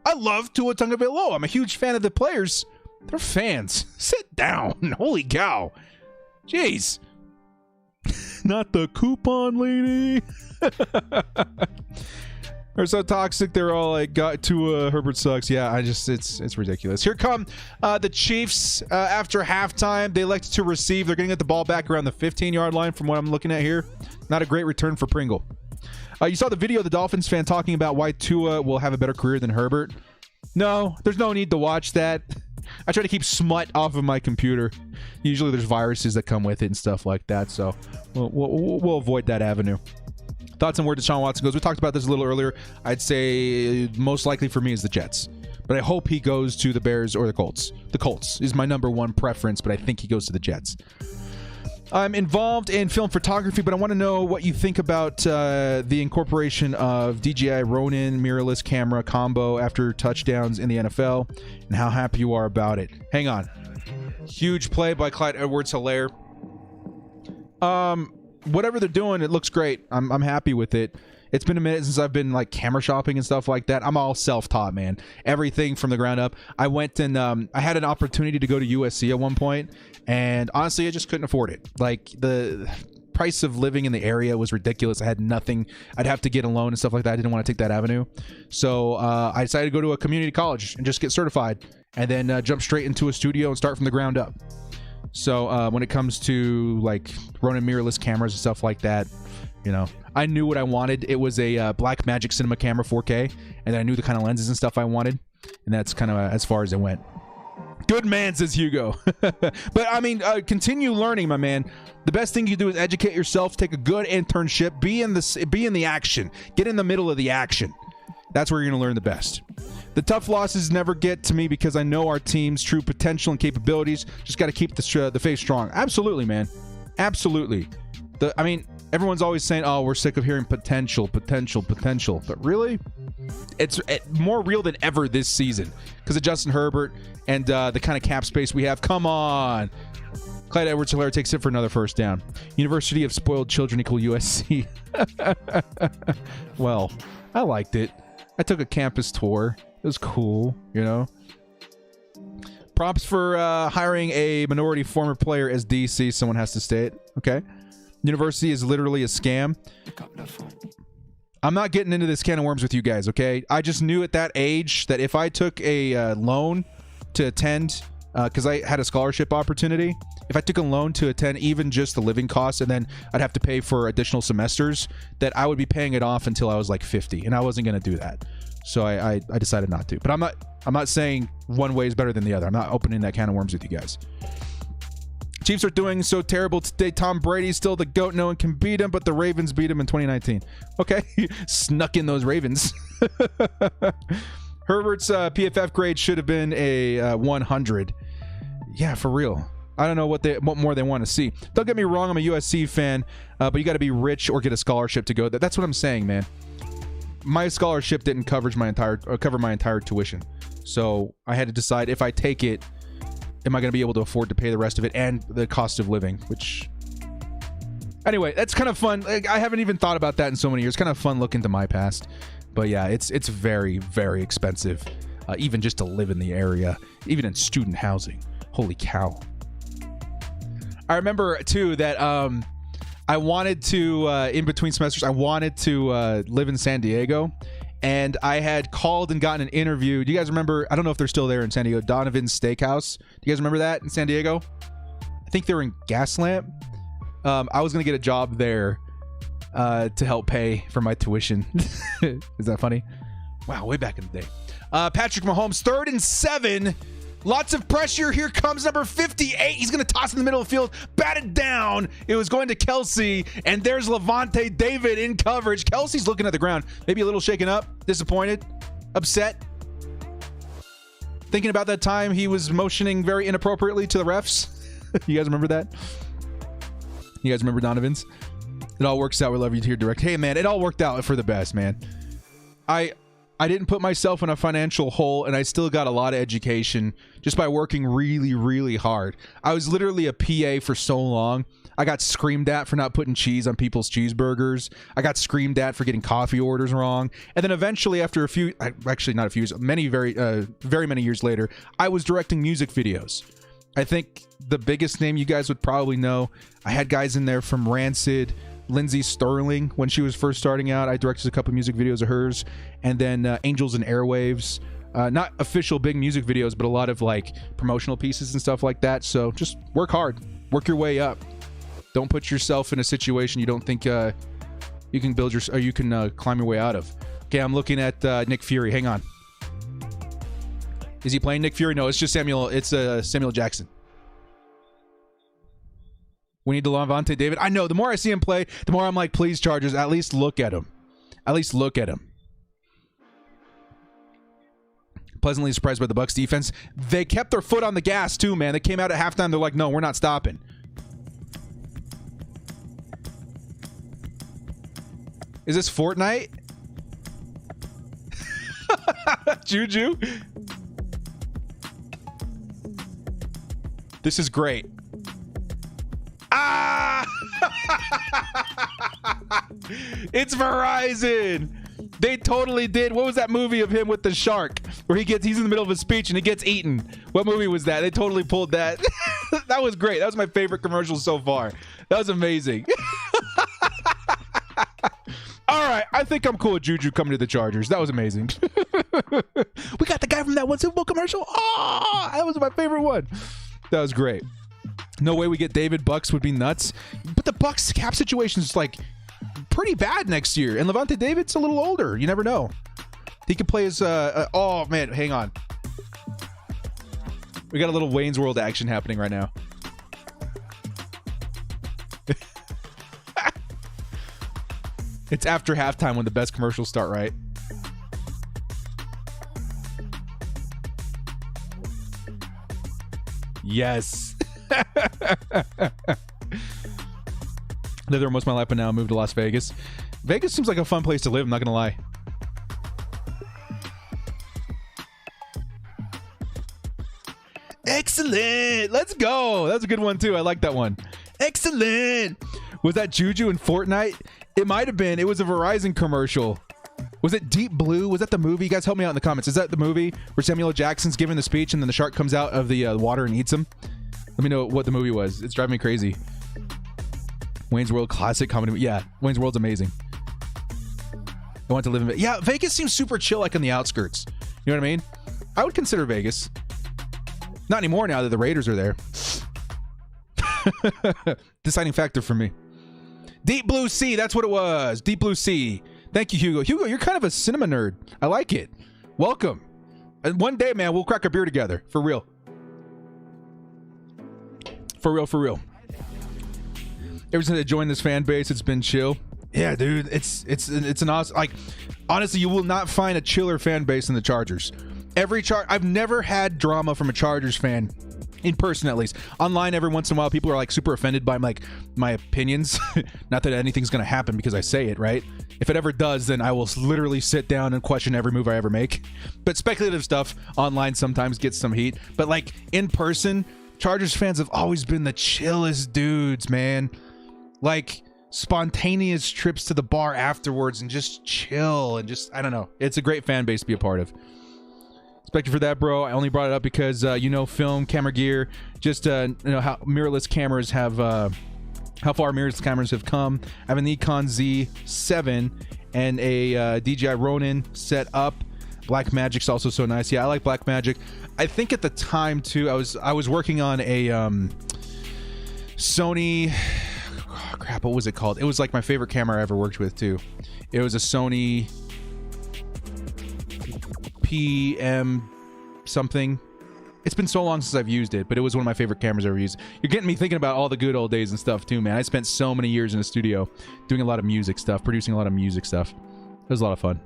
I love Tua Tagovailoa. I'm a huge fan of the players. They're fans. Sit down. Holy cow. Jeez. Not the coupon lady. They're so toxic. They're all like, got Tua, Herbert sucks. Yeah, it's ridiculous. Here come the Chiefs after halftime. They elected to receive. They're going to get the ball back around the 15-yard line from what I'm looking at here. Not a great return for Pringle. You saw the video of the Dolphins fan talking about why Tua will have a better career than Herbert. No, there's no need to watch that. I try to keep smut off of my computer. Usually there's viruses that come with it and stuff like that, so we'll avoid that avenue. Thoughts on where Deshaun Watson goes? We talked about this a little earlier. I'd say most likely for me is the Jets, but I hope he goes to the Bears or the Colts. The Colts is my number one preference, but I think he goes to the Jets. I'm involved in film photography, but I want to know what you think about the incorporation of DJI Ronin mirrorless camera combo after touchdowns in the NFL and how happy you are about it. Hang on. Huge play by Clyde Edwards-Helaire. Whatever they're doing, it looks great. I'm happy with it. It's been a minute since I've been like camera shopping and stuff like that. I'm all self-taught, man. Everything from the ground up. I went and I had an opportunity to go to USC at one point, and honestly, I just couldn't afford it. Like the price of living in the area was ridiculous. I had nothing. I'd have to get a loan and stuff like that. I didn't want to take that avenue. So I decided to go to a community college and just get certified and then jump straight into a studio and start from the ground up. So when it comes to like Ronin mirrorless cameras and stuff like that, you know, I knew what I wanted. It was a Blackmagic Cinema camera 4K, and I knew the kind of lenses and stuff I wanted, and that's kind of as far as it went. Good man, says Hugo. But I mean, continue learning, my man. The best thing you do is educate yourself, take a good internship, be in the action, get in the middle of the action. That's where you're going to learn the best. The tough losses never get to me because I know our team's true potential and capabilities. Just got to keep the faith strong. Absolutely, man. Absolutely. I mean, everyone's always saying, oh, we're sick of hearing potential. But really, it's more real than ever this season because of Justin Herbert and the kind of cap space we have. Come on. Clyde Edwards-Helaire takes it for another first down. University of Spoiled Children equal USC. Well, I liked it. I took a campus tour. It was cool, you know. Props for hiring a minority former player as DC. Someone has to state. Okay. University is literally a scam. I'm not getting into this can of worms with you guys, okay? I just knew at that age that if I took a loan to attend, because I had a scholarship opportunity, if I took a loan to attend even just the living costs and then I'd have to pay for additional semesters, that I would be paying it off until I was like 50, and I wasn't going to do that. So I decided not to. But I'm not saying one way is better than the other. I'm not opening that can of worms with you guys. Chiefs are doing so terrible today. Tom Brady's still the GOAT. No one can beat him, but the Ravens beat him in 2019. Okay. Snuck in those Ravens. Herbert's PFF grade should have been a 100. Yeah, for real. I don't know what more they want to see. Don't get me wrong. I'm a USC fan, but you got to be rich or get a scholarship to go there. That's what I'm saying, man. My scholarship didn't cover my entire tuition. So I had to decide if I take it, am I going to be able to afford to pay the rest of it and the cost of living, which anyway, that's kind of fun. I haven't even thought about that in so many years. Kind of fun looking to my past, but yeah, it's very, very expensive, even just to live in the area, even in student housing. Holy cow. I remember too that, I wanted to, in between semesters, I wanted to live in San Diego, and I had called and gotten an interview. Do you guys remember? I don't know if they're still there in San Diego. Donovan's Steakhouse. Do you guys remember that in San Diego? I think they were in Gaslamp. I was going to get a job there to help pay for my tuition. Is that funny? Wow, way back in the day. Patrick Mahomes, 3rd and 7. Lots of pressure. Here comes number 58. He's going to toss in the middle of the field. Batted down. It was going to Kelsey. And there's Levante David in coverage. Kelsey's looking at the ground. Maybe a little shaken up. Disappointed. Upset. Thinking about that time he was motioning very inappropriately to the refs. You guys remember that? You guys remember Donovan's? It all works out. We love you here direct. Hey, man, it all worked out for the best, man. I didn't put myself in a financial hole, and I still got a lot of education just by working really, really hard. I was literally a PA for so long. I got screamed at for not putting cheese on people's cheeseburgers. I got screamed at for getting coffee orders wrong. And then eventually, after a few, actually not a few, very many years later, I was directing music videos. I think the biggest name you guys would probably know, I had guys in there from Rancid, Lindsay Sterling, when she was first starting out. I directed a couple music videos of hers. And then Angels and Airwaves. Not official big music videos, but a lot of like promotional pieces and stuff like that. So just work hard. Work your way up. Don't put yourself in a situation you don't think you can build your, or you can climb your way out of. Okay, I'm looking at Nick Fury. Hang on. Is he playing Nick Fury? No, it's just Samuel. It's Samuel Jackson. We need to Levante David. I know. The more I see him play, the more I'm like, please, Chargers, at least look at him. At least look at him. Pleasantly surprised by the Bucs defense. They kept their foot on the gas too, man. They came out at halftime. They're like, no, we're not stopping. Is this Fortnite? Juju? This is great. Ah! It's Verizon. They totally did. What was that movie of him with the shark where he's in the middle of a speech and he gets eaten? What movie was that? They totally pulled that. That was great. That was my favorite commercial so far. That was amazing. All right, I think I'm cool with Juju coming to the Chargers. That was amazing. We got the guy from that one Super Bowl commercial. Oh, that was my favorite one. That was great. No way we get David. Bucks would be nuts. But the Bucks cap situation is like pretty bad next year. And Levante David's a little older. You never know. He could play as oh man, hang on. We got a little Wayne's World action happening right now. It's after halftime when the best commercials start, right? Yes. Lived there most of my life, but now I moved to Las Vegas. Vegas seems like a fun place to live, I'm not gonna lie. Excellent. Let's go. That's a good one too. I like that one. Excellent. Was that Juju in Fortnite? It might have been. It was a Verizon commercial. Was it Deep Blue? Was that the movie? You guys help me out in the comments. Is that the movie where Samuel L. Jackson's giving the speech and then the shark comes out of the water and eats him? Let me know what the movie was. It's driving me crazy. Wayne's World classic comedy. Yeah, Wayne's World's amazing. I want to live in Vegas. Yeah, Vegas seems super chill, like on the outskirts. You know what I mean? I would consider Vegas. Not anymore now that the Raiders are there. Deciding factor for me. Deep Blue Sea, that's what it was. Deep Blue Sea. Thank you, Hugo. Hugo, you're kind of a cinema nerd. I like it. Welcome. And one day, man, we'll crack a beer together. For real. For real, for real. Ever since I joined this fan base, it's been chill. Yeah, dude. It's an awesome, like, honestly, you will not find a chiller fan base than the Chargers. I've never had drama from a Chargers fan. In person, at least. Online, every once in a while, people are like super offended by like my opinions. Not that anything's gonna happen because I say it, right? If it ever does, then I will literally sit down and question every move I ever make. But speculative stuff online sometimes gets some heat. But like in person, Chargers fans have always been the chillest dudes, man. Like spontaneous trips to the bar afterwards and just chill and just, I don't know. It's a great fan base to be a part of. Respect you for that, bro. I only brought it up because film, camera gear, just how mirrorless cameras have, how far mirrorless cameras have come. I have a Nikon Z7 and a DJI Ronin set up. Blackmagic's also so nice. Yeah, I like Blackmagic. I think at the time too, I was working on a Sony. Oh, crap, what was it called? It was like my favorite camera I ever worked with too. It was a Sony PM something. It's been so long since I've used it, but it was one of my favorite cameras I've ever used. You're getting me thinking about all the good old days and stuff too, man. I spent so many years in the studio doing a lot of music stuff, producing a lot of music stuff. It was a lot of fun.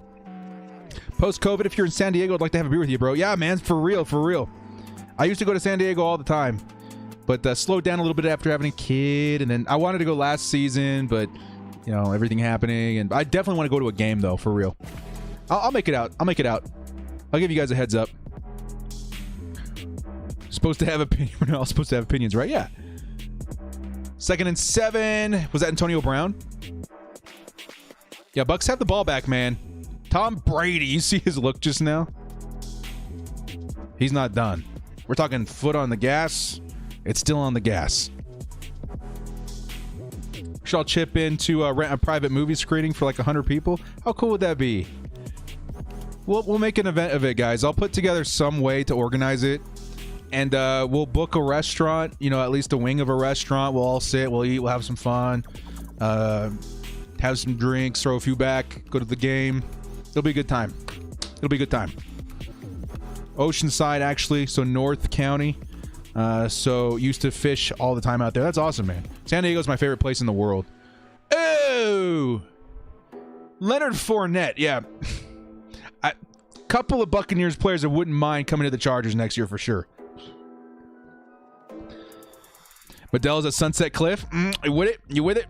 Post-COVID, if you're in San Diego, I'd like to have a beer with you, bro. Yeah, man, for real, for real. I used to go to San Diego all the time, but slowed down a little bit after having a kid, and then I wanted to go last season, but everything happening, and I definitely want to go to a game though, for real. I'll make it out. I'll make it out. I'll give you guys a heads up. Supposed to have opinion. We're not supposed to have opinions, right? Yeah. 2nd and 7. Was that Antonio Brown? Yeah, Bucks have the ball back, man. Tom Brady, you see his look just now? He's not done. We're talking foot on the gas. It's still on the gas. Should I chip in to rent a private movie screening for like 100 people? How cool would that be? We'll make an event of it, guys. I'll put together some way to organize it. And we'll book a restaurant, you know, at least a wing of a restaurant. We'll all sit, we'll eat, we'll have some fun. Have some drinks, throw a few back, go to the game. It'll be a good time. It'll be a good time. Oceanside, actually, so North County. So used to fish all the time out there. That's awesome, man. San Diego's my favorite place in the world. Oh! Leonard Fournette, yeah. A couple of Buccaneers players that wouldn't mind coming to the Chargers next year for sure. Medell's at Sunset Cliff. You with it? You with it?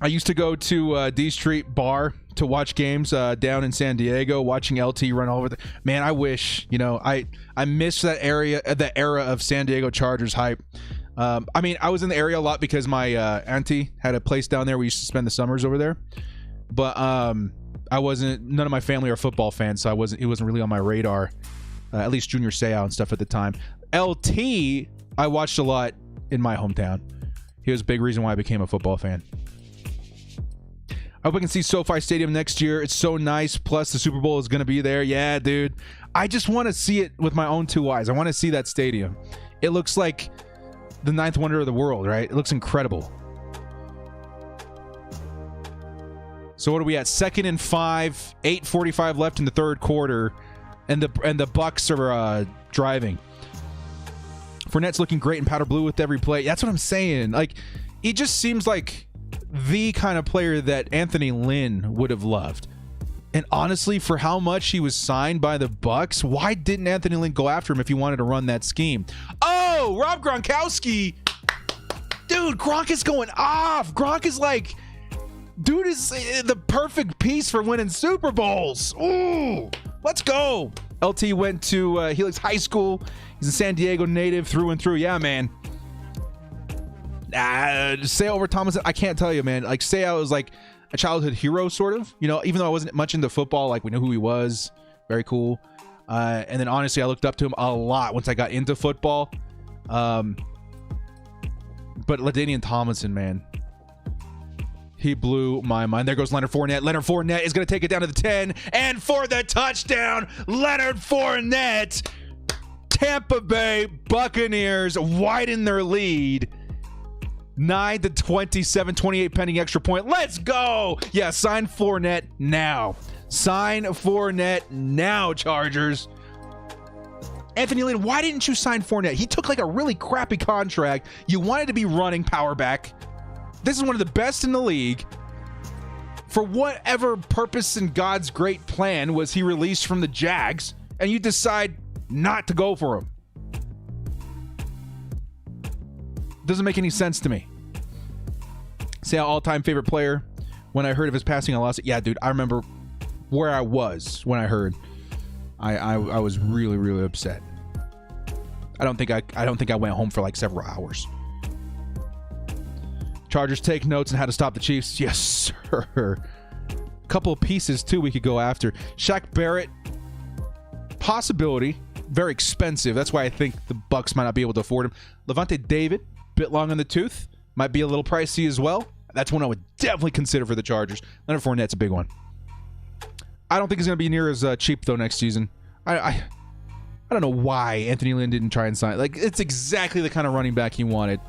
I used to go to D Street Bar to watch games down in San Diego, watching LT run all over the... Man, I wish, you know, I miss that area, the era of San Diego Chargers hype. I mean, I was in the area a lot because my auntie had a place down there. We used to spend the summers over there. But I wasn't... None of my family are football fans, so it wasn't really on my radar. At least Junior Seau and stuff at the time. LT, I watched a lot in my hometown. He was a big reason why I became a football fan. I hope we can see SoFi Stadium next year. It's so nice. Plus, the Super Bowl is going to be there. Yeah, dude. I just want to see it with my own two eyes. I want to see that stadium. It looks like the ninth wonder of the world, right? It looks incredible. So what are we at? 2nd and 5. 8:45 left in the third quarter, and the Bucks are driving. Fournette's looking great in powder blue with every play. That's what I'm saying. Like, he just seems like the kind of player that Anthony Lynn would have loved. And honestly, for how much he was signed by the Bucks, why didn't Anthony Lynn go after him if he wanted to run that scheme? Oh, Rob Gronkowski. Dude, Gronk is going off. Gronk is like, dude is the perfect piece for winning Super Bowls. Ooh, let's go. LT went to Helix High School. He's a San Diego native through and through. Yeah, man. Seau over Thomas, I can't tell you, man. Like, Seau was like a childhood hero, sort of. You know, even though I wasn't much into football, like, we knew who he was. Very cool. And then, honestly, I looked up to him a lot once I got into football. But LaDainian Tomlinson, man. He blew my mind. There goes Leonard Fournette. Leonard Fournette is going to take it down to the 10. And for the touchdown, Leonard Fournette. Tampa Bay Buccaneers widen their lead. 9-27, 28 pending extra point. Let's go. Yeah, sign Fournette now. Sign Fournette now, Chargers. Anthony Lynn, why didn't you sign Fournette? He took like a really crappy contract. You wanted to be running power back. This is one of the best in the league. For whatever purpose in God's great plan was he released from the Jags, and you decide not to go for him. Doesn't make any sense to me. Say all-time favorite player. When I heard of his passing, I lost it. Yeah, dude, I remember where I was when I heard. I was really, really upset. I don't think I went home for like several hours. Chargers take notes on how to stop the Chiefs. Yes, sir. Couple of pieces too we could go after. Shaq Barrett, possibility. Very expensive. That's why I think the Bucks might not be able to afford him. Levante David, bit long on the tooth. Might be a little pricey as well. That's one I would definitely consider for the Chargers. Leonard Fournette's a big one. I don't think he's going to be near as cheap, though, next season. I don't know why Anthony Lynn didn't try and sign. Like, it's exactly the kind of running back he wanted.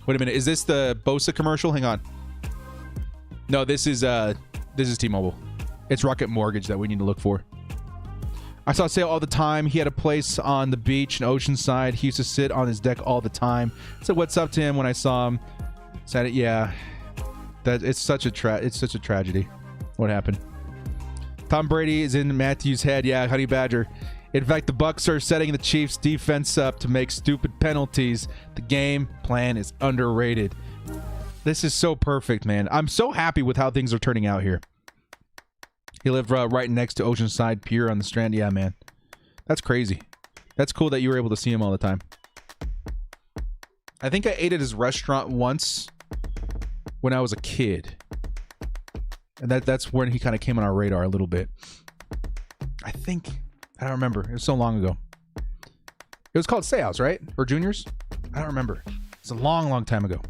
Wait a minute. Is this the Bosa commercial? Hang on. No, this is T-Mobile. It's Rocket Mortgage that we need to look for. I saw Seau all the time. He had a place on the beach in Oceanside. He used to sit on his deck all the time. So what's up to him when I saw him? Said it. Yeah, that it's such a tragedy. What happened? Tom Brady is in Matthew's head. Yeah, Honey Badger. In fact, the Bucks are setting the Chiefs' defense up to make stupid penalties. The game plan is underrated. This is so perfect, man. I'm so happy with how things are turning out here. He lived right next to Oceanside Pier on the Strand. Yeah, man. That's crazy. That's cool that you were able to see him all the time. I think I ate at his restaurant once when I was a kid. And that's when he kind of came on our radar a little bit. I don't remember. It was so long ago. It was called Seaus, right? Or Juniors? I don't remember. It's a long, long time ago.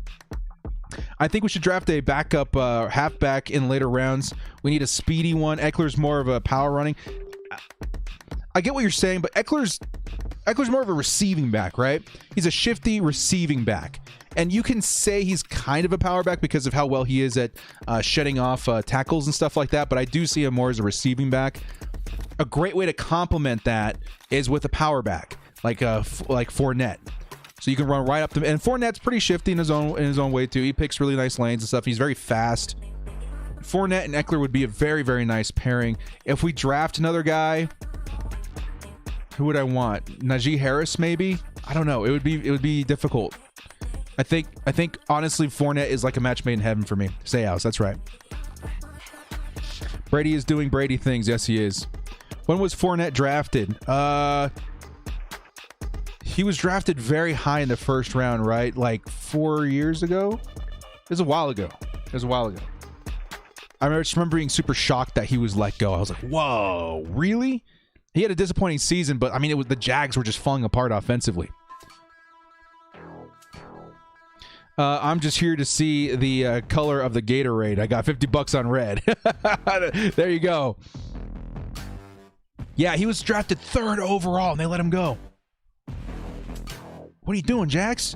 I think we should draft a backup halfback in later rounds. We need a speedy one. Eckler's more of a power running. I get what you're saying, but Eckler's more of a receiving back, right? He's a shifty receiving back. And you can say he's kind of a power back because of how well he is at shedding off tackles and stuff like that, but I do see him more as a receiving back. A great way to complement that is with a power back, like Fournette. So you can run right up to him. And Fournette's pretty shifty in his own way, too. He picks really nice lanes and stuff. He's very fast. Fournette and Eckler would be a very, very nice pairing. If we draft another guy, who would I want? Najee Harris, maybe? I don't know. It would be difficult. I think honestly, Fournette is like a match made in heaven for me. Seaus, that's right. Brady is doing Brady things. Yes, he is. When was Fournette drafted? He was drafted very high in the first round, right? Like 4 years ago? It was a while ago. I remember being super shocked that he was let go. I was like, whoa, really? He had a disappointing season, but I mean, the Jags were just falling apart offensively. I'm just here to see the color of the Gatorade. I got $50 on red. There you go. Yeah, he was drafted 3rd overall, and they let him go. What are you doing, Jax?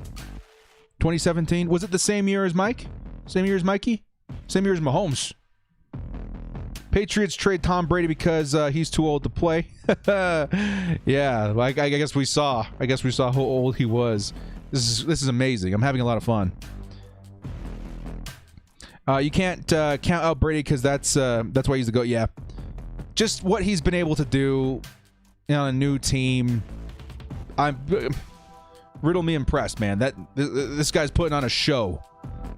2017. Was it the same year as Mike? Same year as Mikey? Same year as Mahomes. Patriots trade Tom Brady because he's too old to play. Yeah, I guess we saw. How old he was. This is amazing. I'm having a lot of fun. You can't count out Brady because that's why he's the GOAT. Yeah, just what he's been able to do on a new team. Riddle me impressed, man. This guy's putting on a show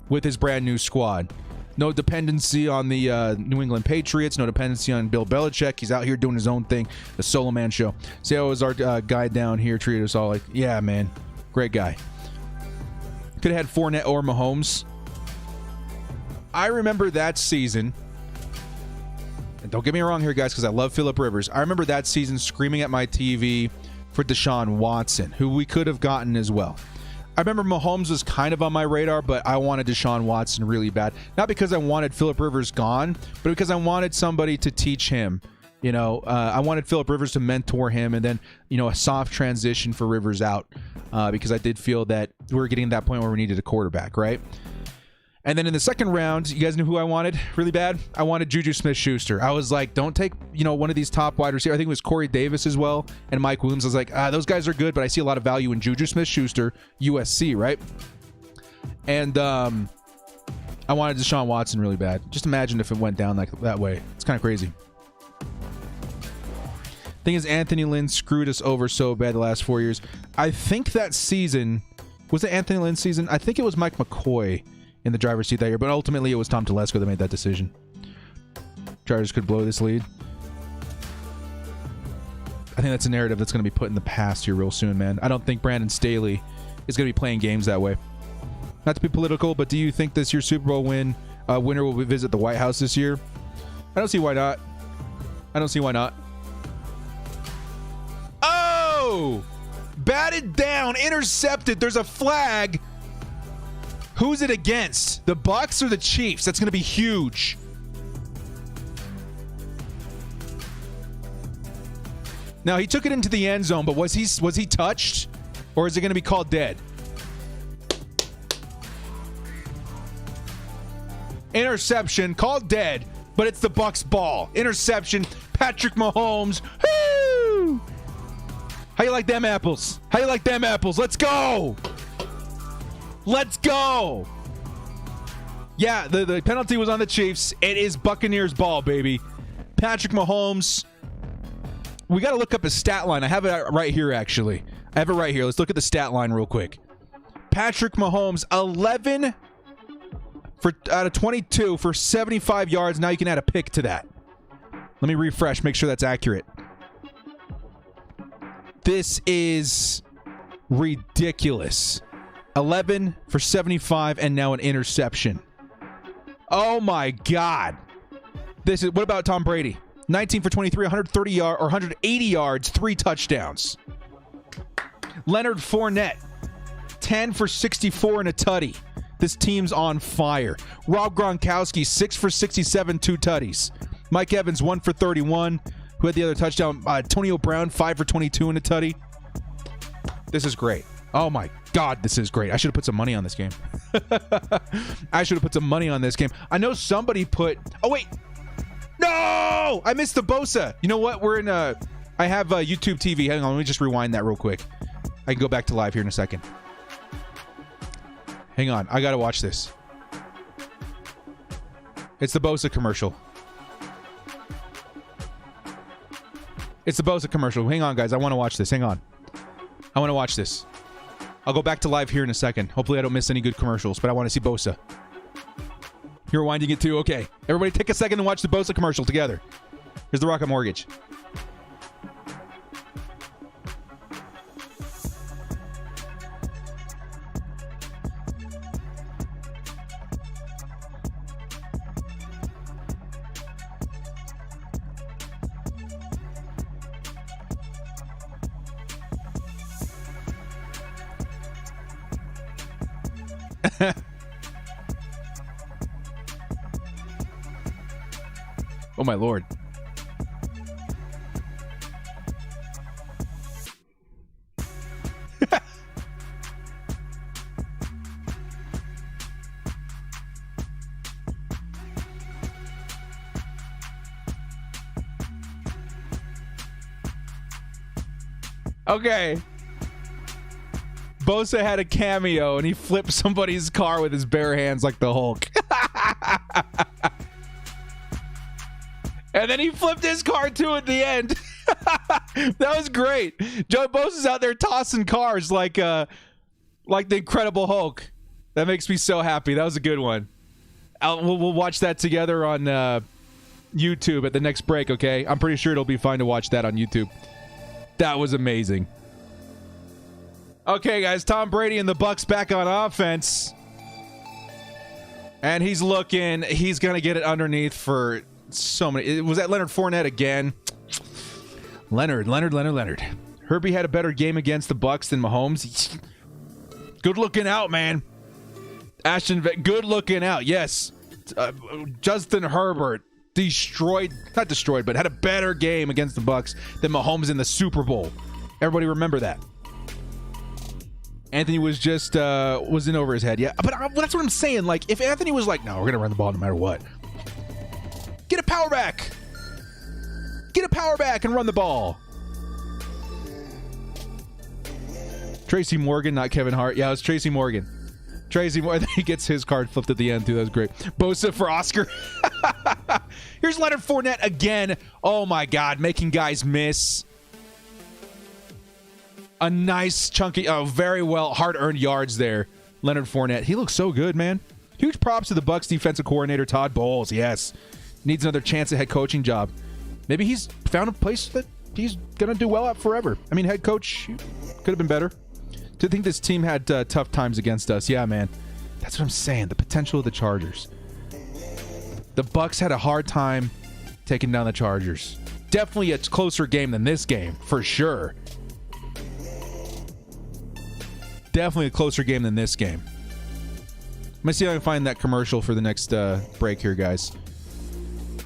with his brand new squad. No dependency on the New England Patriots. No dependency on Bill Belichick. He's out here doing his own thing. The solo man show. See how our guy down here treated us all like, yeah, man. Great guy. Could have had Fournette or Mahomes. I remember that season. And don't get me wrong here, guys, because I love Phillip Rivers. I remember that season screaming at my TV for Deshaun Watson, who we could have gotten as well. I remember Mahomes was kind of on my radar, but I wanted Deshaun Watson really bad. Not because I wanted Phillip Rivers gone, but because I wanted somebody to teach him. You know, I wanted Phillip Rivers to mentor him, and then, you know, a soft transition for Rivers out because I did feel that we were getting to that point where we needed a quarterback, right? And then in the second round, you guys knew who I wanted really bad? I wanted Juju Smith-Schuster. I was like, don't take, you know, one of these top wide receivers. I think it was Corey Davis as well, and Mike Williams. I was like, those guys are good, but I see a lot of value in Juju Smith-Schuster, USC, right? And I wanted Deshaun Watson really bad. Just imagine if it went down like that way. It's kind of crazy. Thing is, Anthony Lynn screwed us over so bad the last 4 years. I think that season, was it Anthony Lynn's season? I think it was Mike McCoy in the driver's seat that year, but ultimately it was Tom Telesco that made that decision. Chargers could blow this lead. I think that's a narrative that's going to be put in the past here real soon, man. I don't think Brandon Staley is going to be playing games that way. Not to be political, but do you think this year's Super Bowl winner will visit the White House this year? I don't see why not. Oh! Batted down, intercepted. There's a flag. Who's it against? The Bucs or the Chiefs? That's going to be huge. Now, he took it into the end zone, but was he touched? Or is it going to be called dead? Interception, called dead, but it's the Bucs ball. Interception, Patrick Mahomes. Woo! How you like them apples? Let's go! Yeah, the penalty was on the Chiefs. It is Buccaneers ball, baby. Patrick Mahomes. We got to look up his stat line. I have it right here, actually. Let's look at the stat line real quick. Patrick Mahomes, 11 out of 22 for 75 yards. Now you can add a pick to that. Let me refresh, make sure that's accurate. This is ridiculous. 11 for 75 and now an interception. Oh my God. What about Tom Brady? 19 for 23, 180 yards, 3 touchdowns. Leonard Fournette, 10 for 64 and a tutty. This team's on fire. Rob Gronkowski, 6 for 67, 2 tutties. Mike Evans, 1 for 31, who had the other touchdown. Antonio Brown, 5 for 22 and a tutty. This is great. Oh my God, this is great. I should have put some money on this game. I should have put some money on this game. I know somebody put... Oh, wait. No! I missed the Bosa. You know what? I have YouTube TV. Hang on, let me just rewind that real quick. I can go back to live here in a second. Hang on. I got to watch this. It's the Bosa commercial. It's the Bosa commercial. Hang on, guys. I want to watch this. Hang on. I want to watch this. I'll go back to live here in a second. Hopefully I don't miss any good commercials, but I want to see Bosa. You're rewinding it too? Okay. Everybody take a second and watch the Bosa commercial together. Here's the Rocket Mortgage. Oh my Lord. Okay. Bosa had a cameo and he flipped somebody's car with his bare hands like the Hulk. And then he flipped his car too at the end. That was great. Joe Bosa's out there tossing cars like the Incredible Hulk. That makes me so happy. That was a good one. We'll watch that together on YouTube at the next break, okay? I'm pretty sure it'll be fine to watch that on YouTube. That was amazing. Okay, guys, Tom Brady and the Bucs back on offense. And he's going to get it underneath for so many. Was that Leonard Fournette again? Leonard. Herbie had a better game against the Bucs than Mahomes. Good looking out, man. Good looking out, yes. Justin Herbert not destroyed, but had a better game against the Bucs than Mahomes in the Super Bowl. Everybody remember that. Anthony was just was in over his head. Yeah, but that's what I'm saying. Like, if Anthony was like, no, we're going to run the ball no matter what. Get a power back. Get a power back and run the ball. Tracy Morgan, not Kevin Hart. Yeah, it was Tracy Morgan. Tracy Morgan, he gets his card flipped at the end, too. That was great. Bosa for Oscar. Here's Leonard Fournette again. Oh, my God, making guys miss. A nice, chunky, very well, hard-earned yards there. Leonard Fournette. He looks so good, man. Huge props to the Bucs defensive coordinator, Todd Bowles. Yes. Needs another chance at head coaching job. Maybe he's found a place that he's going to do well at forever. I mean, head coach could have been better. To think this team had tough times against us. Yeah, man. That's what I'm saying. The potential of the Chargers. The Bucs had a hard time taking down the Chargers. Definitely a closer game than this game, for sure. Definitely a closer game than this game. Let me see if I can find that commercial for the next break here, guys.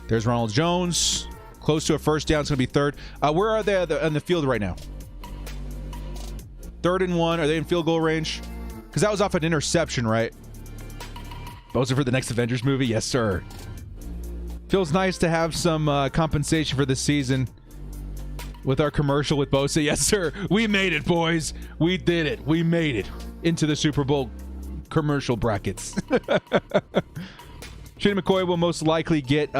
There's Ronald Jones. Close to a first down. It's going to be third. Where are they on the field right now? 3rd and 1. Are they in field goal range? Because that was off an interception, right? Bosa for the next Avengers movie? Yes, sir. Feels nice to have some compensation for this season with our commercial with Bosa. Yes, sir. We made it, boys. We did it. We made it into the Super Bowl commercial brackets. Shady McCoy will most likely get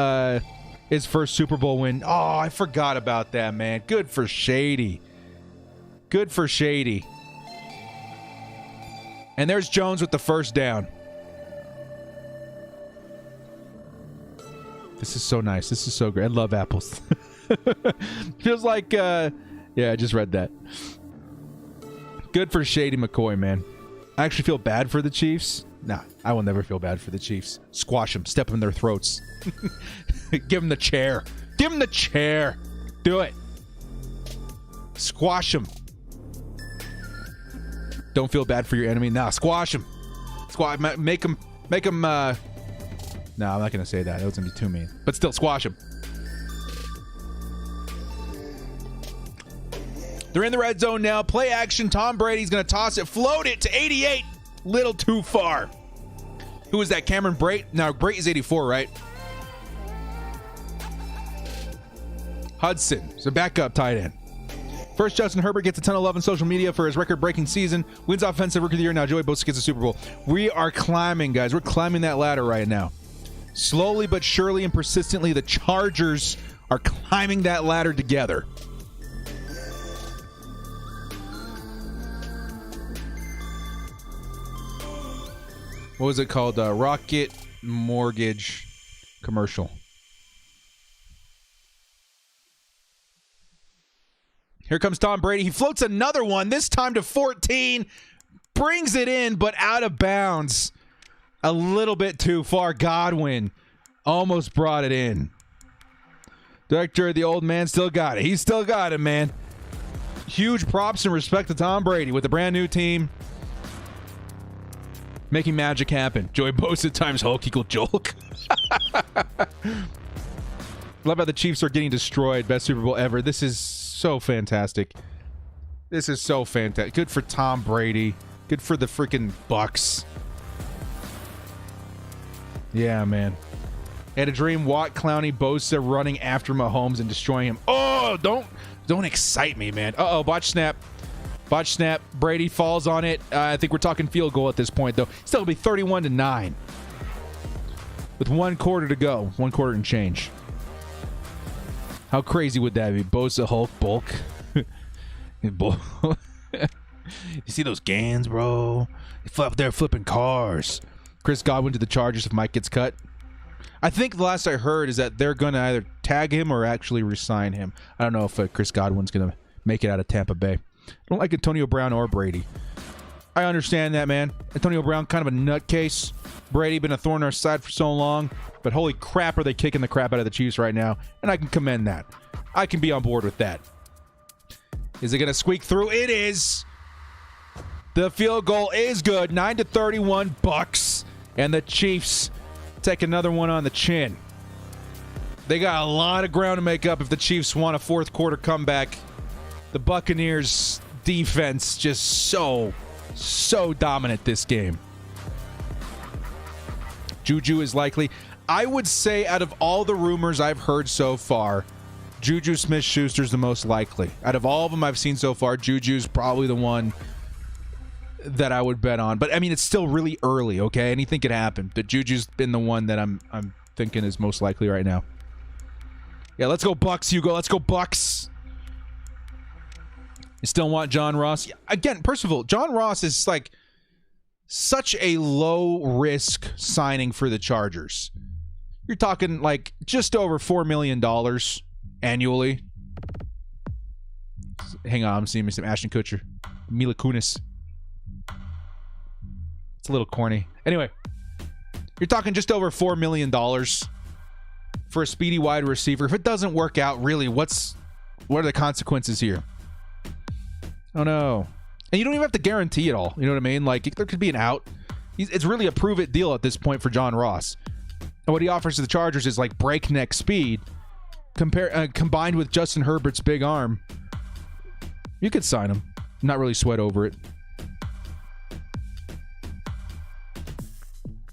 his first Super Bowl win. Oh, I forgot about that, man. Good for Shady. Good for Shady. And there's Jones with the first down. This is so nice. This is so great. I love apples. Feels like, yeah, I just read that. Good for Shady McCoy, man. I actually feel bad for the Chiefs. Nah, I will never feel bad for the Chiefs. Squash them. Step in their throats. Give them the chair. Give them the chair. Do it. Squash them. Don't feel bad for your enemy. Nah, squash them. Make them, no, I'm not going to say that. That was going to be too mean. But still, squash them. They're in the red zone now. Play action. Tom Brady's going to toss it. Float it to 88. Little too far. Who is that? Cameron Brate? No, Brate is 84, right? Hudson is a backup tight end. First, Justin Herbert gets a ton of love on social media for his record-breaking season. Wins Offensive Rookie of the Year. Now Joey Bosa gets a Super Bowl. We are climbing, guys. We're climbing that ladder right now. Slowly but surely and persistently, the Chargers are climbing that ladder together. What was it called? Rocket Mortgage commercial. Here comes Tom Brady. He floats another one, this time to 14. Brings it in, but out of bounds. A little bit too far. Godwin almost brought it in. Director, the old man still got it. He's still got it, man. Huge props and respect to Tom Brady with a brand new team. Making magic happen. Joey Bosa times Hulk equal Jolk. Love how the Chiefs are getting destroyed. Best Super Bowl ever. This is so fantastic. This is so fantastic. Good for Tom Brady. Good for the freaking Bucks. Yeah, man. Had a dream. Watt, Clowney, Bosa running after Mahomes and destroying him. Oh, don't excite me, man. Uh-oh, botch snap. Botch snap. Brady falls on it. I think we're talking field goal at this point, though. Still be 31-9. With 1 quarter to go. 1 quarter and change. How crazy would that be? Bosa, Hulk, bulk. You see those Gans, bro? They up there flipping cars. Chris Godwin to the Chargers if Mike gets cut. I think the last I heard is that they're going to either tag him or actually re-sign him. I don't know if Chris Godwin's going to make it out of Tampa Bay. I don't like Antonio Brown or Brady. I understand that, man. Antonio Brown, kind of a nutcase. Brady been a thorn in our side for so long. But holy crap, are they kicking the crap out of the Chiefs right now. And I can commend that. I can be on board with that. Is it going to squeak through? It is. The field goal is good. 9-31 Bucks. And the Chiefs take another one on the chin. They got a lot of ground to make up if the Chiefs want a fourth quarter comeback. The Buccaneers defense just so dominant this game. Juju is likely. I would say out of all the rumors I've heard so far, Juju Smith-Schuster's the most likely. Out of all of them I've seen so far, Juju's probably the one that I would bet on. But, I mean, it's still really early, okay? Anything could happen. But Juju's been the one that I'm thinking is most likely right now. Yeah, let's go Bucks, Hugo. Let's go Bucks. You still want John Ross? Again, first of all, John Ross is like such a low-risk signing for the Chargers. You're talking like just over $4 million annually. Hang on, I'm seeing me some Ashton Kutcher. Mila Kunis. It's a little corny. Anyway, you're talking just over $4 million for a speedy wide receiver. If it doesn't work out, really, what are the consequences here? Oh, no. And you don't even have to guarantee it all. You know what I mean? Like, there could be an out. It's really a prove-it deal at this point for John Ross. And what he offers to the Chargers is, like, breakneck speed combined with Justin Herbert's big arm. You could sign him. Not really sweat over it.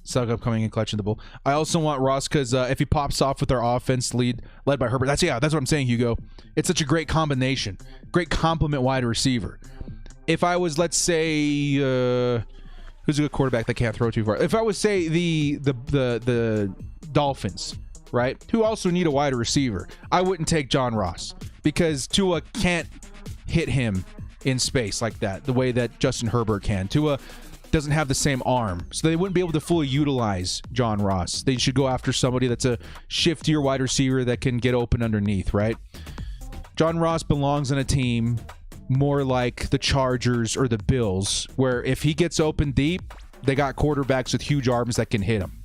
Suck up coming and clutching the bull. I also want Ross because if he pops off with our offense led by Herbert, that's what I'm saying, Hugo. It's such a great combination, great complement wide receiver. If I was, let's say, who's a good quarterback that can't throw too far? If I was, say, the Dolphins, right, who also need a wide receiver, I wouldn't take John Ross because Tua can't hit him in space like that, the way that Justin Herbert can. Tua doesn't have the same arm, so they wouldn't be able to fully utilize John Ross. They should go after somebody that's a shiftier wide receiver that can get open underneath, right? John Ross belongs on a team more like the Chargers or the Bills, where if he gets open deep, they got quarterbacks with huge arms that can hit him.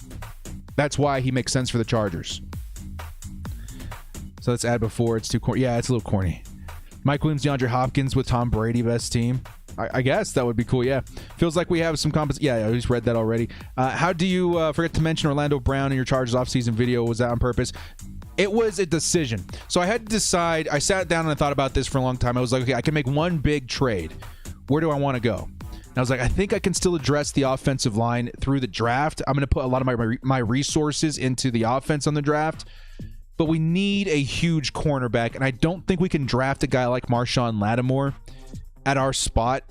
That's why he makes sense for the Chargers. So let's add before it's too corny. Yeah, it's a little corny. Mike Williams, DeAndre Hopkins with Tom Brady, best team. I guess that would be cool, yeah. Feels like we have some Yeah, I just read that already. How do you forget to mention Orlando Brown in your Chargers offseason video? Was that on purpose? It was a decision. So I had to decide. I sat down and I thought about this for a long time. I was like, okay, I can make one big trade. Where do I want to go? And I was like, I think I can still address the offensive line through the draft. I'm going to put a lot of my resources into the offense on the draft. But we need a huge cornerback, and I don't think we can draft a guy like Marshawn Lattimore at our spot,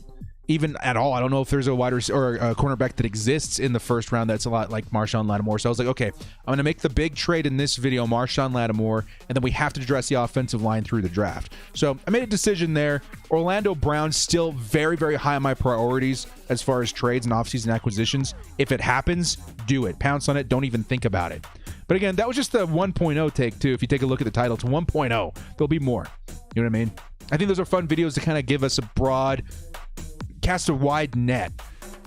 even at all. I don't know if there's a wide receiver or a cornerback that exists in the first round that's a lot like Marshawn Lattimore. So I was like, okay, I'm going to make the big trade in this video, Marshawn Lattimore, and then we have to address the offensive line through the draft. So I made a decision there. Orlando Brown still very, very high on my priorities as far as trades and offseason acquisitions. If it happens, do it. Pounce on it. Don't even think about it. But again, that was just the 1.0 take, too. If you take a look at the title, it's 1.0. There'll be more. You know what I mean? I think those are fun videos to kind of give us a broad, cast a wide net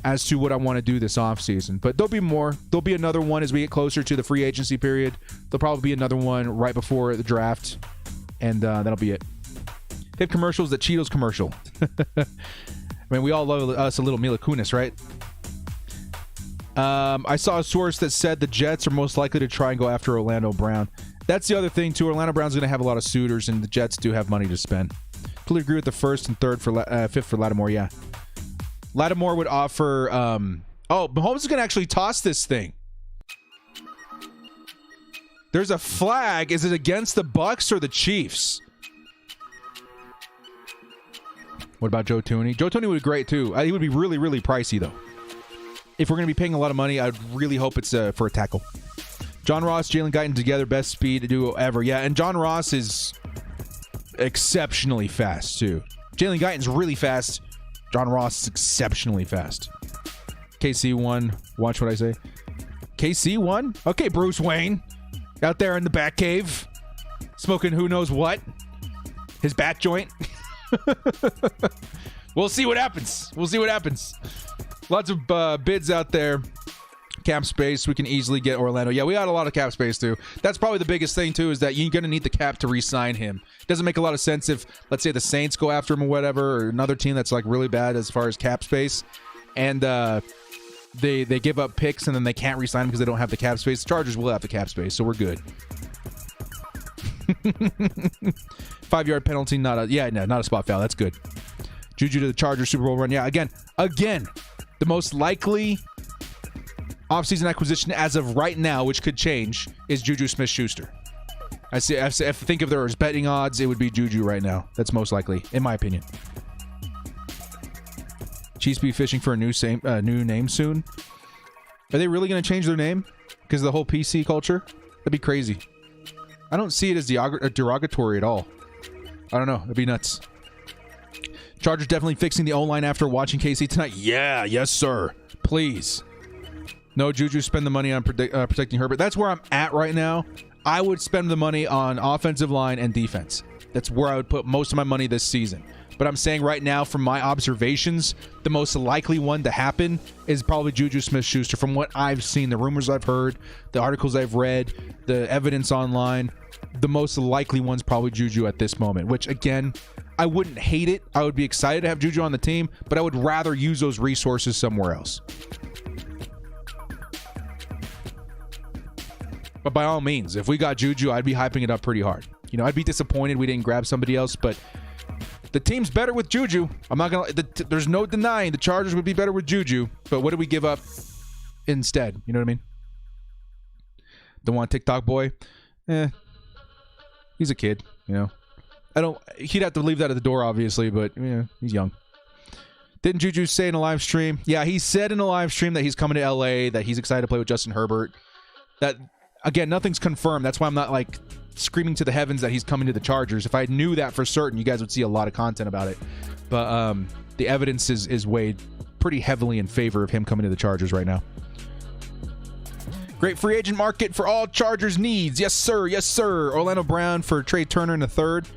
as to what I want to do this offseason. But there'll be more. There'll be another one as we get closer to the free agency period. There'll probably be another one right before the draft. And that'll be it. Hit commercials, the Cheetos commercial. I mean, we all love us a little Mila Kunis, right? I saw a source that said the Jets are most likely to try and go after Orlando Brown. That's the other thing, too. Orlando Brown's going to have a lot of suitors, and the Jets do have money to spend. Completely agree with the first and fifth for Lattimore, yeah. Lattimore would offer... Mahomes is going to actually toss this thing. There's a flag. Is it against the Bucks or the Chiefs? What about Joe Thuney? Joe Thuney would be great, too. He would be really, really pricey, though. If we're going to be paying a lot of money, I'd really hope it's for a tackle. John Ross, Jalen Guyton together, best speed duo ever. Yeah, and John Ross is exceptionally fast, too. Jalen Guyton's really fast. John Ross is exceptionally fast. KC won. Watch what I say. KC won? Okay, Bruce Wayne. Out there in the Bat Cave. Smoking who knows what. His bat joint. We'll see what happens. Lots of bids out there. Cap space. We can easily get Orlando. Yeah, we got a lot of cap space, too. That's probably the biggest thing, too, is that you're going to need the cap to re-sign him. It doesn't make a lot of sense if, let's say, the Saints go after him or whatever, or another team that's, like, really bad as far as cap space, and they give up picks, and then they can't re-sign him because they don't have the cap space. The Chargers will have the cap space, so we're good. 5-yard penalty, not a spot foul. That's good. Juju to the Chargers Super Bowl run. Yeah, again, the most likely offseason acquisition as of right now, which could change, is Juju Smith-Schuster. I think if there was betting odds, it would be Juju right now. That's most likely, in my opinion. Chiefs be fishing for a new name soon. Are they really going to change their name because of the whole PC culture? That'd be crazy. I don't see it as derogatory at all. I don't know. It'd be nuts. Chargers definitely fixing the O-line after watching KC tonight. Yeah, yes, sir. Please. No, Juju, spend the money on protecting Herbert. That's where I'm at right now. I would spend the money on offensive line and defense. That's where I would put most of my money this season. But I'm saying right now, from my observations, the most likely one to happen is probably Juju Smith-Schuster. From what I've seen, the rumors I've heard, the articles I've read, the evidence online, the most likely one's probably Juju at this moment, which, again, I wouldn't hate it. I would be excited to have Juju on the team, but I would rather use those resources somewhere else. But by all means, if we got Juju, I'd be hyping it up pretty hard. You know, I'd be disappointed we didn't grab somebody else, but the team's better with Juju. I'm not going to... There's no denying the Chargers would be better with Juju, but what do we give up instead? You know what I mean? Don't want TikTok boy? He's a kid, you know. He'd have to leave that at the door, obviously, but yeah, he's young. Didn't Juju say in a live stream? Yeah, he said in a live stream that he's coming to LA, that he's excited to play with Justin Herbert. That, again, nothing's confirmed. That's why I'm not, like, screaming to the heavens that he's coming to the Chargers. If I knew that for certain, you guys would see a lot of content about it. But the evidence is weighed pretty heavily in favor of him coming to the Chargers right now. Great free agent market for all Chargers needs. Yes, sir. Yes, sir. Orlando Brown for Trey Turner in the third.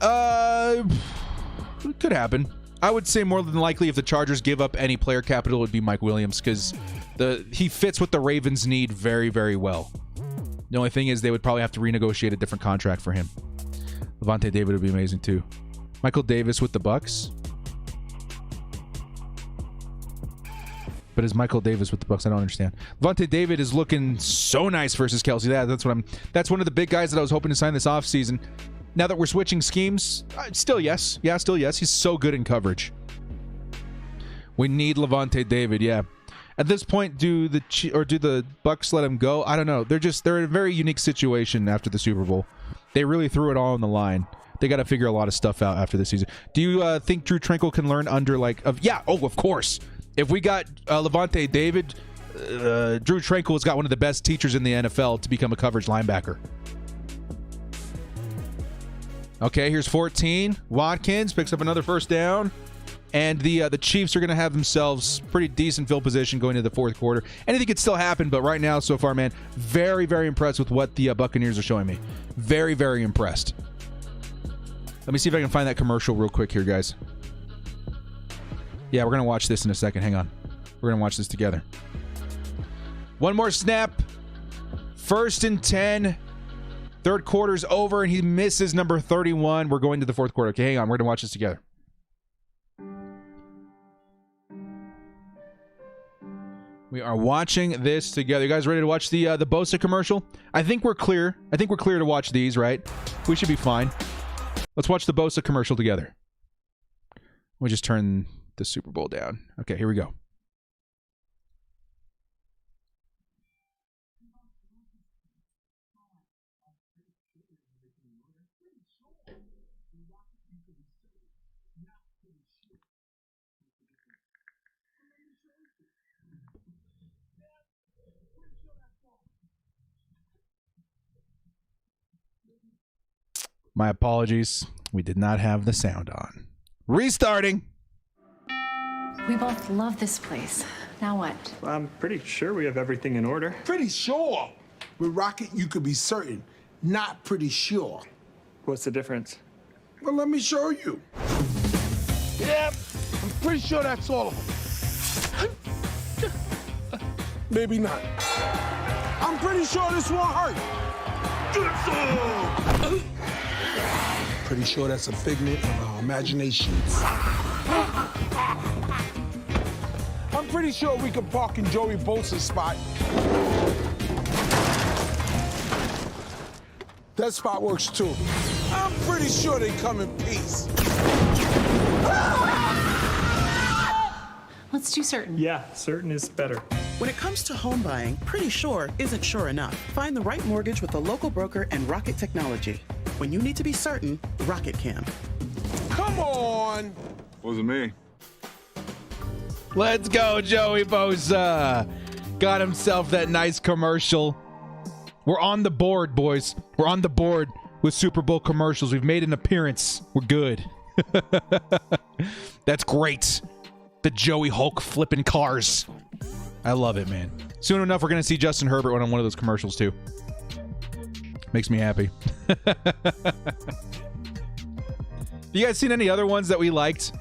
It could happen. I would say more than likely if the Chargers give up any player capital, it would be Mike Williams because he fits what the Ravens need very, very well. The only thing is they would probably have to renegotiate a different contract for him. Levante David would be amazing too. Michael Davis with the Bucks. But is Michael Davis with the Bucks? I don't understand. Levante David is looking so nice versus Kelsey. That's one of the big guys that I was hoping to sign this offseason. Now that we're switching schemes, still yes. Yeah, still yes. He's so good in coverage. We need Levante David, yeah. At this point, do the Bucks let him go? I don't know. They're in a very unique situation after the Super Bowl. They really threw it all on the line. They got to figure a lot of stuff out after this season. Do you think Drew Tranquil can learn under of course. If we got Levante David, Drew Tranquil's got one of the best teachers in the NFL to become a coverage linebacker. Okay, here's 14. Watkins picks up another first down. And the Chiefs are going to have themselves pretty decent field position going into the fourth quarter. Anything could still happen, but right now, so far, man, very, very impressed with what the Buccaneers are showing me. Very, very impressed. Let me see if I can find that commercial real quick here, guys. Yeah, we're going to watch this in a second. Hang on. We're going to watch this together. One more snap. 1st and 10. Third quarter's over, and he misses number 31. We're going to the fourth quarter. Okay, hang on. We're going to watch this together. We are watching this together. You guys ready to watch the Bosa commercial? I think we're clear. I think we're clear to watch these, right? We should be fine. Let's watch the Bosa commercial together. We'll just turn the Super Bowl down. Okay, here we go. My apologies. We did not have the sound on. Restarting. We both love this place. Now what? Well, I'm pretty sure we have everything in order. Pretty sure. With Rocket, you could be certain. Not pretty sure. What's the difference? Well, let me show you. Yep, I'm pretty sure that's all of them. Maybe not. I'm pretty sure this won't hurt. Pretty sure that's a figment of our imaginations. I'm pretty sure we can park in Joey Bosa's spot. That spot works too. I'm pretty sure they come in peace. Let's do certain. Yeah, certain is better. When it comes to home buying, pretty sure isn't sure enough. Find the right mortgage with a local broker and Rocket Technology. When you need to be certain, Rocket can. Come on. Wasn't me. Let's go, Joey Bosa. Got himself that nice commercial. We're on the board, boys. We're on the board with Super Bowl commercials. We've made an appearance. We're good. That's great. The Joey Hulk flipping cars. I love it, man. Soon enough, we're going to see Justin Herbert on one of those commercials, too. Makes me happy. You guys seen any other ones that we liked?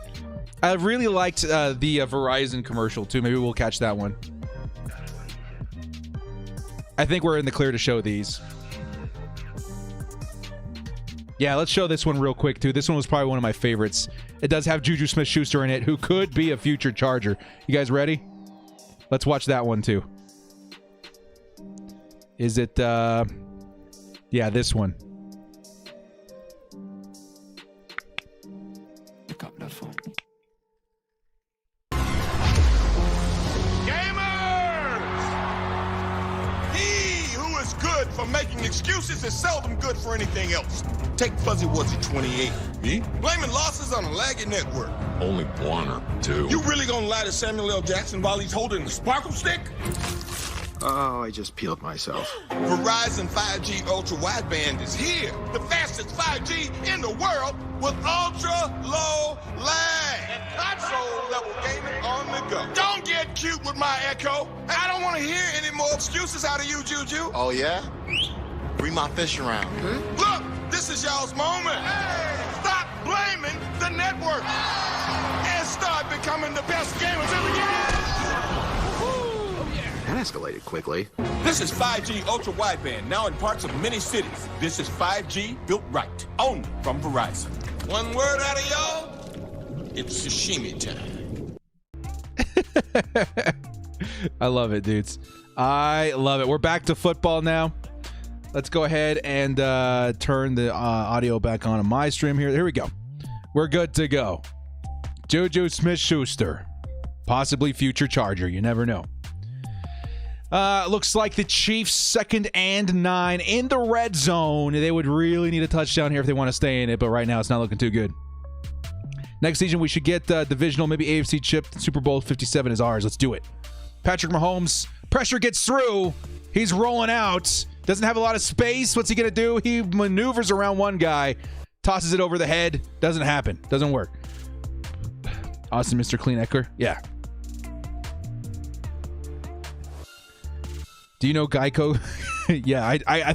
I really liked the Verizon commercial, too. Maybe we'll catch that one. I think we're in the clear to show these. Yeah, let's show this one real quick, too. This one was probably one of my favorites. It does have Juju Smith-Schuster in it, who could be a future Charger. You guys ready? Let's watch that one, too. Is it, yeah, this one. Pick up that phone. Good for making excuses is seldom good for anything else. Take Fuzzy Wuzzy 28. Me? Blaming losses on a laggy network. Only one or two. You really gonna lie to Samuel L. Jackson while he's holding the sparkle stick? Oh, I just peeled myself. Verizon 5G Ultra Wideband is here. The fastest 5G in the world with ultra low lag. console level gaming on the go. Don't get cute with my echo. I don't want to hear any more excuses out of you, Juju. Oh, yeah? Bring my fish around. Look, this is y'all's moment. Stop blaming the network and start becoming the best gamers in the game. That escalated quickly. This is 5G ultra wideband, now in parts of many cities. This is 5G built right, only from Verizon. One word out of y'all, it's sashimi time. I love it, dudes. I love it. We're back to football now. Let's go ahead and turn the audio back on my stream here. Here we go. We're good to go. Juju Smith-Schuster, possibly future Charger. You never know. Looks like the Chiefs 2nd and 9 in the red zone. They would really need a touchdown here if they want to stay in it, but right now it's not looking too good. Next season, we should get divisional, maybe AFC chip. Super Bowl 57 is ours. Let's do it. Patrick Mahomes, pressure gets through. He's rolling out. Doesn't have a lot of space. What's he going to do? He maneuvers around one guy, tosses it over the head. Doesn't happen. Doesn't work. Austin, Mr. Clean Eckler. Yeah. Do you know Geico? Yeah, I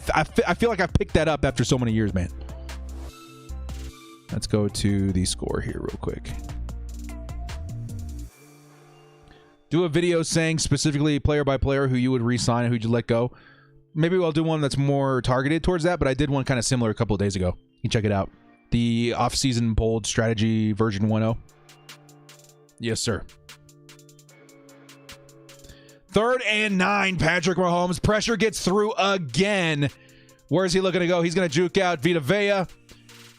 feel like I picked that up after so many years, man. Let's go to the score here real quick. Do a video saying specifically player by player who you would re-sign and who'd you let go. Maybe I'll do one that's more targeted towards that, but I did one kind of similar a couple of days ago. You can check it out. The off-season bold strategy version 1.0. Yes, sir. 3rd and 9, Patrick Mahomes. Pressure gets through again. Where's he looking to go? He's going to juke out Vita Vea.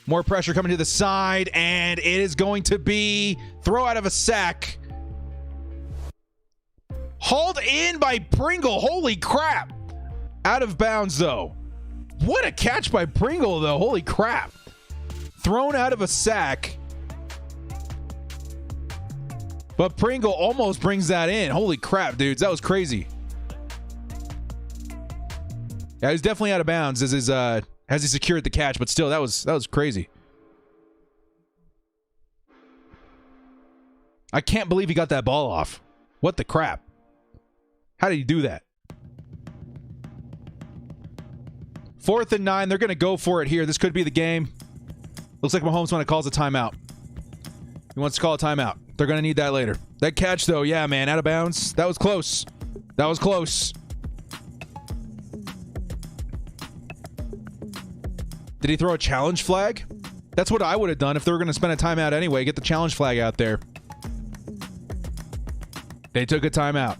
More pressure coming to the side, and it is going to be throw out of a sack. Hauled in by Pringle. Holy crap. Out of bounds, though. What a catch by Pringle, though. Holy crap. Thrown out of a sack. But Pringle almost brings that in. Holy crap, dudes. That was crazy. Yeah, he's definitely out of bounds as he secured the catch, but still, that was crazy. I can't believe he got that ball off. What the crap? How did he do that? 4th and 9. They're going to go for it here. This could be the game. Looks like Mahomes calls a timeout. He wants to call a timeout. They're going to need that later. That catch, though, yeah, man, out of bounds. That was close. That was close. Did he throw a challenge flag? That's what I would have done if they were going to spend a timeout anyway. Get the challenge flag out there. They took a timeout.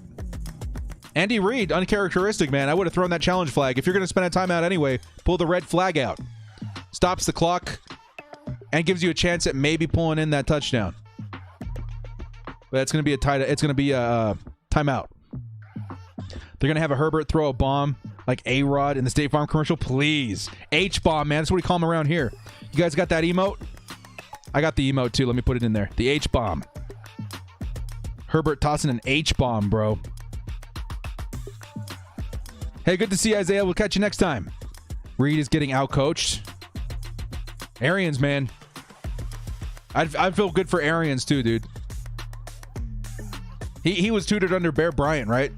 Andy Reid, uncharacteristic, man. I would have thrown that challenge flag. If you're going to spend a timeout anyway, pull the red flag out. Stops the clock and gives you a chance at maybe pulling in that touchdown. But it's going to be a timeout. They're going to have a Herbert throw a bomb like A-Rod in the State Farm commercial. Please. H-bomb, man. That's what we call him around here. You guys got that emote? I got the emote, too. Let me put it in there. The H-bomb. Herbert tossing an H-bomb, bro. Hey, good to see you, Isaiah. We'll catch you next time. Reed is getting outcoached. Arians, man. I'd feel good for Arians, too, dude. He was tutored under Bear Bryant, right?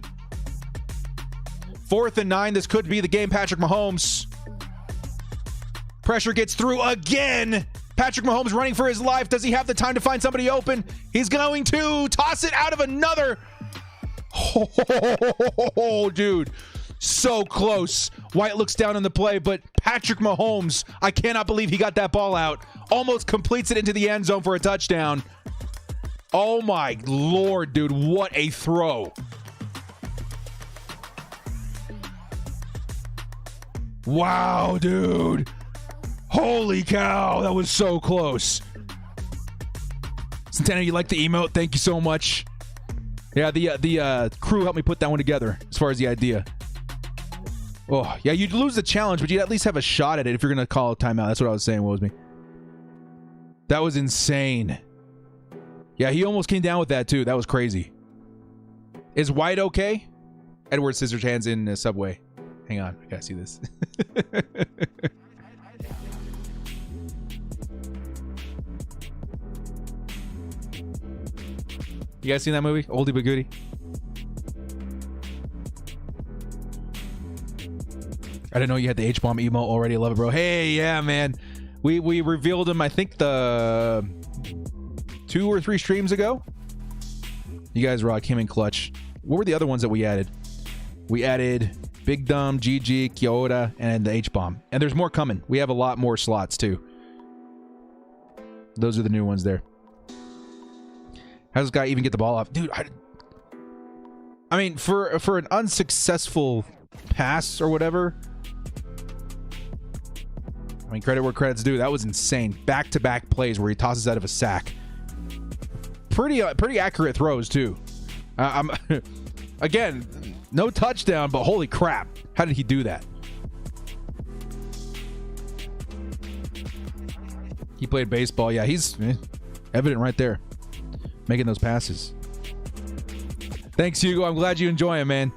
4th and 9. This could be the game. Patrick Mahomes. Pressure gets through again. Patrick Mahomes running for his life. Does he have the time to find somebody open? He's going to toss it out of another. Oh, dude. So close. White looks down on the play, but Patrick Mahomes, I cannot believe he got that ball out. Almost completes it into the end zone for a touchdown. Oh my Lord, dude. What a throw. Wow, dude. Holy cow. That was so close. Santana, you like the emote? Thank you so much. Yeah, the crew helped me put that one together as far as the idea. Oh, yeah, you'd lose the challenge, but you'd at least have a shot at it if you're going to call a timeout. That's what I was saying, Woesme. That was insane. Yeah, he almost came down with that, too. That was crazy. Is White okay? Edward Scissorhands in Subway. Hang on. I got to see this. You guys seen that movie? Oldie but goodie. I didn't know you had the H-bomb emo already. I love it, bro. Hey, yeah, man. We revealed him, I think, the 2 or 3 streams ago. You guys came in clutch. What were the other ones that we added? We added Big Dumb, GG, Kyoto, and the H-bomb. And there's more coming. We have a lot more slots, too. Those are the new ones there. How does this guy even get the ball off? Dude, I mean, for an unsuccessful pass or whatever, I mean, credit where credit's due. That was insane. Back-to-back plays where he tosses out of a sack. Pretty accurate throws, too. Again, no touchdown, but holy crap. How did he do that? He played baseball. Yeah, he's evident right there. Making those passes. Thanks, Hugo. I'm glad you enjoy him, man.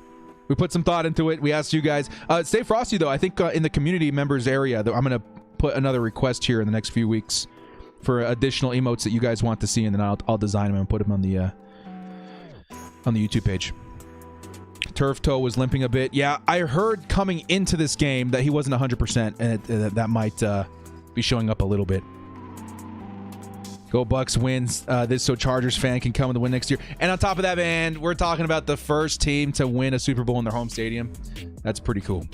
We put some thought into it. We asked you guys. Stay frosty, though. I think in the community members area, I'm going to put another request here in the next few weeks for additional emotes that you guys want to see, and then I'll design them and put them on the YouTube page. Turf toe was limping a bit. Yeah, I heard coming into this game that he wasn't 100%, and that might be showing up a little bit. Go Bucks wins this so Chargers fan can come and win next year. And on top of that, man, we're talking about the first team to win a Super Bowl in their home stadium. That's pretty cool.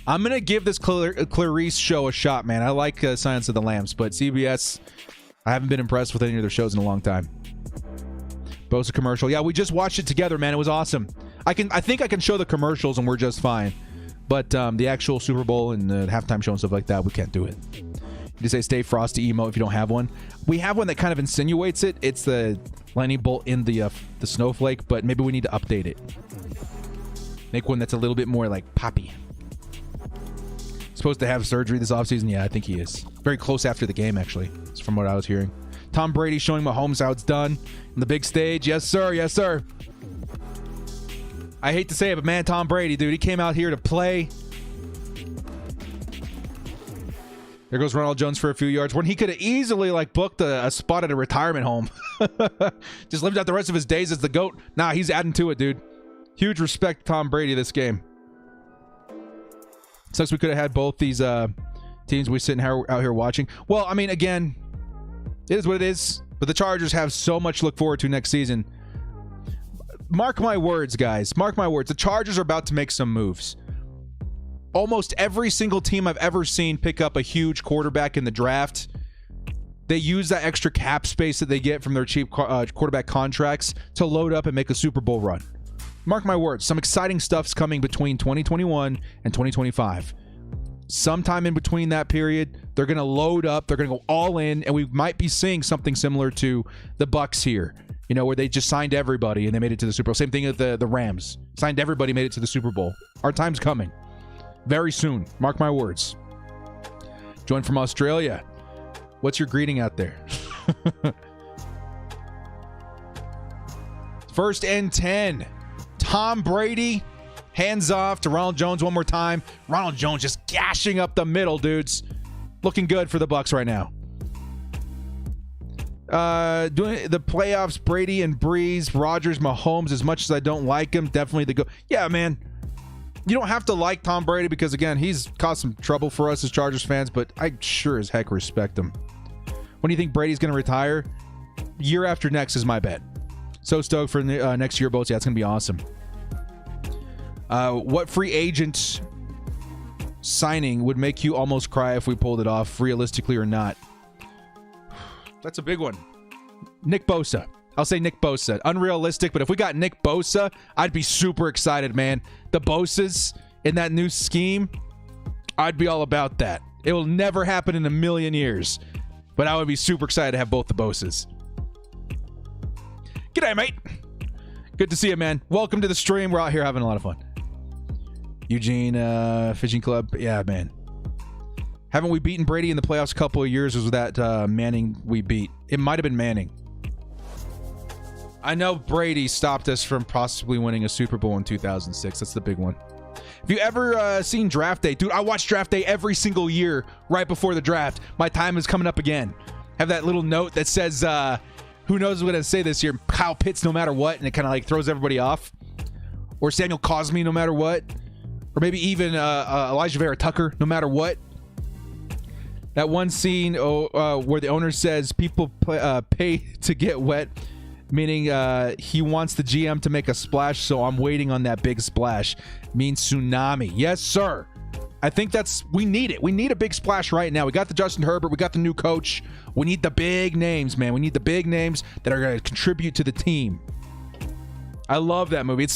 I'm going to give this Clarice show a shot, man. I like Silence of the Lambs, but CBS, I haven't been impressed with any of their shows in a long time. Bosa commercial. Yeah, we just watched it together, man. It was awesome. I think I can show the commercials and we're just fine. But the actual Super Bowl and the halftime show and stuff like that, we can't do it. You say stay frosty emo if you don't have one. We have one that kind of insinuates it. It's the lightning bolt in the snowflake, but maybe we need to update it. Make one that's a little bit more like poppy. Supposed to have surgery this offseason? Yeah, I think he is. Very close after the game, actually. It's from what I was hearing. Tom Brady showing Mahomes how it's done on the big stage. Yes, sir. Yes, sir. I hate to say it, but man, Tom Brady, dude, he came out here to play. There goes Ronald Jones for a few yards when he could have easily booked a spot at a retirement home. Just lived out the rest of his days as the GOAT. Nah, he's adding to it, dude. Huge respect to Tom Brady this game. Sucks we could have had both these teams we sitting out here watching. Well, I mean, again, it is what it is. But the Chargers have so much to look forward to next season. Mark my words, guys. Mark my words. The Chargers are about to make some moves. Almost every single team I've ever seen pick up a huge quarterback in the draft, they use that extra cap space that they get from their cheap quarterback contracts to load up and make a Super Bowl run. Mark my words, some exciting stuff's coming between 2021 and 2025. Sometime in between that period, they're going to load up, they're going to go all in, and we might be seeing something similar to the Bucs here, where they just signed everybody and they made it to the Super Bowl. Same thing with the Rams. Signed everybody, made it to the Super Bowl. Our time's coming. Very soon. Mark my words. Join from Australia. What's your greeting out there? 1st and 10. Tom Brady. Hands off to Ronald Jones one more time. Ronald Jones just gashing up the middle, dudes. Looking good for the Bucs right now. Doing the playoffs, Brady and Breeze, Rodgers, Mahomes. As much as I don't like him, definitely the go. Yeah, man. You don't have to like Tom Brady because, again, he's caused some trouble for us as Chargers fans, but I sure as heck respect him. When do you think Brady's going to retire? Year after next is my bet. So stoked for next year, both. Yeah, it's going to be awesome. What free agent signing would make you almost cry if we pulled it off, realistically or not? That's a big one. Nick Bosa. I'll say Nick Bosa. Unrealistic, but if we got Nick Bosa, I'd be super excited, man. The Bosas in that new scheme, I'd be all about that. It will never happen in a million years, but I would be super excited to have both the Bosas. G'day, mate. Good to see you, man. Welcome to the stream. We're out here having a lot of fun. Eugene Fishing Club. Yeah, man. Haven't we beaten Brady in the playoffs a couple of years? Was that Manning we beat? It might have been Manning. I know Brady stopped us from possibly winning a Super Bowl in 2006. That's the big one. Have you ever seen Draft Day? Dude, I watch Draft Day every single year right before the draft. My time is coming up again. Have that little note that says who knows what to say this year? Kyle Pitts, no matter what, and it kind of like throws everybody off. Or Samuel Cosme, no matter what. Or maybe even Elijah Vera Tucker, no matter what. That one scene where the owner says people pay to get wet, meaning he wants the GM to make a splash, so I'm waiting on that big splash. Means tsunami. Yes, sir. I think we need it. We need a big splash right now. We got the Justin Herbert. We got the new coach. We need the big names, man. We need the big names that are going to contribute to the team. I love that movie.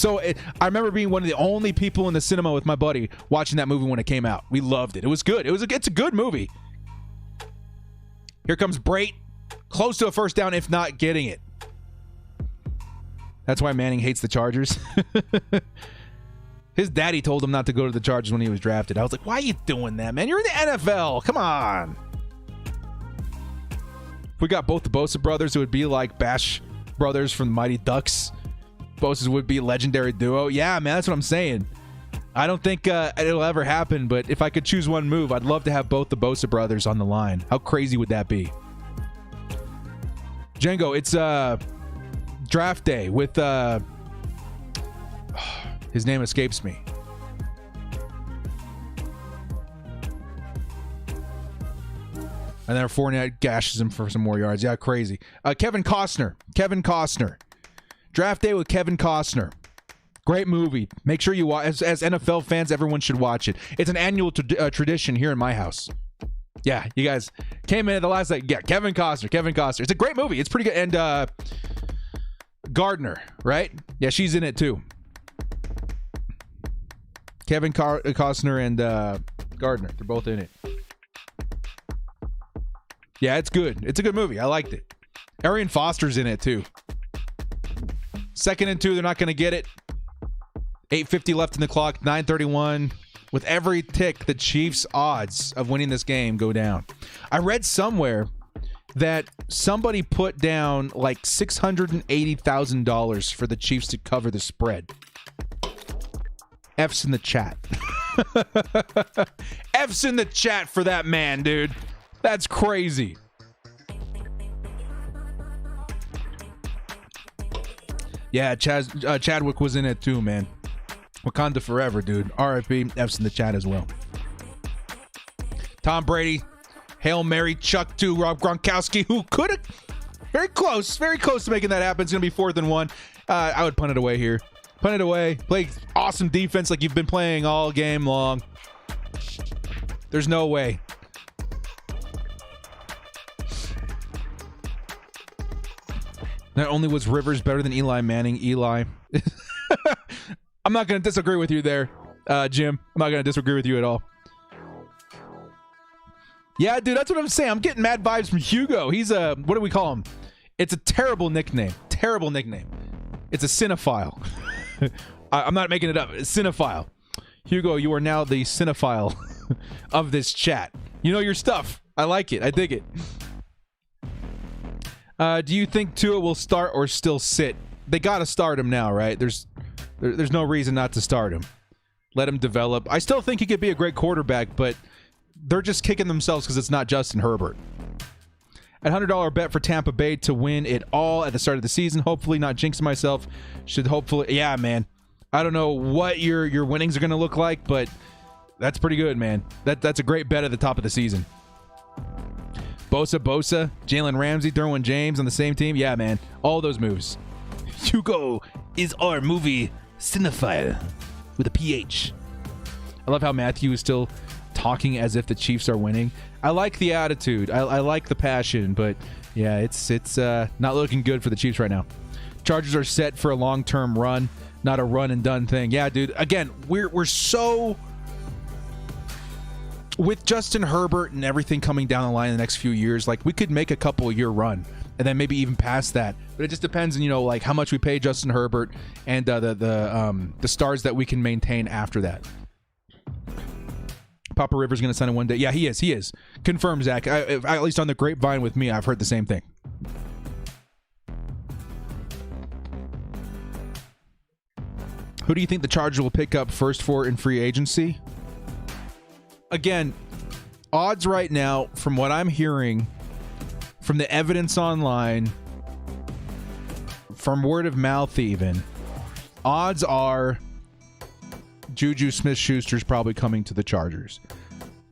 I remember being one of the only people in the cinema with my buddy watching that movie when it came out. We loved it. It was good. It's a good movie. Here comes Brait. Close to a first down, if not getting it. That's why Manning hates the Chargers. His daddy told him not to go to the Chargers when he was drafted. I was like, why are you doing that, man? You're in the NFL. Come on. If we got both the Bosa brothers, it would be like Bash brothers from the Mighty Ducks. Bosa's would be a legendary duo. Yeah, man, that's what I'm saying. I don't think it'll ever happen, but if I could choose one move, I'd love to have both the Bosa brothers on the line. How crazy would that be? Django, it's draft day with his name escapes me. And then Fournette gashes him for some more yards. Yeah, crazy. Kevin Costner. Draft day with Kevin Costner. Great movie. Make sure you watch. As NFL fans, everyone should watch it. It's an annual tradition here in my house. Yeah, you guys came in at the last night. Yeah, Kevin Costner. It's a great movie. It's pretty good. And Gardner, right? Yeah, she's in it too. Kevin Costner and Gardner. They're both in it. Yeah, it's good. It's a good movie. I liked it. Arian Foster's in it too. 2nd and 2, they're not going to get it. 8:50 left in the clock, 9:31. With every tick, the Chiefs' odds of winning this game go down. I read somewhere that somebody put down like $680,000 for the Chiefs to cover the spread. F's in the chat. F's in the chat for that man, dude. That's crazy. Yeah, Chadwick was in it too, man. Wakanda forever, dude. RIP. F's in the chat as well. Tom Brady, Hail Mary, Chuck to Rob Gronkowski, who could have very close to making that happen. It's going to be 4th and 1. I would punt it away here. Punt it away. Play awesome defense like you've been playing all game long. There's no way. Not only was Rivers better than Eli Manning, I'm not going to disagree with you there, Jim. I'm not going to disagree with you at all. Yeah, dude, that's what I'm saying. I'm getting mad vibes from Hugo. He's a, what do we call him? It's a terrible nickname. It's a cinephile. I'm not making it up. It's cinephile. Hugo, you are now the cinephile of this chat. You know your stuff. I like it. I dig it. Do you think Tua will start or still sit? They got to start him now, right? There's no reason not to start him. Let him develop. I still think he could be a great quarterback, but they're just kicking themselves because it's not Justin Herbert. At $100 bet for Tampa Bay to win it all at the start of the season. Hopefully not jinx myself. Yeah, man. I don't know what your winnings are going to look like, but that's pretty good, man. That's a great bet at the top of the season. Bosa, Jalen Ramsey, Derwin James on the same team. Yeah, man. All those moves. Hugo is our movie cinephile with a PH. I love how Matthew is still talking as if the Chiefs are winning. I like the attitude. I like the passion, but yeah, it's not looking good for the Chiefs right now. Chargers are set for a long-term run, not a run and done thing. Yeah, dude. Again, we're so with Justin Herbert and everything coming down the line in the next few years, like we could make a couple-year run and then maybe even past that. But it just depends on, like how much we pay Justin Herbert and the stars that we can maintain after that. Papa Rivers going to sign in one day. Yeah, he is. Confirmed, Zach. At least on the grapevine with me, I've heard the same thing. Who do you think the Chargers will pick up first for in free agency? Again, odds right now, from what I'm hearing, from the evidence online, from word of mouth even, odds are Juju Smith-Schuster's probably coming to the Chargers.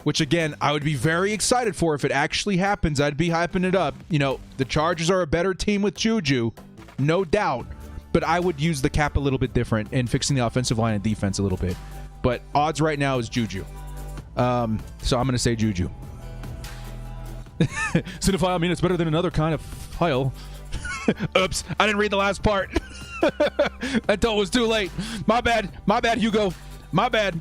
Which, again, I would be very excited for if it actually happens. I'd be hyping it up. You know, the Chargers are a better team with Juju, no doubt. But I would use the cap a little bit different and fixing the offensive line and defense a little bit. But odds right now is Juju. So I'm going to say Juju. Cinephile, I mean, it's better than another kind of file. Oops, I didn't read the last part. Until it was too late. My bad, Hugo. My bad.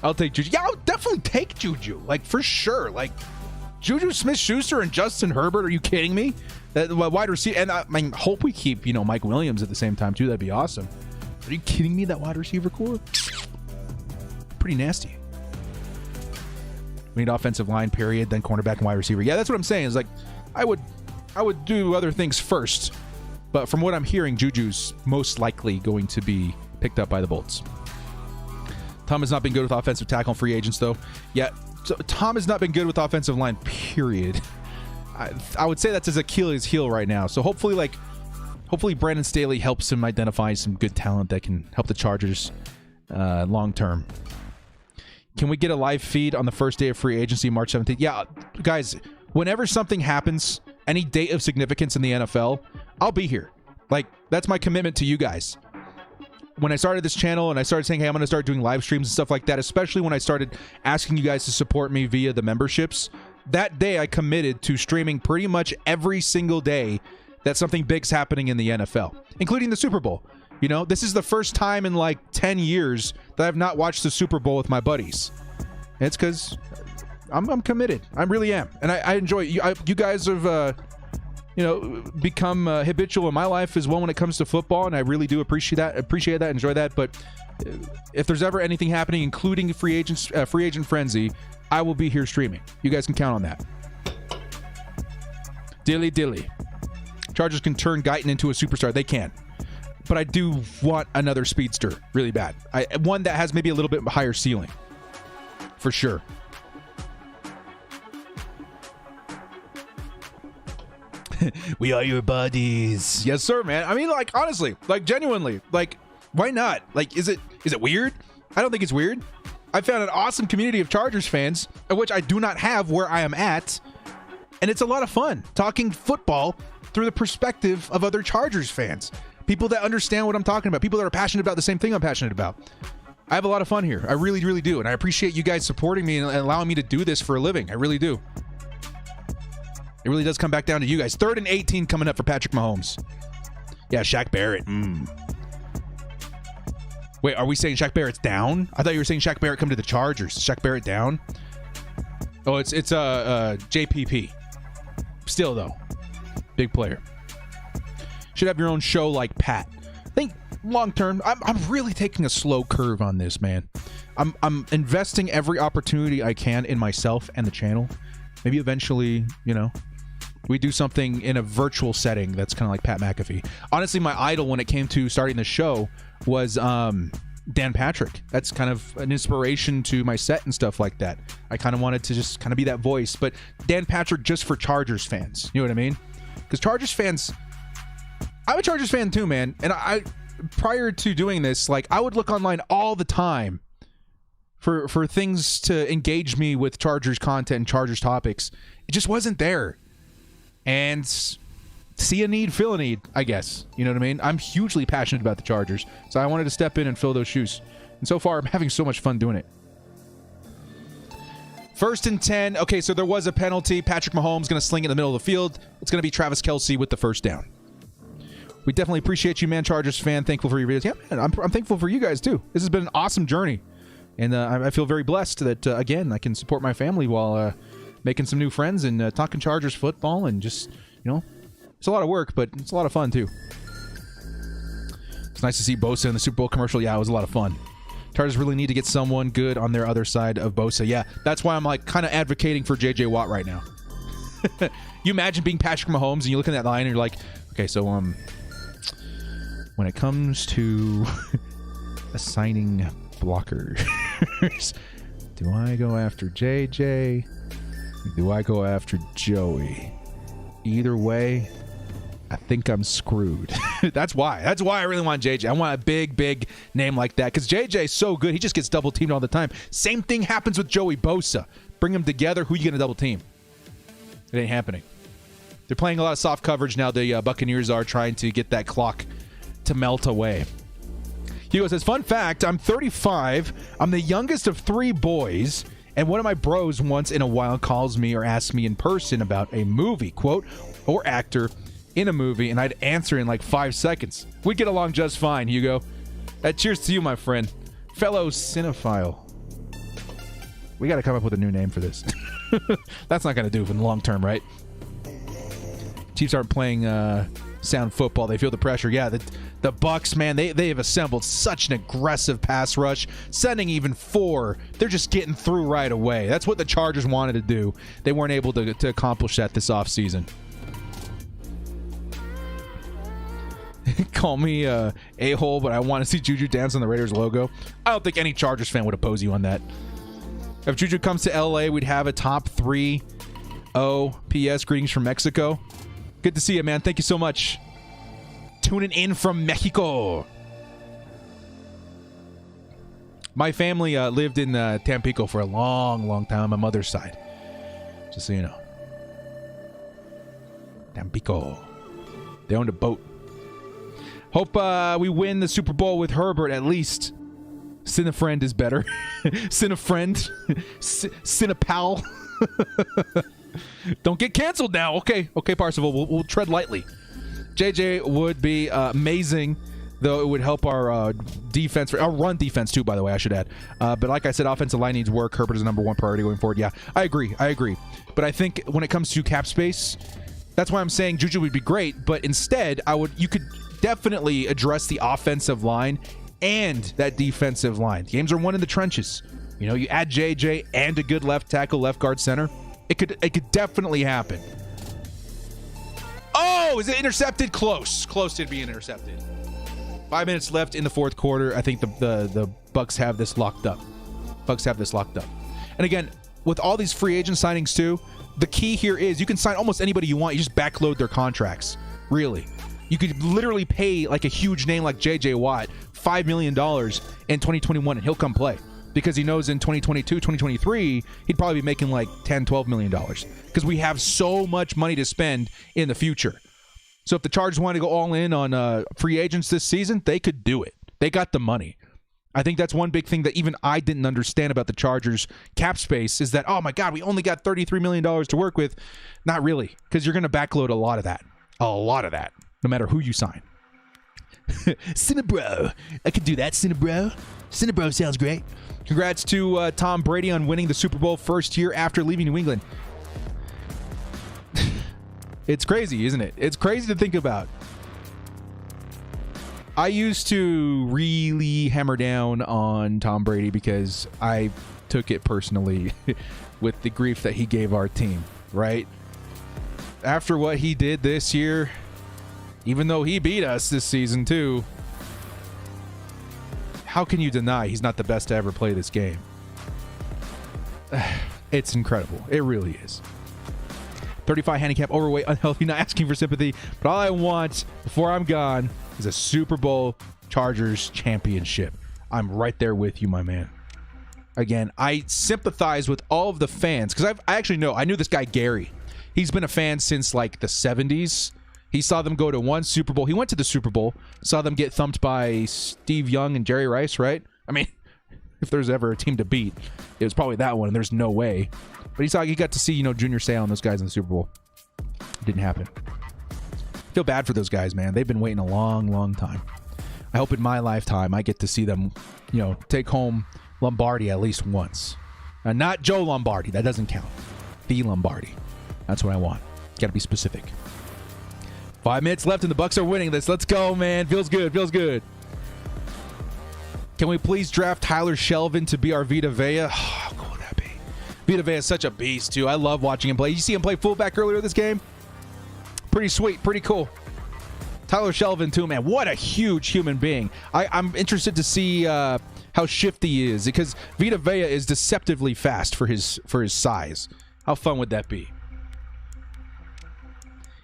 I'll take Juju. Yeah, I'll definitely take Juju. Like, for sure. Like, Juju Smith-Schuster and Justin Herbert. Are you kidding me? That wide receiver. And I mean, hope we keep, Mike Williams at the same time, too. That'd be awesome. Are you kidding me? That wide receiver core? Pretty nasty. We need offensive line, period, then cornerback and wide receiver. Yeah, that's what I'm saying. Is like, I would do other things first. But from what I'm hearing, Juju's most likely going to be picked up by the Bolts. Tom has not been good with offensive tackle and free agents, though. Yeah, so Tom has not been good with offensive line, period. I would say that's his Achilles heel right now. So hopefully Brandon Staley helps him identify some good talent that can help the Chargers long term. Can we get a live feed on the first day of free agency, March 17th? Yeah, guys, whenever something happens, any date of significance in the NFL, I'll be here. Like, that's my commitment to you guys. When I started this channel and I started saying, hey, I'm going to start doing live streams and stuff like that, especially when I started asking you guys to support me via the memberships, that day I committed to streaming pretty much every single day that something big's happening in the NFL, including the Super Bowl. This is the first time in like 10 years that I've not watched the Super Bowl with my buddies. And it's because I'm committed. I really am. And I enjoy it. You guys have... become habitual in my life as well when it comes to football, and I really do appreciate that, enjoy that. But if there's ever anything happening, including free agent frenzy, I will be here streaming. You guys can count on that. Dilly. Chargers can turn Guyton into a superstar. They can. But I do want another speedster really bad. One that has maybe a little bit higher ceiling. For sure. We are your buddies. Yes, sir, man. I mean, like, honestly, like, genuinely, like, why not? Like, is it weird? I don't think it's weird. I found an awesome community of Chargers fans, of which I do not have where I am at, and it's a lot of fun talking football through the perspective of other Chargers fans, people that understand what I'm talking about, people that are passionate about the same thing I'm passionate about. I have a lot of fun here. I really, really do, and I appreciate you guys supporting me and allowing me to do this for a living. I really do. It really does come back down to you guys. 3rd and 18 coming up for Patrick Mahomes. Yeah, Shaq Barrett. Wait, are we saying Shaq Barrett's down? I thought you were saying Shaq Barrett come to the Chargers. Shaq Barrett down? Oh, it's JPP. Still, though. Big player. Should have your own show like Pat. I think long term, I'm really taking a slow curve on this, man. I'm investing every opportunity I can in myself and the channel. Maybe eventually, we do something in a virtual setting that's kind of like Pat McAfee. Honestly, my idol when it came to starting the show was Dan Patrick. That's kind of an inspiration to my set and stuff like that. I kind of wanted to just kind of be that voice. But Dan Patrick just for Chargers fans. You know what I mean? Because Chargers fans... I'm a Chargers fan too, man. And I prior to doing this, like, I would look online all the time for things to engage me with Chargers content and Chargers topics. It just wasn't there. And see a need, fill a need, I guess. You know what I mean? I'm hugely passionate about the Chargers, so I wanted to step in and fill those shoes. And so far, I'm having so much fun doing it. 1st and 10. Okay, so there was a penalty. Patrick Mahomes going to sling it in the middle of the field. It's going to be Travis Kelce with the first down. We definitely appreciate you, man, Chargers fan. Thankful for your videos. Yeah, man, I'm thankful for you guys, too. This has been an awesome journey. And I feel very blessed that, again, I can support my family while making some new friends and talking Chargers football and just, it's a lot of work, but it's a lot of fun, too. It's nice to see Bosa in the Super Bowl commercial. Yeah, it was a lot of fun. Chargers really need to get someone good on their other side of Bosa. Yeah, that's why I'm, like, kind of advocating for J.J. Watt right now. You imagine being Patrick Mahomes and you look at that line and you're like, okay, so when it comes to assigning blockers, do I go after JJ? Do I go after Joey? Either way, I think I'm screwed. That's why I really want JJ. I want a big name like that because JJ is so good. He just gets double teamed all the time. Same thing happens with Joey Bosa. Bring them together. Who are you going to double team? It ain't happening. They're playing a lot of soft coverage now. The Buccaneers are trying to get that clock to melt away. Hugo says, fun fact, I'm 35. I'm the youngest of 3 boys. And one of my bros once in a while calls me or asks me in person about a movie, quote, or actor in a movie, and I'd answer in like 5 seconds. We'd get along just fine, Hugo. Cheers to you, my friend. Fellow cinephile. We got to come up with a new name for this. That's not going to do in the long term, right? Chiefs aren't playing sound football. They feel the pressure. Yeah, the Bucs, man, they have assembled such an aggressive pass rush, sending even 4. They're just getting through right away. That's what the Chargers wanted to do. They weren't able to accomplish that this offseason. Call me a-hole, but I want to see Juju dance on the Raiders logo. I don't think any Chargers fan would oppose you on that. If Juju comes to LA, we'd have a top 3 OPS. Greetings from Mexico. Good to see you, man. Thank you so much. Tuning in from Mexico. My family lived in Tampico for a long time on my mother's side. Just so you know. Tampico. They owned a boat. Hope we win the Super Bowl with Herbert at least. Cinefriend is better. Cinefriend. Cinepal. Don't get canceled now. Okay, Parsifal. We'll tread lightly. JJ would be amazing, though it would help our defense, our run defense too, by the way, I should add. But like I said, offensive line needs work. Herbert is the number 1 priority going forward. Yeah, I agree. But I think when it comes to cap space, that's why I'm saying Juju would be great. But instead, you could definitely address the offensive line and that defensive line. Games are won in the trenches. You know, you add JJ and a good left tackle, left guard, center. It could definitely happen. Oh, is it intercepted? Close to being intercepted. 5 minutes left in the 4th quarter. I think the Bucs have this locked up. And again, with all these free agent signings too, the key here is you can sign almost anybody you want. You just backload their contracts. Really. You could literally pay like a huge name like J.J. Watt $5 million in 2021 and he'll come play. Because he knows in 2022, 2023, he'd probably be making like $10, $12 million. Because we have so much money to spend in the future. So if the Chargers want to go all in on free agents this season, they could do it. They got the money. I think that's one big thing that even I didn't understand about the Chargers cap space is that, oh my God, we only got $33 million to work with. Not really, because you're going to backload a lot of that. No matter who you sign. Cinebro. I could do that, Cinebro. Cinebro sounds great. Congrats to Tom Brady on winning the Super Bowl first year after leaving New England. It's crazy, isn't it? It's crazy to think about. I used to really hammer down on Tom Brady because I took it personally with the grief that he gave our team, right? After what he did this year, even though he beat us this season too, how can you deny he's not the best to ever play this game? It's incredible. It really is. 35 handicap, overweight, unhealthy, not asking for sympathy. But all I want before I'm gone is a Super Bowl Chargers championship. I'm right there with you, my man. Again, I sympathize with all of the fans because I knew this guy, Gary. He's been a fan since like the 70s. He saw them go to one Super Bowl. He went to the Super Bowl, saw them get thumped by Steve Young and Jerry Rice, right? I mean, if there's ever a team to beat, it was probably that one, and there's no way. But he got to see, Junior Seau and those guys in the Super Bowl. It didn't happen. Feel bad for those guys, man. They've been waiting a long, long time. I hope in my lifetime I get to see them, take home Lombardi at least once. Not Joe Lombardi. That doesn't count. The Lombardi. That's what I want. Got to be specific. 5 minutes left and the Bucs are winning this. Let's go, man. Feels good. Can we please draft Tyler Shelvin to be our Vita Vea? Oh, how cool would that be? Vita Vea is such a beast, too. I love watching him play. You see him play fullback earlier this game? Pretty sweet. Pretty cool. Tyler Shelvin, too, man. What a huge human being. I'm interested to see how shifty he is because Vita Vea is deceptively fast for his size. How fun would that be?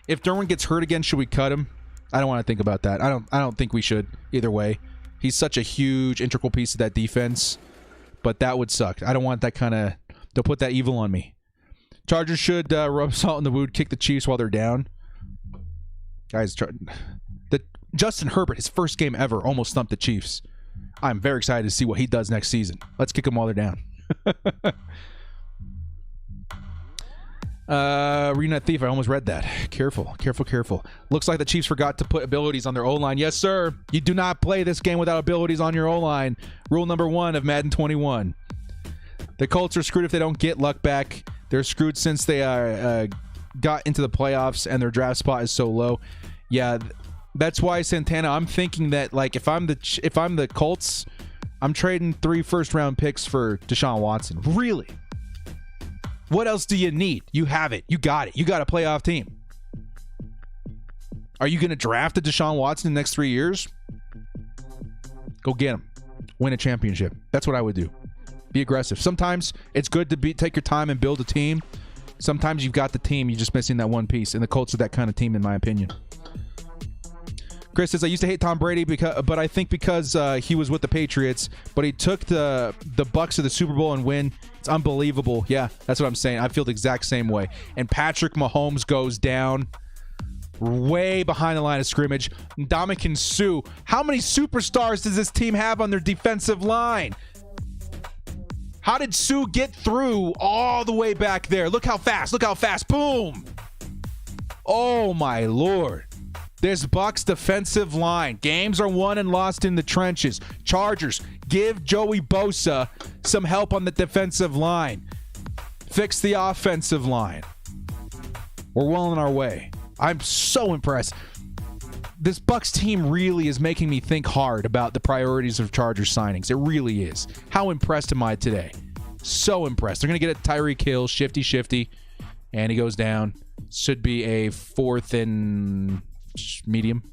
If Derwin gets hurt again, should we cut him? I don't want to think about that. I don't think we should either way. He's such a huge integral piece of that defense, but that would suck. I don't want that kind of. They'll put that evil on me. Chargers should rub salt in the wound, kick the Chiefs while they're down. Guys, Justin Herbert, his first game ever, almost stumped the Chiefs. I'm very excited to see what he does next season. Let's kick them while they're down. Reading that thief, I almost read that. Careful. Looks like the Chiefs forgot to put abilities on their O-line. Yes, sir. You do not play this game without abilities on your O-line. Rule number 1 of Madden 21. The Colts are screwed if they don't get Luck back. They're screwed since they got into the playoffs and their draft spot is so low. Yeah, that's why, Santana, I'm thinking that, like, if I'm the Colts, I'm trading 3 first-round picks for Deshaun Watson. Really? What else do you need? You have it. You got it. You got a playoff team. Are you going to draft a Deshaun Watson in the next 3 years? Go get him. Win a championship. That's what I would do. Be aggressive. Sometimes it's good to take your time and build a team. Sometimes you've got the team. You're just missing that one piece. And the Colts are that kind of team, in my opinion. Chris says, I used to hate Tom Brady, but I think because he was with the Patriots, but he took the Bucs to the Super Bowl and win. It's unbelievable. Yeah, that's what I'm saying. I feel the exact same way. And Patrick Mahomes goes down way behind the line of scrimmage. Ndamukong Suh. How many superstars does this team have on their defensive line? How did Suh get through all the way back there? Look how fast. Boom. Oh, my Lord. This Bucs defensive line. Games are won and lost in the trenches. Chargers, give Joey Bosa some help on the defensive line. Fix the offensive line. We're well on our way. I'm so impressed. This Bucs team really is making me think hard about the priorities of Chargers signings. It really is. How impressed am I today? So impressed. They're going to get a Tyreek Hill, shifty, and he goes down. Should be a 4th and medium.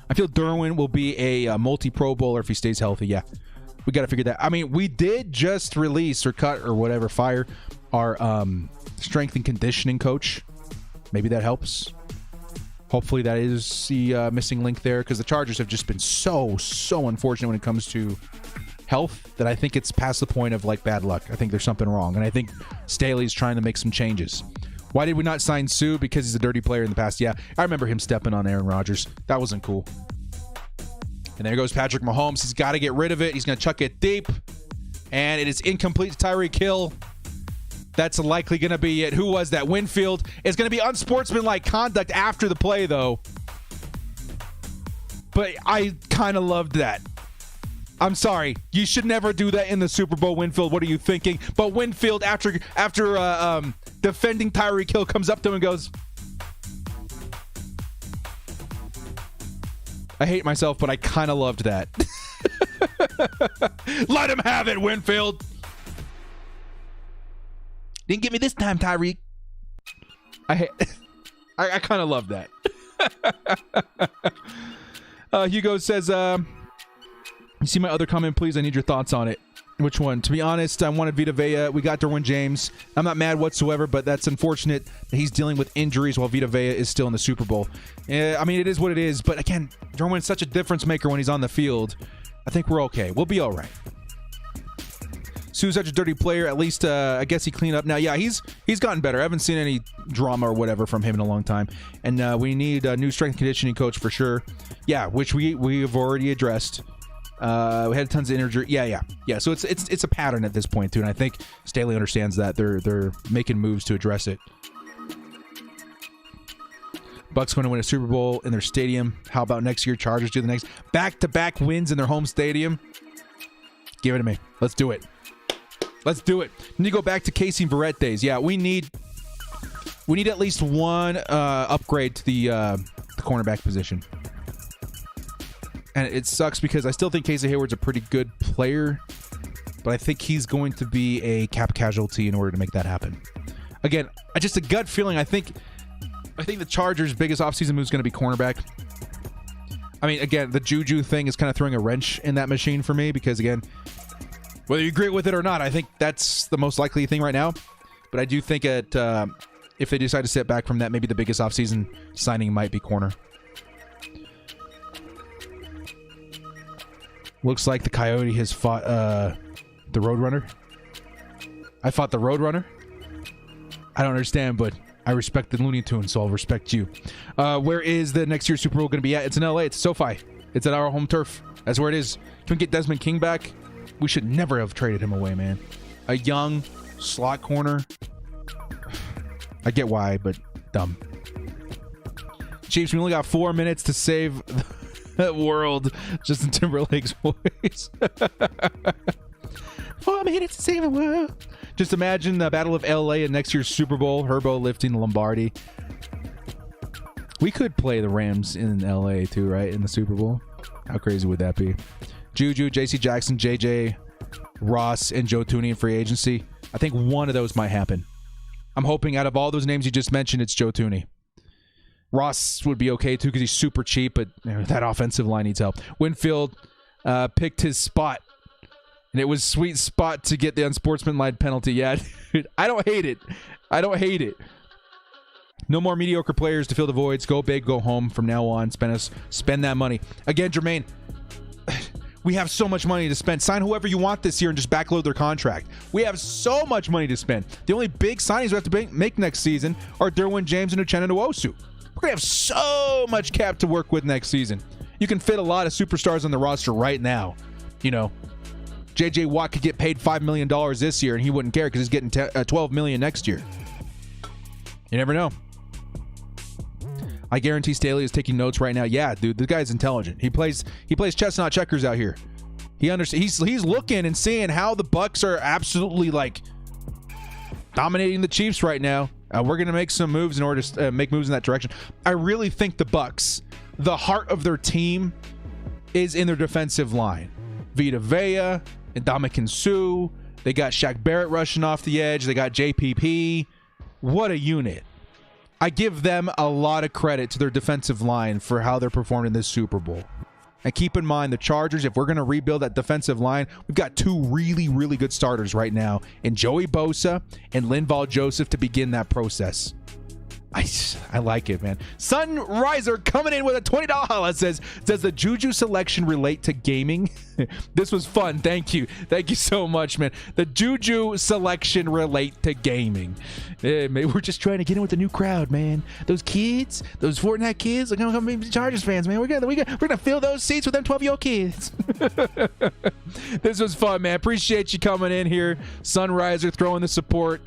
I feel Derwin will be a multi-Pro Bowler if he stays healthy. Yeah, we got to figure that. I mean, we did just release or cut or whatever, fire our strength and conditioning coach. Maybe that helps. Hopefully that is the missing link there, because the Chargers have just been so unfortunate when it comes to health that I think it's past the point of like bad luck. I think there's something wrong, and I think Staley's trying to make some changes. Why did we not sign Suh? Because he's a dirty player in the past. Yeah, I remember him stepping on Aaron Rodgers. That wasn't cool. And there goes Patrick Mahomes. He's got to get rid of it. He's going to chuck it deep. And it is incomplete to Tyreek Hill. That's likely going to be it. Who was that? Winfield. It's going to be unsportsmanlike conduct after the play, though. But I kind of loved that. I'm sorry. You should never do that in the Super Bowl, Winfield. What are you thinking? But Winfield, after defending Tyreek Hill, comes up to him and goes, I hate myself, but I kind of loved that. Let him have it, Winfield. Didn't get me this time, Tyreek. I kind of love that. Hugo says, you see my other comment, please? I need your thoughts on it. Which one? To be honest, I wanted Vita Vea. We got Derwin James. I'm not mad whatsoever, but that's unfortunate that he's dealing with injuries while Vita Vea is still in the Super Bowl. I mean, it is what it is, but again, Derwin's such a difference maker when he's on the field. I think we're okay. We'll be all right. Suh's such a dirty player. At least, I guess he cleaned up now. Yeah, he's gotten better. I haven't seen any drama or whatever from him in a long time. And we need a new strength and conditioning coach for sure. Yeah, which we have already addressed. We had tons of injury. Yeah. So it's a pattern at this point too, and I think Staley understands that. They're making moves to address it. Bucks going to win a Super Bowl in their stadium. How about next year? Chargers do the next back-to-back wins in their home stadium. Give it to me. Let's do it. Need to go back to Casey and Verrett days. Yeah, we need at least one upgrade to the cornerback position. And it sucks because I still think Casey Hayward's a pretty good player, but I think he's going to be a cap casualty in order to make that happen. Again, just a gut feeling. I think the Chargers' biggest offseason move is going to be cornerback. I mean, again, the Juju thing is kind of throwing a wrench in that machine for me because, again, whether you agree with it or not, I think that's the most likely thing right now. But I do think if they decide to sit back from that, maybe the biggest offseason signing might be corner. Looks like the Coyote has fought the Roadrunner. I fought the Roadrunner. I don't understand, but I respect the Looney Tunes, so I'll respect you. Where is the next year's Super Bowl going to be at? It's in LA. It's SoFi. It's at our home turf. That's where it is. Can we get Desmond King back? We should never have traded him away, man. A young slot corner. I get why, but dumb. Chiefs, we only got 4 minutes to save the world. Justin Timberlake's voice. 4 minutes to save the world. Just imagine the Battle of LA and next year's Super Bowl. Herbo lifting Lombardi. We could play the Rams in LA too, right? In the Super Bowl. How crazy would that be? Juju, JC Jackson, JJ Ross, and Joe Tooney in free agency. I think one of those might happen. I'm hoping out of all those names you just mentioned, it's Joe Tooney. Ross would be okay too because he's super cheap, but that offensive line needs help. Winfield picked his spot, and it was a sweet spot to get the unsportsmanlike penalty. Yeah, I don't hate it. I don't hate it. No more mediocre players to fill the voids. Go big, go home from now on. Spend that money. Again, Jermaine, we have so much money to spend. Sign whoever you want this year and just backload their contract. We have so much money to spend. The only big signings we have to make next season are Derwin James and Uchenna Nwosu. We're going to have so much cap to work with next season. You can fit a lot of superstars on the roster right now. You know, J.J. Watt could get paid $5 million this year, and he wouldn't care because he's getting $12 million next year. You never know. I guarantee Staley is taking notes right now. Yeah, dude, the guy's intelligent. He plays chess, not checkers out here. He understands. He's looking and seeing how the Bucs are absolutely like dominating the Chiefs right now. We're going to make some moves in order to make moves in that direction. I really think the Bucs, the heart of their team is in their defensive line. Vita Vea and Ndamukong Suh. They got Shaq Barrett rushing off the edge. They got JPP. What a unit. I give them a lot of credit to their defensive line for how they're performing in this Super Bowl. And keep in mind, the Chargers, if we're going to rebuild that defensive line, we've got two really, really good starters right now in Joey Bosa and Linval Joseph to begin that process. I like it, man. Sunriser coming in with a $20 says, does the Juju selection relate to gaming? This was fun. Thank you. Thank you so much, man. The Juju selection relate to gaming. Hey, man, we're just trying to get in with the new crowd, man. Those kids, those Fortnite kids, are gonna be Chargers fans, man. We're gonna fill those seats with them 12-year-old kids. This was fun, man. Appreciate you coming in here. Sunriser throwing the support.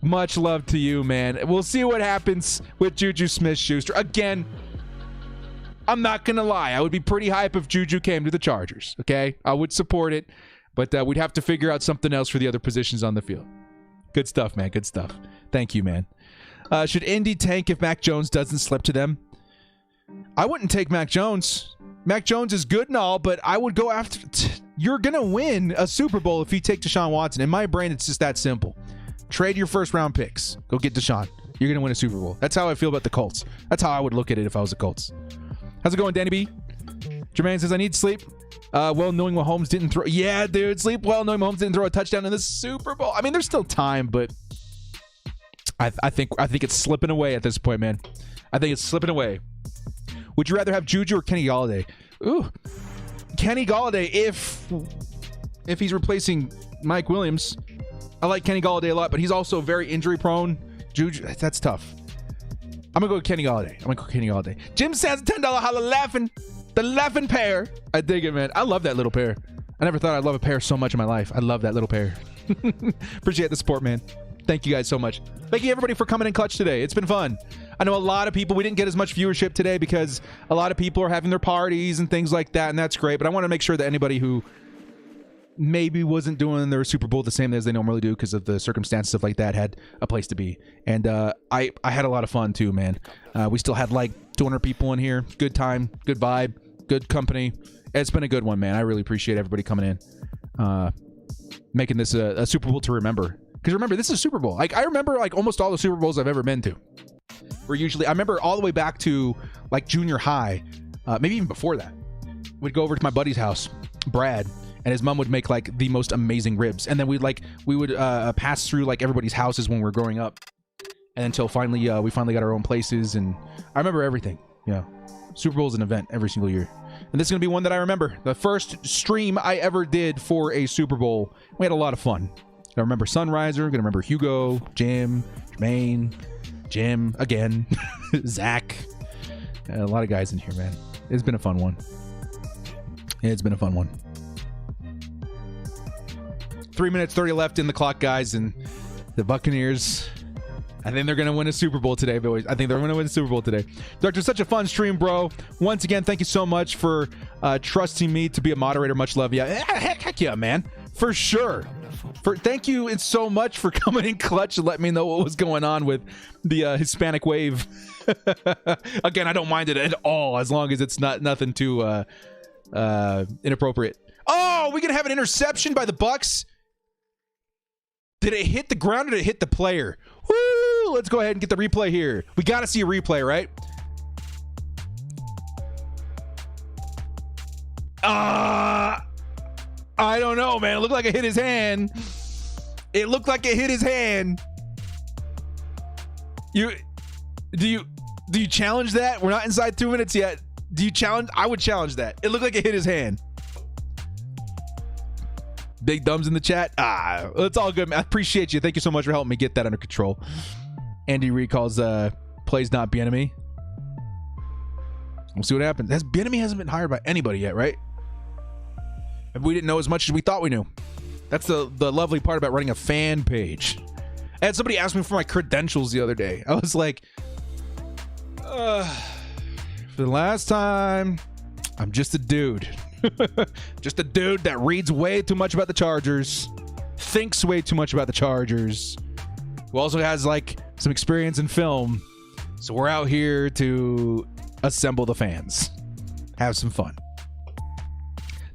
Much love to you, man. We'll see what happens with Juju Smith-Schuster. Again, I'm not going to lie. I would be pretty hype if Juju came to the Chargers, okay? I would support it, but we'd have to figure out something else for the other positions on the field. Good stuff, man. Good stuff. Thank you, man. Should Indy tank if Mac Jones doesn't slip to them? I wouldn't take Mac Jones. Mac Jones is good and all, but I would go after... You're going to win a Super Bowl if you take Deshaun Watson. In my brain, it's just that simple. Trade your first-round picks. Go get Deshaun. You're going to win a Super Bowl. That's how I feel about the Colts. That's how I would look at it if I was the Colts. How's it going, Danny B? Jermaine says, I need sleep. Well, knowing Mahomes didn't throw... Yeah, dude. Sleep well knowing Mahomes didn't throw a touchdown in the Super Bowl. I mean, there's still time, but I think it's slipping away at this point, man. I think it's slipping away. Would you rather have Juju or Kenny Golladay? Ooh. Kenny Golladay if he's replacing Mike Williams... I like Kenny Golladay a lot, but he's also very injury prone. Juju, that's tough. I'm going to go with Kenny Golladay. Jim says $10 holla laughing. The laughing pair. I dig it, man. I love that little pair. I never thought I'd love a pair so much in my life. I love that little pair. Appreciate the support, man. Thank you guys so much. Thank you, everybody, for coming in clutch today. It's been fun. I know a lot of people, we didn't get as much viewership today because a lot of people are having their parties and things like that, and that's great. But I want to make sure that anybody who maybe wasn't doing their Super Bowl the same as they normally do because of the circumstances, stuff like that, had a place to be. And I had a lot of fun too, man. We still had like 200 people in here. Good time, good vibe, good company. It's been a good one, man. I really appreciate everybody coming in, making this a Super Bowl to remember. Because remember, this is a Super Bowl. Like, I remember like almost all the Super Bowls I've ever been to. I remember all the way back to like junior high, maybe even before that. We'd go over to my buddy's house, Brad, and his mom would make like the most amazing ribs. And then we would pass through like everybody's houses when we were growing up. And until finally, we finally got our own places. And I remember everything. Yeah. Super Bowl is an event every single year. And this is going to be one that I remember. The first stream I ever did for a Super Bowl. We had a lot of fun. I remember Sunriser. Going to remember Hugo, Jim, Jermaine, Jim, again, Zach. A lot of guys in here, man. It's been a fun one. It's been a fun one. 3 minutes 30 left in the clock, guys, and the Buccaneers, I think they're going to win a Super Bowl today, boys. I think they're going to win a Super Bowl today. Doctor, such a fun stream, bro. Once again, thank you so much for trusting me to be a moderator. Much love. Yeah, heck yeah, man. For sure. Thank you so much for coming in clutch and letting me know what was going on with the Hispanic wave. Again, I don't mind it at all as long as it's nothing too inappropriate. Oh, we're going to have an interception by the Bucs. Did it hit the ground or did it hit the player? Woo! Let's go ahead and get the replay here. We got to see a replay, right? I don't know, man. It looked like it hit his hand. It looked like it hit his hand. Do you challenge that? We're not inside 2 minutes yet. Do you challenge? I would challenge that. It looked like it hit his hand. Big thumbs in the chat. It's all good, man. I appreciate you. Thank you so much for helping me get that under control. Andy Reid calls plays not Bieniemy. We'll see what happens. Bieniemy hasn't been hired by anybody yet, right? We didn't know as much as we thought we knew. That's the lovely part about running a fan page. I had somebody ask me for my credentials the other day. I was like, for the last time, I'm just a dude. Just a dude that reads way too much about the Chargers, thinks way too much about the Chargers, who also has like some experience in film. So we're out here to assemble the fans, have some fun.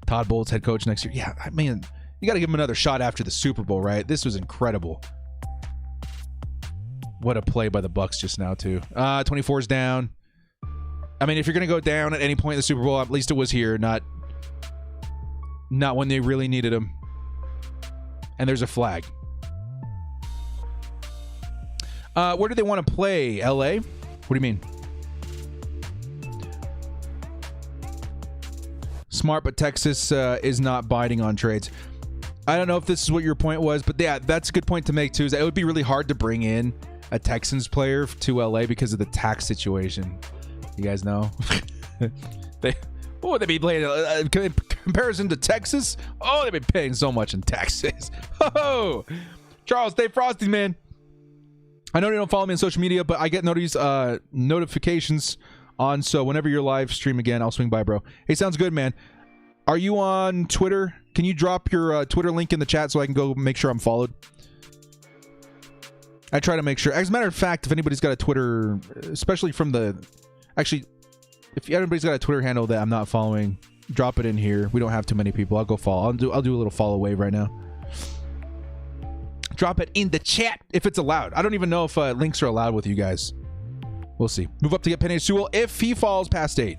Todd Bowles head coach next year. Yeah, I mean, you got to give him another shot after the Super Bowl, right? This was incredible. What a play by the Bucs just now too. 24's down. I mean, if you're going to go down at any point in the Super Bowl, at least it was here, not when they really needed him. And there's a flag. Where do they want to play? LA? What do you mean? Smart, but Texas is not biting on trades. I don't know if this is what your point was, but yeah, that's a good point to make too. Is that it would be really hard to bring in a Texans player to LA because of the tax situation. You guys know? What would they be playing in comparison to Texas? Oh, they've been paying so much in taxes. Oh, Charles, stay frosty, man. I know you don't follow me on social media, but I get notifications on. So whenever you're live stream again, I'll swing by, bro. Hey, sounds good, man. Are you on Twitter? Can you drop your Twitter link in the chat so I can go make sure I'm followed? I try to make sure. As a matter of fact, if anybody's got a Twitter, especially from the... Actually, if anybody's got a Twitter handle that I'm not following, drop it in here. We don't have too many people. I'll go follow. I'll do a little follow wave right now. Drop it in the chat if it's allowed. I don't even know if links are allowed with you guys. We'll see. Move up to get Penei Sewell if he falls past 8.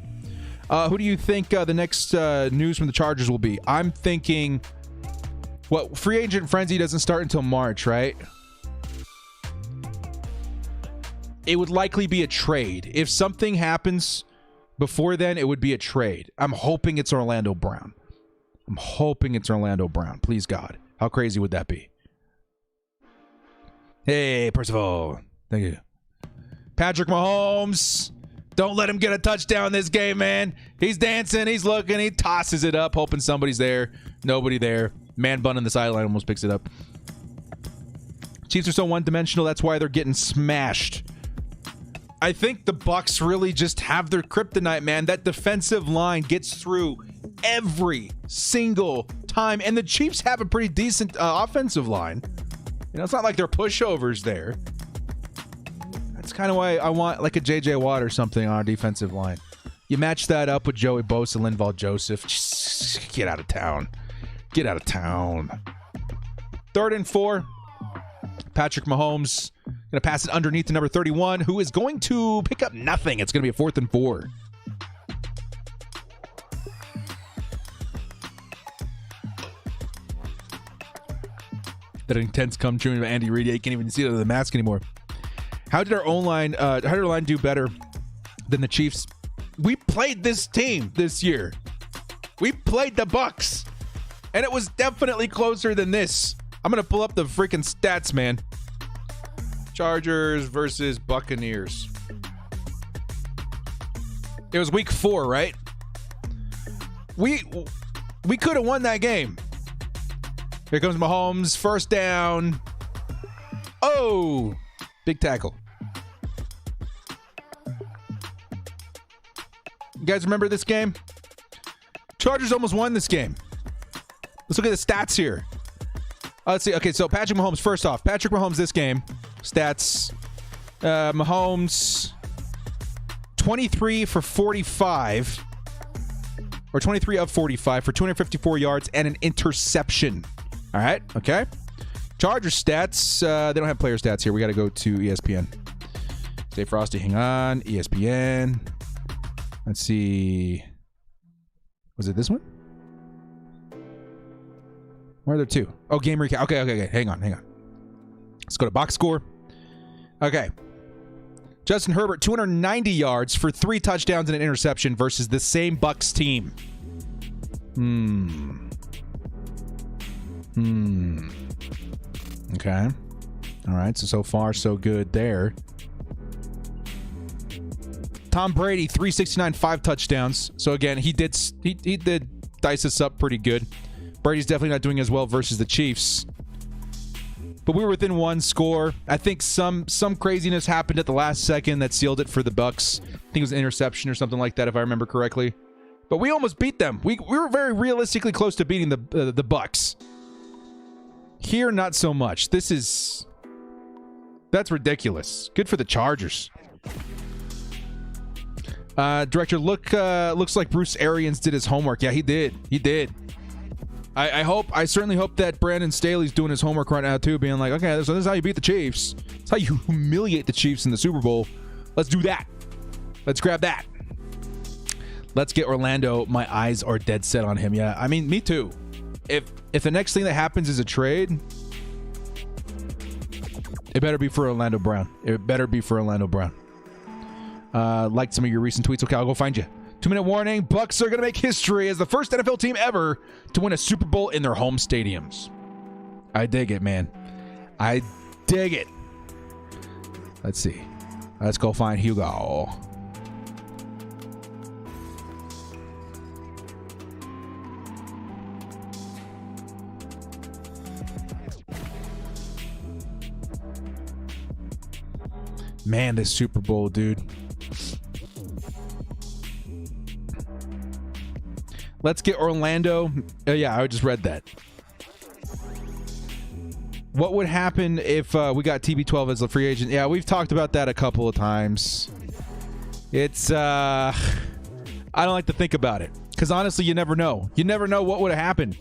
Who do you think the next news from the Chargers will be? I'm thinking... What, free agent frenzy doesn't start until March, right? It would likely be a trade. If something happens before then, it would be a trade. I'm hoping it's Orlando Brown. Please, God. How crazy would that be? Hey, Percival. Thank you. Patrick Mahomes. Don't let him get a touchdown this game, man. He's dancing. He's looking. He tosses it up, hoping somebody's there. Nobody there. Man bun on the sideline almost picks it up. Chiefs are so one-dimensional. That's why they're getting smashed. I think the Bucs really just have their kryptonite, man. That defensive line gets through every single time. And the Chiefs have a pretty decent offensive line. You know, it's not like they're pushovers there. That's kind of why I want like a J.J. Watt or something on our defensive line. You match that up with Joey Bosa, Linval Joseph. Just get out of town. Get out of town. 3rd and 4. Patrick Mahomes going to pass it underneath to number 31, who is going to pick up nothing. It's going to be a 4th and 4. That intense come true by Andy Reid. You can't even see it under the mask anymore. How did our line do better than the Chiefs We played this team this year. We played the Bucks. And it was definitely closer than this. I'm going to pull up the freaking stats, man. Chargers versus Buccaneers. It was week 4, right? We could have won that game. Here comes Mahomes. First down. Oh, big tackle. You guys remember this game? Chargers almost won this game. Let's look at the stats here. Let's see. Okay, so Patrick Mahomes, first off. Patrick Mahomes this game. Stats. Mahomes, 23 for 45. Or 23 of 45 for 254 yards and an interception. All right, okay. Chargers stats. They don't have player stats here. We got to go to ESPN. Stay frosty. Hang on. ESPN. Let's see. Was it this one? Where are there two? Oh, game recap. Okay. Hang on. Let's go to box score. Okay. Justin Herbert, 290 yards for 3 touchdowns and an interception versus the same Bucs team. Okay. All right. So far, so good there. Tom Brady, 369, 5 touchdowns. So again, he did dice us up pretty good. Brady's definitely not doing as well versus the Chiefs. But we were within 1 score. I think some craziness happened at the last second that sealed it for the Bucs. I think it was an interception or something like that, if I remember correctly. But we almost beat them. We were very realistically close to beating the Bucs. Here, not so much. That's ridiculous. Good for the Chargers. Director, looks like Bruce Arians did his homework. Yeah, he did. I certainly hope that Brandon Staley's doing his homework right now too, being like, okay, so this is how you beat the Chiefs. It's how you humiliate the Chiefs in the Super Bowl. Let's do that. Let's grab that. Let's get Orlando. My eyes are dead set on him. Yeah, I mean, me too. If the next thing that happens is a trade, it better be for Orlando Brown. Liked some of your recent tweets. Okay, I'll go find you. 2-minute warning. Bucks are going to make history as the first NFL team ever to win a Super Bowl in their home stadiums. I dig it, man. I dig it. Let's see. Let's go find Hugo. Man, this Super Bowl, dude. Let's get Orlando. Yeah, I just read that. What would happen if we got TB12 as a free agent? Yeah, we've talked about that a couple of times. It's, I don't like to think about it. Because honestly, you never know. You never know what would have happened.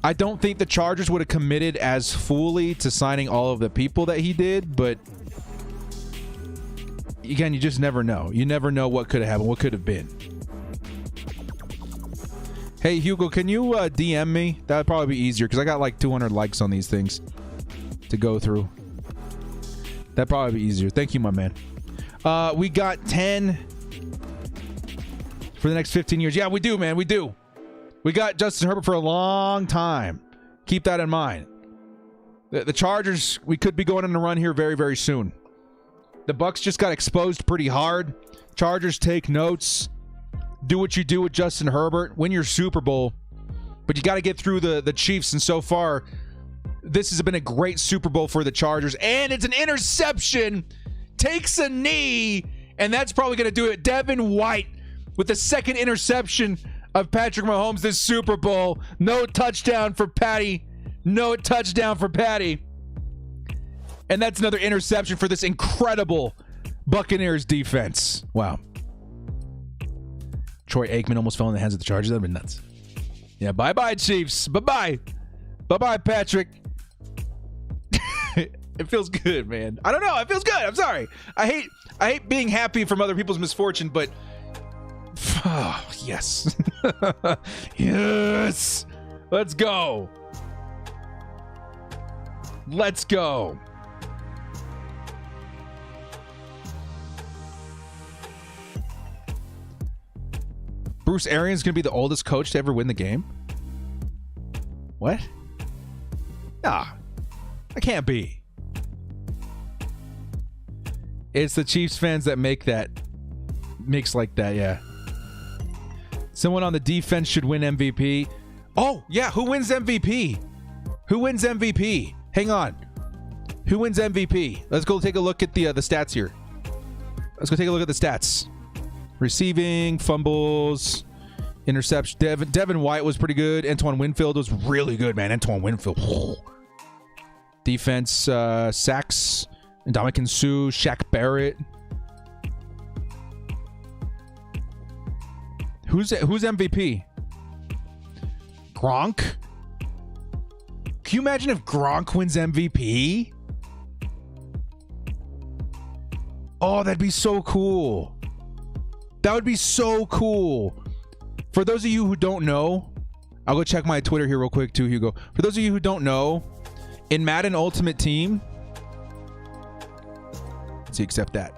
I don't think the Chargers would have committed as fully to signing all of the people that he did, but again, you just never know. You never know what could have happened, what could have been. Hey, Hugo, can you DM me? That would probably be easier because I got like 200 likes on these things to go through. That'd probably be easier. Thank you, my man. We got 10 for the next 15 years. Yeah, we do, man. We do. We got Justin Herbert for a long time. Keep that in mind. The Chargers, we could be going on a run here very, very soon. The Bucs just got exposed pretty hard. Chargers, take notes. Do what you do with Justin Herbert. Win your Super Bowl. But you got to get through the Chiefs. And so far, this has been a great Super Bowl for the Chargers. And it's an interception. Takes a knee. And that's probably going to do it. Devin White with the second interception of Patrick Mahomes this Super Bowl. No touchdown for Patty. No touchdown for Patty. And that's another interception for this incredible Buccaneers defense. Wow. Troy Aikman almost fell in the hands of the Chargers. That would have been nuts. Yeah, bye-bye, Chiefs. Bye-bye. Bye-bye, Patrick. It feels good, man. I don't know. It feels good. I'm sorry. I hate being happy from other people's misfortune, but oh, yes. Yes. Let's go. Let's go. Bruce Arians going to be the oldest coach to ever win the game? What? Nah, that can't be. It's the Chiefs fans that make like that, yeah. Someone on the defense should win MVP. Oh, yeah, who wins MVP? Who wins MVP? Hang on. Who wins MVP? Let's go take a look at the stats here. Let's go take a look at the stats. Receiving, fumbles, interception. Devin White was pretty good. Antoine Winfield was really good, man. Antoine Winfield. Oh. Defense, sacks, Ndamukong Suh, Shaq Barrett. Who's MVP? Gronk? Can you imagine if Gronk wins MVP? Oh, that'd be so cool. That would be so cool. For those of you who don't know, I'll go check my Twitter here real quick too, Hugo. For those of you who don't know, in Madden Ultimate Team, let's see, accept that.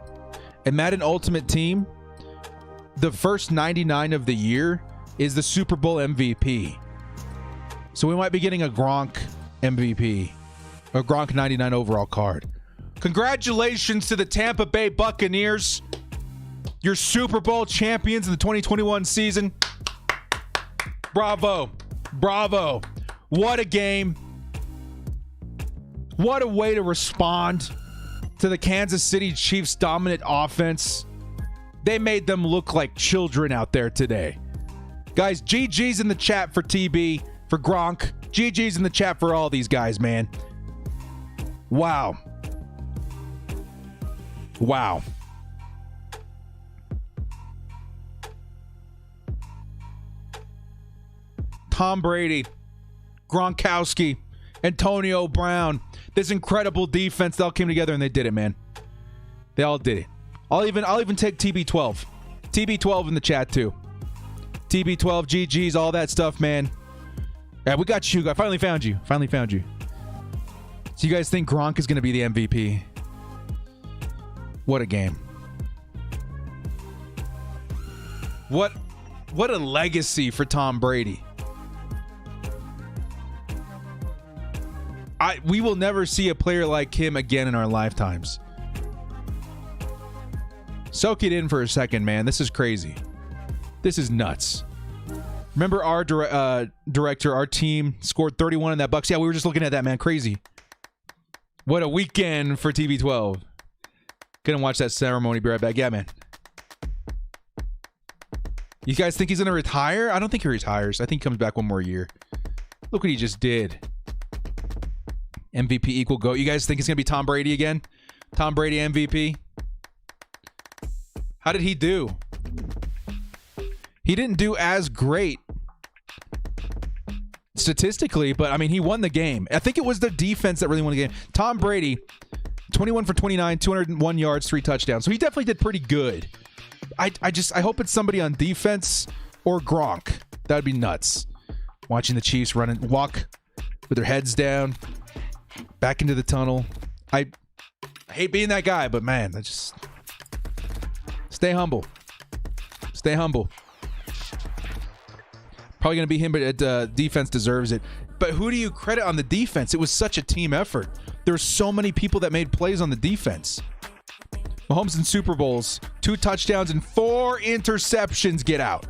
In Madden Ultimate Team, the first 99 of the year is the Super Bowl MVP. So we might be getting a Gronk MVP, a Gronk 99 overall card. Congratulations to the Tampa Bay Buccaneers, your Super Bowl champions in the 2021 season. Bravo. Bravo. What a game. What a way to respond to the Kansas City Chiefs' dominant offense. They made them look like children out there today. Guys, GG's in the chat for TB, for Gronk. GG's in the chat for all these guys, man. Wow. Wow. Tom Brady, Gronkowski, Antonio Brown, this incredible defense, they all came together and they did it, man. They all did it. I'll even take TB12. TB12 in the chat too. TB12, GG's, all that stuff, man. Yeah, we got you. I finally found you. So you guys think Gronk is going to be the MVP? What a game. What a legacy for Tom Brady. We will never see a player like him again in our lifetimes. Soak it in for a second, man. This is crazy. This is nuts. Remember our director, our team scored 31 in that Bucks. Yeah, we were just looking at that, man. Crazy. What a weekend for TB12. Gonna watch that ceremony. Be right back. Yeah, man. You guys think he's gonna retire? I don't think he retires. I think he comes back one more year. Look what he just did. MVP equal GOAT. You guys think it's gonna be Tom Brady again? Tom Brady MVP? How did he do? He didn't do as great statistically, but I mean, he won the game. I think it was the defense that really won the game. Tom Brady, 21 for 29, 201 yards, 3 touchdowns. So he definitely did pretty good. I hope it's somebody on defense or Gronk. That would be nuts. Watching the Chiefs walk with their heads down, back into the tunnel. I hate being that guy, but man, I just stay humble. Stay humble. Probably going to be him, but defense deserves it. But who do you credit on the defense? It was such a team effort. There were so many people that made plays on the defense. Mahomes in Super Bowls, 2 touchdowns and 4 interceptions. Get out.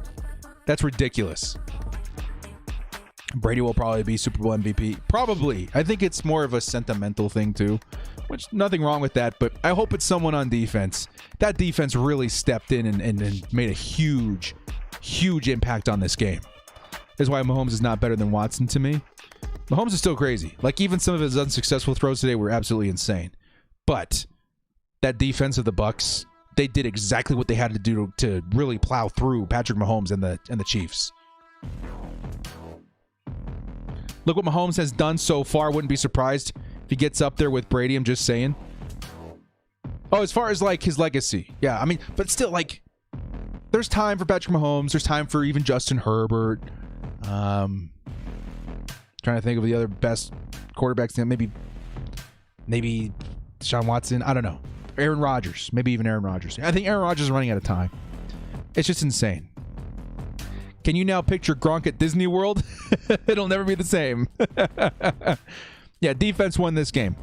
That's ridiculous. Brady will probably be Super Bowl MVP. Probably. I think it's more of a sentimental thing too, which nothing wrong with that, but I hope it's someone on defense. That defense really stepped in and made a huge impact on this game. That's why Mahomes is not better than Watson to me. Mahomes is still crazy. Like, even some of his unsuccessful throws today were absolutely insane. But that defense of the Bucs, they did exactly what they had to do to really plow through Patrick Mahomes and the Chiefs. Look what Mahomes has done so far. Wouldn't be surprised if he gets up there with Brady. I'm just saying. Oh, as far as like his legacy. Yeah, I mean, but still, like, there's time for Patrick Mahomes. There's time for even Justin Herbert. Trying to think of the other best quarterbacks. Maybe Deshaun Watson. I don't know. Aaron Rodgers. Maybe even Aaron Rodgers. I think Aaron Rodgers is running out of time. It's just insane. Can you now picture Gronk at Disney World? It'll never be the same. Yeah, defense won this game.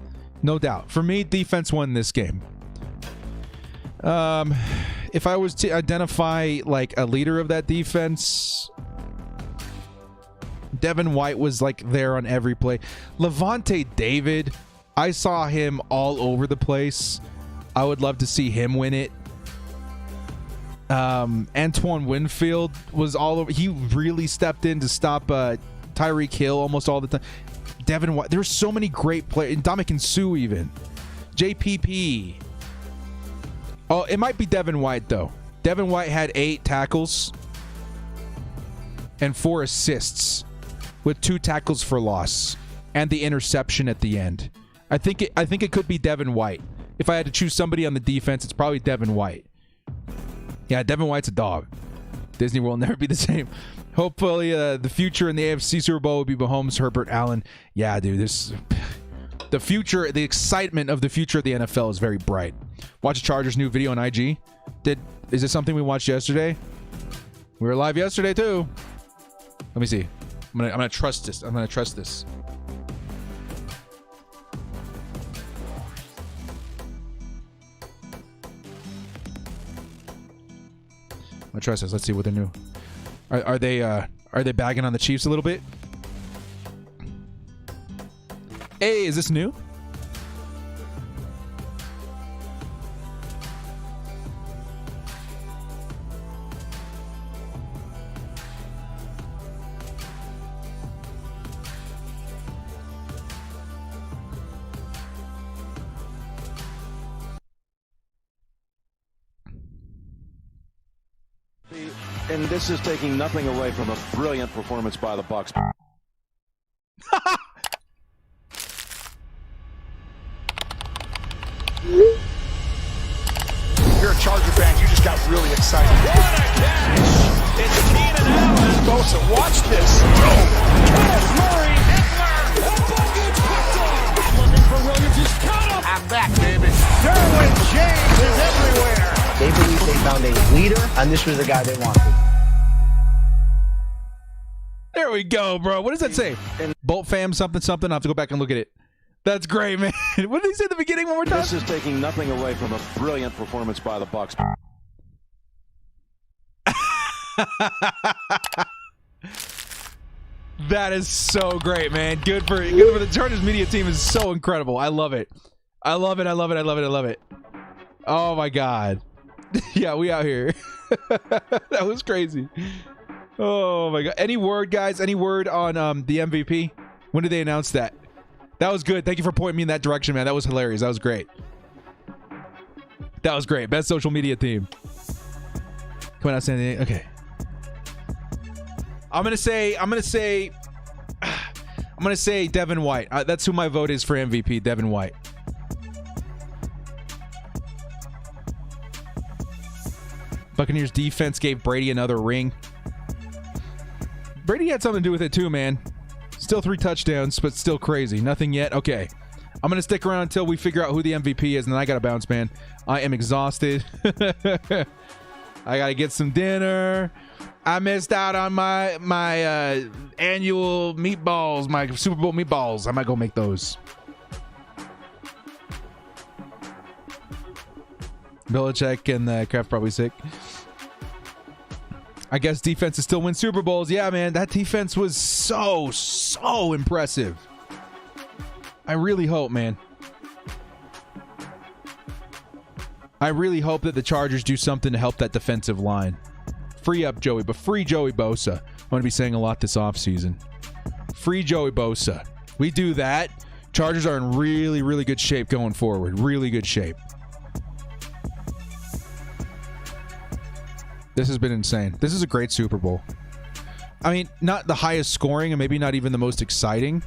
No doubt. For me, defense won this game. If I was to identify like a leader of that defense, Devin White was like there on every play. Levante David, I saw him all over the place. I would love to see him win it. Antoine Winfield was all over. He really stepped in to stop Tyreek Hill almost all the time. Devin White, there's so many great players. Ndamukong Suh even. JPP. Oh, it might be Devin White though. Devin White had 8 tackles and 4 assists with 2 tackles for loss and the interception at the end. I think it could be Devin White. If I had to choose somebody on the defense, it's probably Devin White. Yeah, Devin White's a dog. Disney World will never be the same. Hopefully, the future in the AFC Super Bowl will be Mahomes, Herbert, Allen. Yeah, dude, the future, the excitement of the future of the NFL is very bright. Watch Chargers' new video on IG. Is this something we watched yesterday? We were live yesterday too. Let me see. I'm gonna trust this. I'm gonna trust this. I trust this. Let's see what they're new. Are they bagging on the Chiefs a little bit? Hey, is this new? And this is taking nothing away from a brilliant performance by the Bucs. You're a Charger fan, you just got really excited. What a catch! It's Keenan Allen. Bosa, watch this. Kenneth Murray. Eckler. Looking for Williams. He's caught him. I'm back, baby. Derwin James is everywhere. They believe they found a leader, and this was the guy they wanted. There we go, bro. What does that say? Bolt fam something something. I'll have to go back and look at it. That's great, man. What did he say at the beginning one more time? This is taking nothing away from a brilliant performance by the Bucs. That is so great, man. Good for the Chargers media team is so incredible. I love it. I love it. I love it. I love it. I love it. Oh my God. Yeah, we out here. That was crazy. Oh my God. Any word, guys? Any word on the MVP? When did they announce that? That was good. Thank you for pointing me in that direction, man. That was hilarious. That was great. That was great. Best social media team. Come on out, San Diego. Okay. I'm gonna say Devin White. That's who my vote is for MVP. Devin White. Buccaneers defense gave Brady another ring. Brady had something to do with it too, man. Still 3 touchdowns, but still crazy. Nothing yet. Okay. I'm going to stick around until we figure out who the MVP is, and then I got to bounce, man. I am exhausted. I got to get some dinner. I missed out on my annual meatballs, my Super Bowl meatballs. I might go make those. Belichick and Kraft probably sick. I guess defenses still win Super Bowls. Yeah, man, that defense was so impressive. I really hope, man. I really hope that the Chargers do something to help that defensive line. Free up Joey, but free Joey Bosa. I'm going to be saying a lot this offseason. Free Joey Bosa. We do that. Chargers are in really, really good shape going forward. Really good shape. This has been insane. This is a great Super Bowl. I mean, not the highest scoring and maybe not even the most exciting.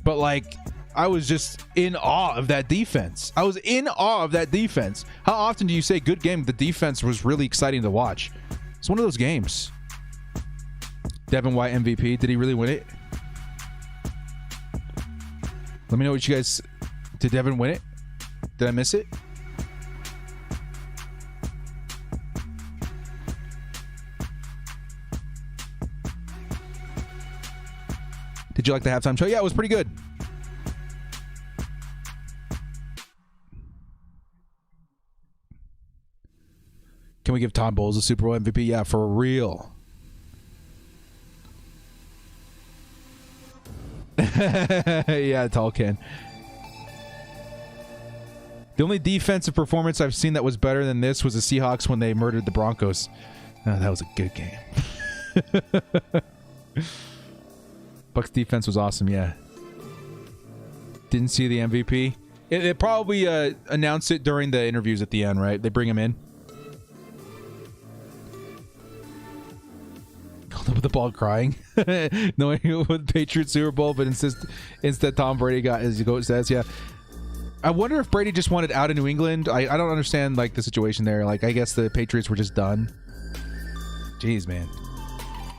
But, like, I was just in awe of that defense. I was in awe of that defense. How often do you say good game? The defense was really exciting to watch. It's one of those games. Devin White MVP. Did he really win it? Let me know what you guys... Did Devin win it? Did I miss it? Did you like the halftime show? Yeah, it was pretty good. Can we give Todd Bowles a Super Bowl MVP? Yeah, for real. Yeah, Tall Ken. The only defensive performance I've seen that was better than this was the Seahawks when they murdered the Broncos. Oh, that was a good game. Bucs defense was awesome, yeah. Didn't see the MVP. It probably announced it during the interviews at the end, right? They bring him in. With the ball crying, knowing with Patriots Super Bowl, but instead Tom Brady got, as the GOAT says, yeah. I wonder if Brady just wanted out of New England. I don't understand like the situation there. Like I guess the Patriots were just done. Jeez, man.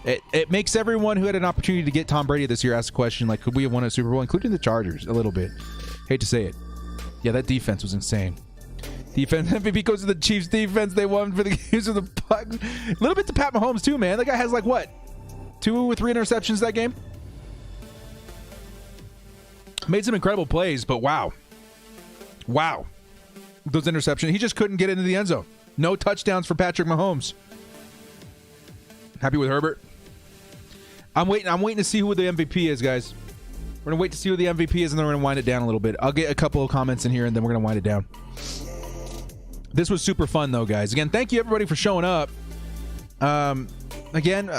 It makes everyone who had an opportunity to get Tom Brady this year ask the question, like, could we have won a Super Bowl, including the Chargers a little bit. Hate to say it. Yeah, that defense was insane. Defense MVP goes to the Chiefs defense. They won for the games of the Bucs. A little bit to Pat Mahomes too, man. That guy has like what, 2 or 3 interceptions that game. Made some incredible plays, but wow, those interceptions. He just couldn't get into the end zone. No touchdowns for Patrick Mahomes. Happy with Herbert. I'm waiting to see who the MVP is, guys. We're gonna wait to see who the MVP is, and then we're gonna wind it down a little bit. I'll get a couple of comments in here, and then we're gonna wind it down. This was super fun, though, guys. Again, thank you, everybody, for showing up. Again,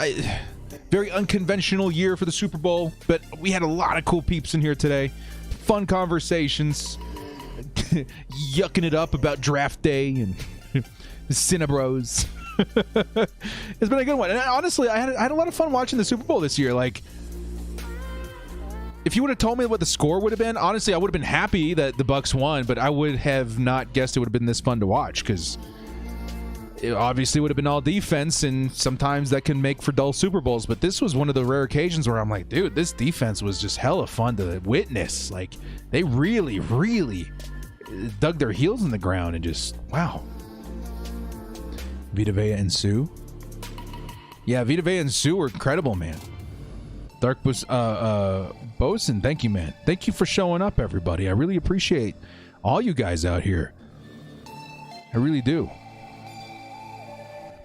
very unconventional year for the Super Bowl, but we had a lot of cool peeps in here today. Fun conversations. Yucking it up about draft day and the Cinnabros. It's been a good one. And honestly, I had a lot of fun watching the Super Bowl this year. Like, if you would have told me what the score would have been, honestly, I would have been happy that the Bucs won, but I would have not guessed it would have been this fun to watch because it obviously would have been all defense, and sometimes that can make for dull Super Bowls. But this was one of the rare occasions where I'm like, dude, this defense was just hella fun to witness. Like, they really, really dug their heels in the ground and just, wow. Vita Vea and Sue. Yeah, Vita Vea and Sue were incredible, man. Dark Bosun, thank you, man. Thank you for showing up, everybody. I really appreciate all you guys out here. I really do.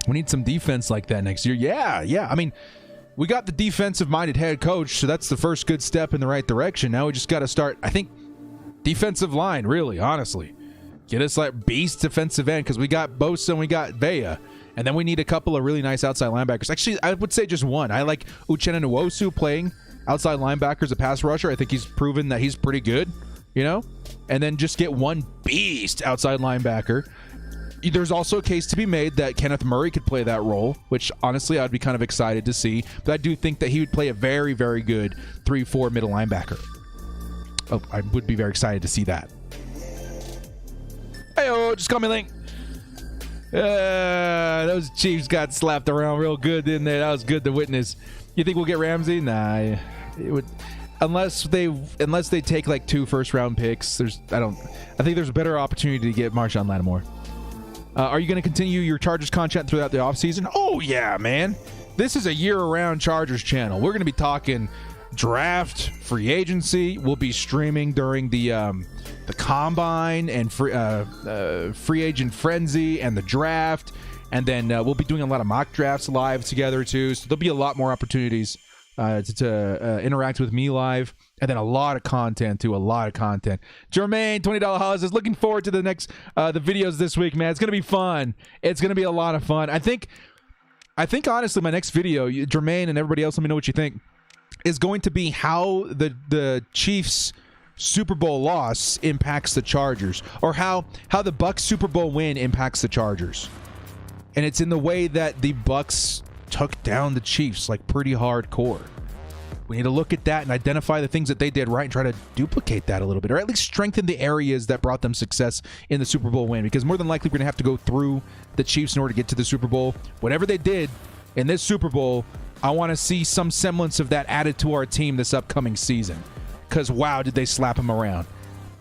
We need some defense like that next year. Yeah. I mean, we got the defensive-minded head coach, so that's the first good step in the right direction. Now we just got to start, I think, defensive line, really, honestly. Get us like beast defensive end because we got Bosa and we got Vea. And then we need a couple of really nice outside linebackers. Actually, I would say just one. I like Uchenna Nwosu playing outside linebacker as a pass rusher. I think he's proven that he's pretty good, you know? And then just get one beast outside linebacker. There's also a case to be made that Kenneth Murray could play that role, which honestly I'd be kind of excited to see. But I do think that he would play a very, very good 3-4 middle linebacker. Oh, I would be very excited to see that. Hey-oh, just call me Link. Those Chiefs got slapped around real good, didn't they? That was good to witness. You think we'll get Ramsey? Nah, it would, unless they take like 2 first-round picks. I think there's a better opportunity to get Marshawn Lattimore. Are you going to continue your Chargers content throughout the offseason? Oh yeah, man. This is a year-round Chargers channel. We're going to be talking draft, free agency. We'll be streaming during the combine and free agent frenzy and the draft, and then we'll be doing a lot of mock drafts live together too. So there'll be a lot more opportunities to interact with me live, and then a lot of content too. Jermaine, $20 Hollis is looking forward to the next the videos this week, man. It's gonna be fun. It's gonna be a lot of fun. I think honestly, my next video, Jermaine and everybody else, let me know what you think, is going to be how the Chiefs Super Bowl loss impacts the Chargers, or how the Bucs Super Bowl win impacts the Chargers. And it's in the way that the Bucs took down the Chiefs, like pretty hardcore. We need to look at that and identify the things that they did right and try to duplicate that a little bit, or at least strengthen the areas that brought them success in the Super Bowl win, because more than likely we're going to have to go through the Chiefs in order to get to the Super Bowl. Whatever they did in this Super Bowl, I want to see some semblance of that added to our team this upcoming season, because wow, did they slap them around.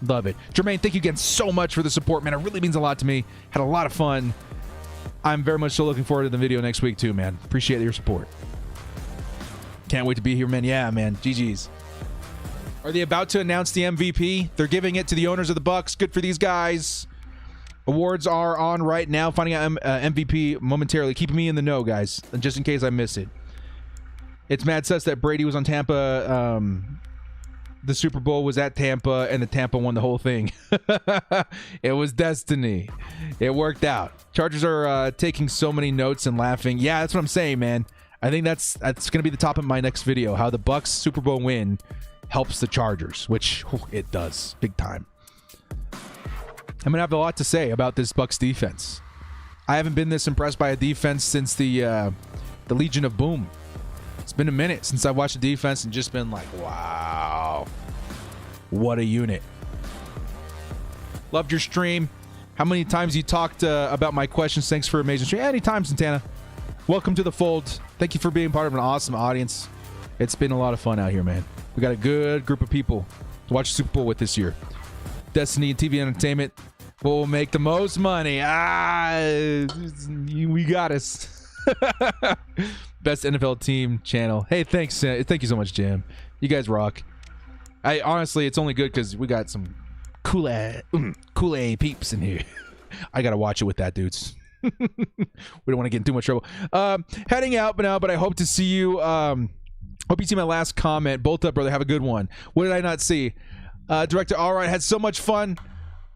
Love it. Jermaine, thank you again so much for the support, man. It really means a lot to me. Had a lot of fun. I'm very much so looking forward to the video next week too, man. Appreciate your support. Can't wait to be here, man. Yeah, man. GG's. Are they about to announce the MVP? They're giving it to the owners of the Bucs. Good for these guys. Awards are on right now. Finding out MVP momentarily. Keeping me in the know, guys, just in case I miss it. It's mad sus that Brady was on Tampa. The Super Bowl was at Tampa, and the Tampa won the whole thing. It was destiny. It worked out. Chargers are taking so many notes and laughing. Yeah, that's what I'm saying, man. I think that's going to be the topic of my next video, how the Bucs Super Bowl win helps the Chargers, which it does big time. I'm going to have a lot to say about this Bucs defense. I haven't been this impressed by a defense since the Legion of Boom. It's been a minute since I watched the defense and just been like, wow, what a unit. Loved your stream. How many times you talked about my questions? Thanks for amazing stream. Anytime, Santana. Welcome to the fold. Thank you for being part of an awesome audience. It's been a lot of fun out here, man. We got a good group of people to watch the Super Bowl with this year. Destiny and TV Entertainment will make the most money. We got us. Best NFL team channel. Hey, thanks. Thank you so much, Jam. You guys rock. Honestly, it's only good because we got some Kool-Aid peeps in here. I got to watch it with that, dudes. We don't want to get in too much trouble. Heading out now, but I hope to see you. Hope you see my last comment. Bolt up, brother. Have a good one. What did I not see? Director, all right. Had so much fun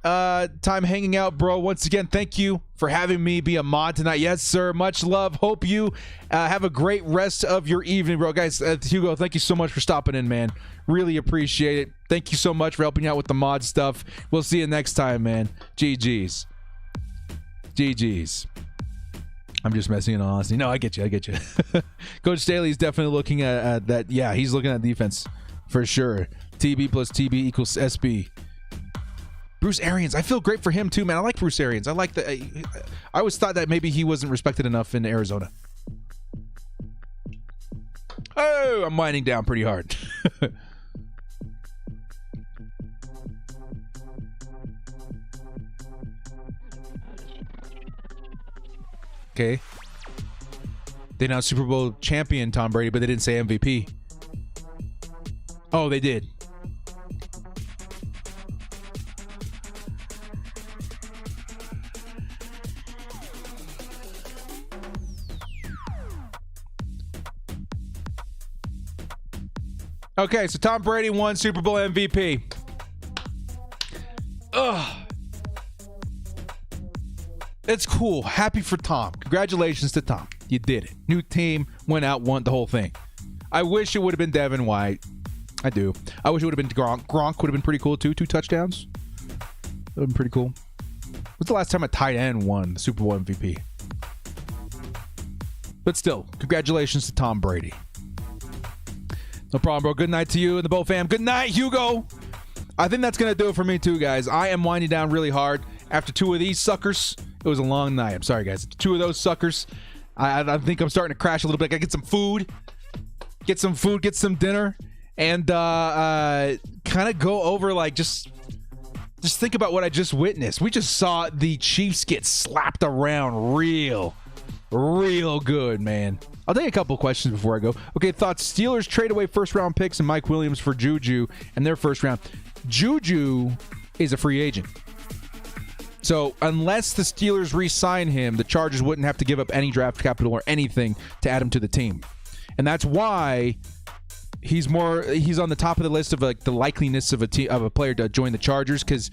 time hanging out, bro. Once again, thank you for having me be a mod tonight. Yes, sir. Much love. Hope you have a great rest of your evening, bro. Guys, Hugo, thank you so much for stopping in, man. Really appreciate it. Thank you so much for helping out with the mod stuff. We'll see you next time, man. GG's. GG's. I'm just messing in, honestly. No, I get you. Coach Staley's definitely looking at that. Yeah, he's looking at defense for sure. TB plus TB equals SB. Bruce Arians. I feel great for him too, man. I like Bruce Arians. I like the. I always thought that maybe he wasn't respected enough in Arizona. Oh, I'm winding down pretty hard. Okay. They announced Super Bowl champion Tom Brady, but they didn't say MVP. Oh, they did. Okay, so Tom Brady won Super Bowl MVP. Ugh. It's cool. Happy for Tom. Congratulations to Tom. You did it. New team, went out, won the whole thing. I wish it would have been Devin White. I do. I wish it would have been Gronk. Gronk would have been pretty cool too. 2 touchdowns. That would have been pretty cool. When's the last time a tight end won the Super Bowl MVP? But still, congratulations to Tom Brady. No problem, bro. Good night to you and the Bo fam. Good night, Hugo. I think that's going to do it for me too, guys. I am winding down really hard. After 2 of these suckers, it was a long night. I'm sorry, guys. 2 of those suckers, I think I'm starting to crash a little bit. I got to get some food. Get some dinner. And kind of go over, like, just think about what I just witnessed. We just saw the Chiefs get slapped around real good, man. I'll take a couple questions before I go. Okay, thoughts. Steelers trade away first-round picks and Mike Williams for Juju and their first round. Juju is a free agent. So unless the Steelers re-sign him, the Chargers wouldn't have to give up any draft capital or anything to add him to the team. And that's why he's on the top of the list of like the likeliness of a player to join the Chargers, because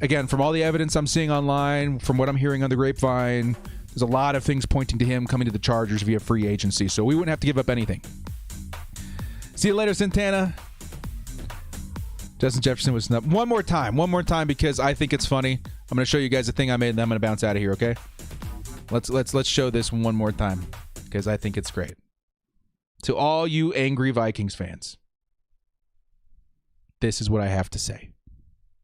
again, from all the evidence I'm seeing online, from what I'm hearing on the grapevine, there's a lot of things pointing to him coming to the Chargers via free agency. So we wouldn't have to give up anything. See you later, Santana. Justin Jefferson was snubbed. One more time, because I think it's funny. I'm going to show you guys a thing I made, and then I'm going to bounce out of here, okay? Let's show this one more time, because I think it's great. To all you angry Vikings fans, this is what I have to say.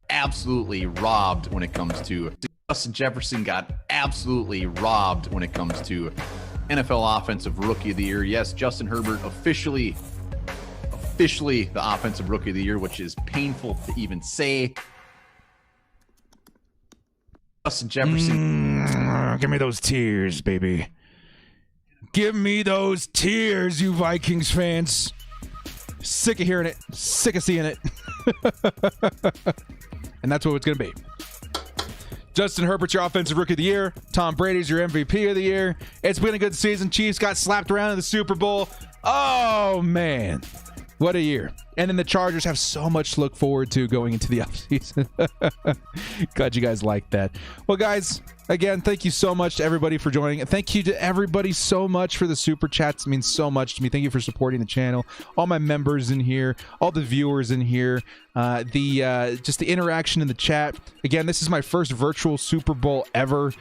Absolutely robbed when it comes to Justin Jefferson. Got absolutely robbed when it comes to NFL Offensive Rookie of the Year. Yes, Justin Herbert officially the Offensive Rookie of the Year, which is painful to even say. Justin Jefferson. Give me those tears, baby. Give me those tears, you Vikings fans. Sick of hearing it. Sick of seeing it. And that's what it's going to be. Justin Herbert's your Offensive Rookie of the Year. Tom Brady's your MVP of the year. It's been a good season. Chiefs got slapped around in the Super Bowl. Oh, man. What a year. And then the Chargers have so much to look forward to going into the offseason. Glad you guys like that. Well, guys, again, thank you so much to everybody for joining. And thank you to everybody so much for the super chats. It means so much to me. Thank you for supporting the channel. All my members in here, all the viewers in here, just the interaction in the chat. Again, this is my first virtual Super Bowl ever.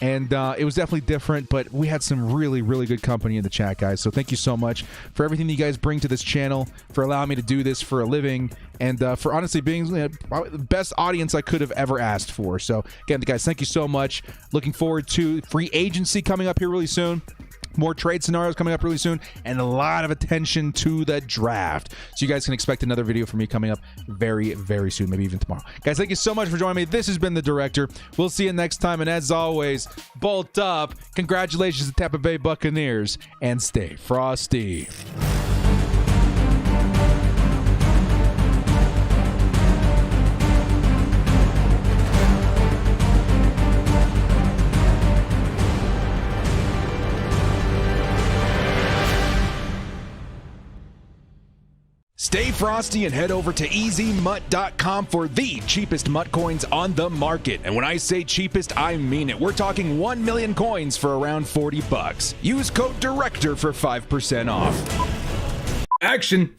And it was definitely different, but we had some really, really good company in the chat, guys. So thank you so much for everything that you guys bring to this channel, for allowing me to do this for a living, and for honestly being the best audience I could have ever asked for. So again, guys, thank you so much. Looking forward to free agency coming up here really soon. More trade scenarios coming up really soon, and a lot of attention to the draft. So you guys can expect another video from me coming up very, very soon, maybe even tomorrow. Guys, thank you so much for joining me. This has been The Director. We'll see you next time, and as always, bolt up. Congratulations to Tampa Bay Buccaneers, and stay frosty. Stay frosty and head over to EasyMut.com for the cheapest MUT coins on the market. And when I say cheapest, I mean it. We're talking 1 million coins for around $40. Use code DIRECTOR for 5% off. Action!